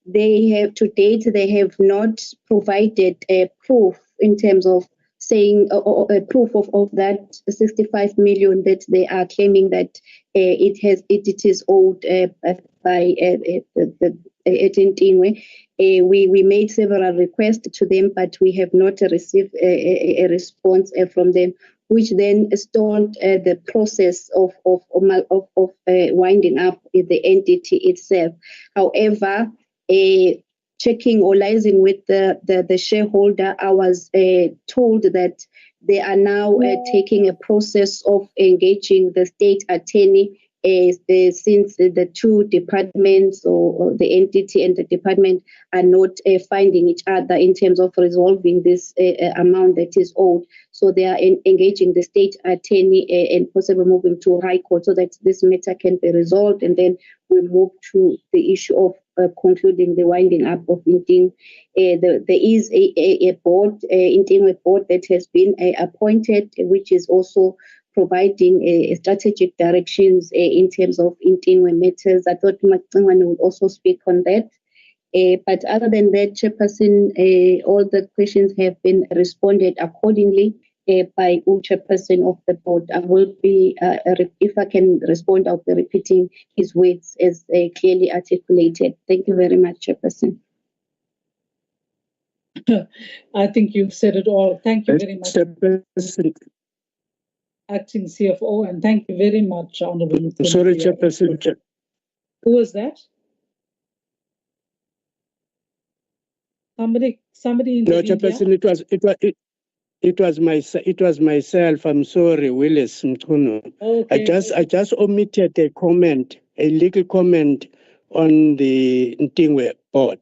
they have to date, they have not provided a proof in terms of saying a proof of that 65 million that they are claiming that it is owed by Intingwe. We made several requests to them, but we have not received a response from them, which then stalled the process of winding up the entity itself. However, checking or liaising with the shareholder, I was told that they are now taking a process of engaging the state attorney since the two departments or the entity and the department are not finding each other in terms of resolving this amount that is owed. So they are engaging the state attorney and possibly moving to High Court so that this matter can be resolved. And then we move to the issue of concluding the winding up of Inting. There is a board, Inting board, that has been appointed, which is also providing strategic directions in terms of Intingwe matters. I thought Macingwane would also speak on that. But other than that, Chairperson, all the questions have been responded accordingly by all Chairperson of the board. I will be, if I can respond, I'll be repeating his words as clearly articulated. Thank you very much, Chairperson. I think you've said it all. Thank you very much, Acting CFO, and thank you very much, Honourable. Sorry, Chairperson. Who was that? Somebody in the No, media? Chairperson, it was myself. I'm sorry, Willis Mtuno. Okay. I just omitted a comment, a legal comment on the Ntingwe board,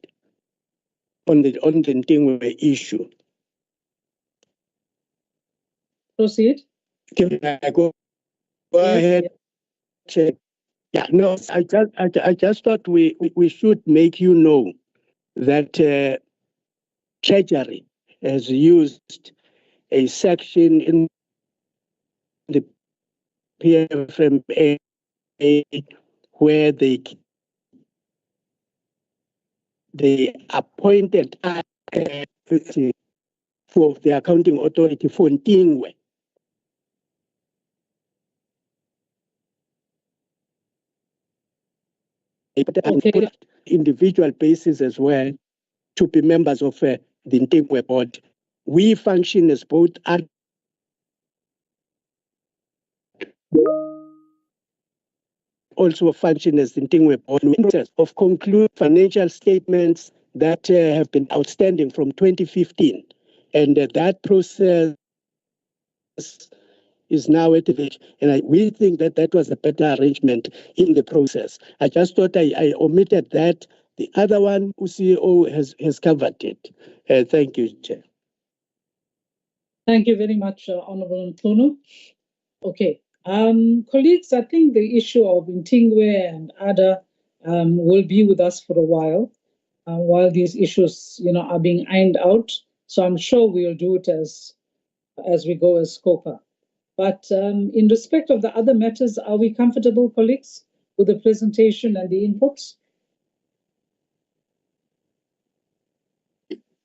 on the Ntingwe issue. Proceed. Can I go ahead? Check. Yeah, no, I just thought we should make you know that Treasury has used a section in the PFMA where they appointed for the accounting authority for Ntingwe. Okay. Individual basis as well to be members of the Ntingwe board. We function as both also function as the Ntingwe board of conclude financial statements that have been outstanding from 2015, and that process is now at the edge, and we think that was a better arrangement in the process. I just thought I omitted that. The other one, CEO has covered it. Thank you, Chair. Thank you very much, Honourable Mtuno. Okay, colleagues, I think the issue of Ntingwe and Ada will be with us for a while these issues, are being ironed out. So I'm sure we'll do it as we go as SCOPA. But in respect of the other matters, are we comfortable, colleagues, with the presentation and the inputs?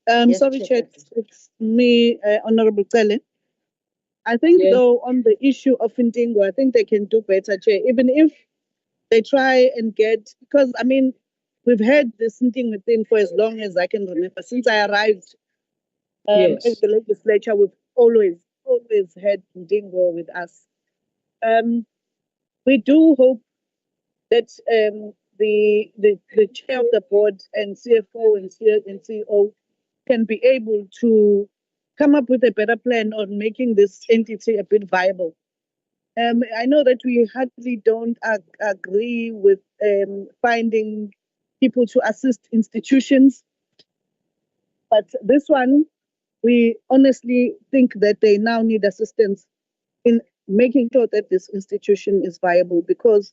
Yes, sorry, Chair, it's me, Honourable Cele. I think, though, on the issue of Ntingwe, I think they can do better, Chair, even if they try and get, because, I mean, we've had this Ntingwe thing for as long as I can remember. Since I arrived at the legislature, we've always had Ntingwe with us. We do hope that the chair of the board and CFO and CEO can be able to come up with a better plan on making this entity a bit viable. I know that we hardly don't agree with finding people to assist institutions, but this one, we honestly think that they now need assistance in making sure that this institution is viable, because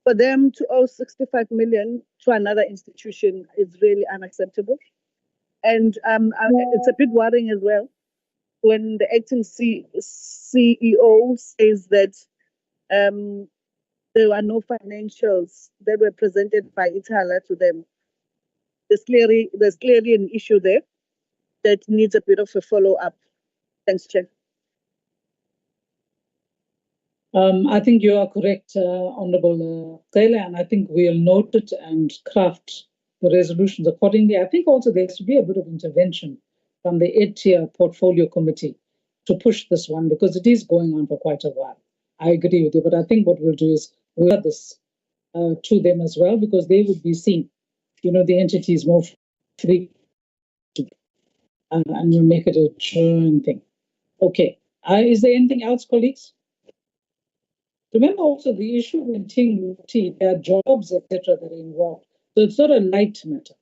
for them to owe 65 million to another institution is really unacceptable. And it's a bit worrying as well when the acting CEO says that there were no financials that were presented by Ithala to them. There's clearly an issue there that needs a bit of a follow-up. Thanks, Chair. I think you are correct, Honourable Taylor, and I think we'll note it and craft the resolutions accordingly. I think also there should be a bit of intervention from the 8-tier portfolio committee to push this one, because it is going on for quite a while. I agree with you, but I think what we'll do is we'll add this to them as well, because they would be seen, the entity is more free, and we'll make it a joint thing. Okay. Is there anything else, colleagues? Remember also the issue with TNT, there are jobs, etc., that are involved. So it's not a light matter.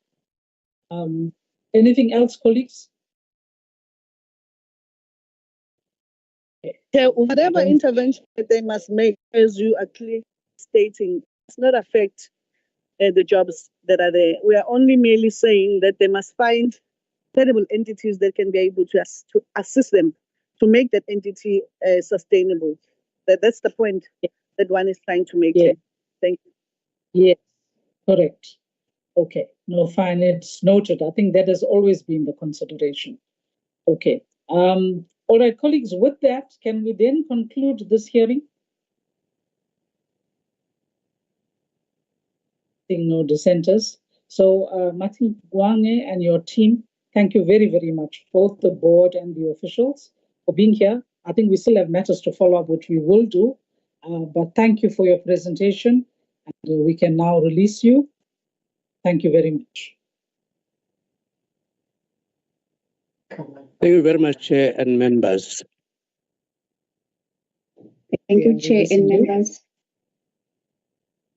Anything else, colleagues? Whatever intervention that they must make, as you are clearly stating, does not affect the jobs that are there. We are only merely saying that they must find credible entities that can be able to assist them to make that entity sustainable. That's the point that one is trying to make here. Thank you. Yes, correct. Okay, no, fine, it's noted. I think that has always been the consideration. Okay. All right, colleagues, with that, can we then conclude this hearing? No dissenters. So, Martin Gwange and your team, thank you very, very much, both the board and the officials, for being here. I think we still have matters to follow up, which we will do. But thank you for your presentation, and we can now release you. Thank you very much. Thank you very much, Chair and members. Thank you, Chair and members.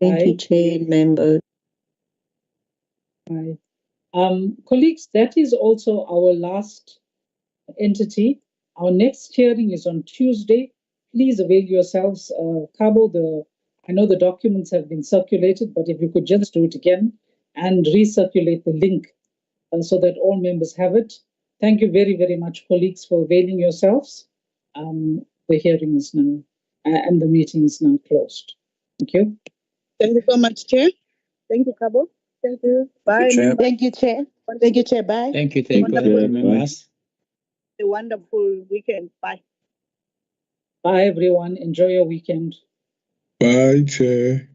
Thank you, Chair and members. Right. Colleagues, that is also our last entity. Our next hearing is on Tuesday. Please avail yourselves. Cabo, I know the documents have been circulated, but if you could just do it again and recirculate the link so that all members have it. Thank you very, very much, colleagues, for availing yourselves. The hearing is now, and the meeting is now closed. Thank you. Thank you so much, Chair. Thank you, Cabo. Thank you. Bye. Thank you, Chair. Thank you, Chair. Bye. Thank you, members. A wonderful weekend. Bye. Bye, everyone. Enjoy your weekend. Bye, Chair.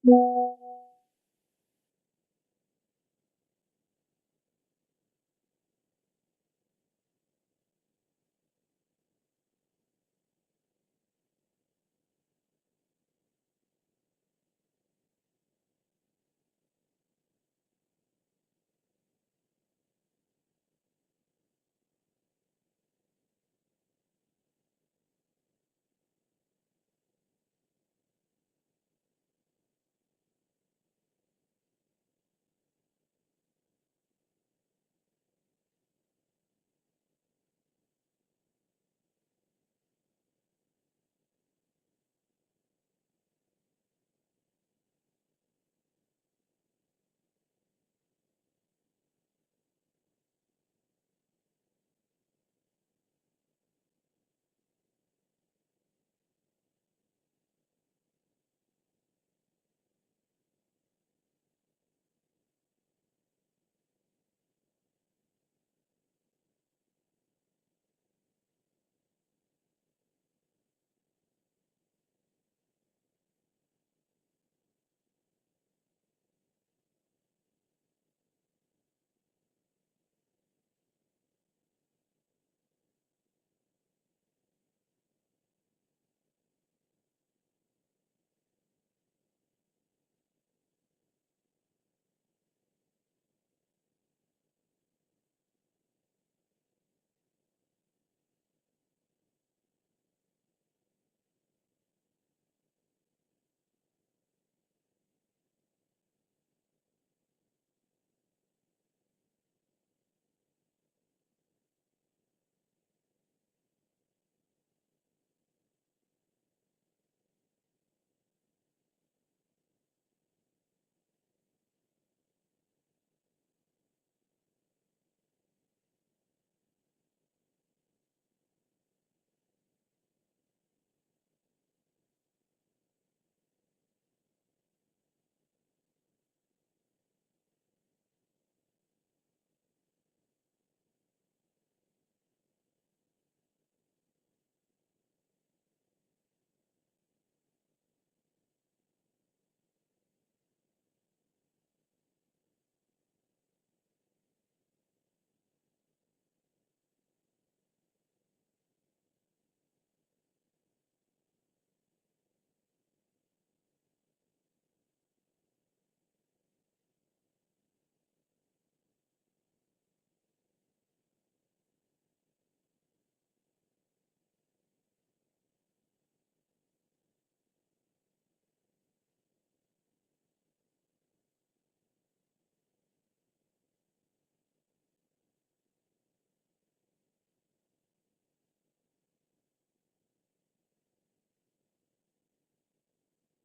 you.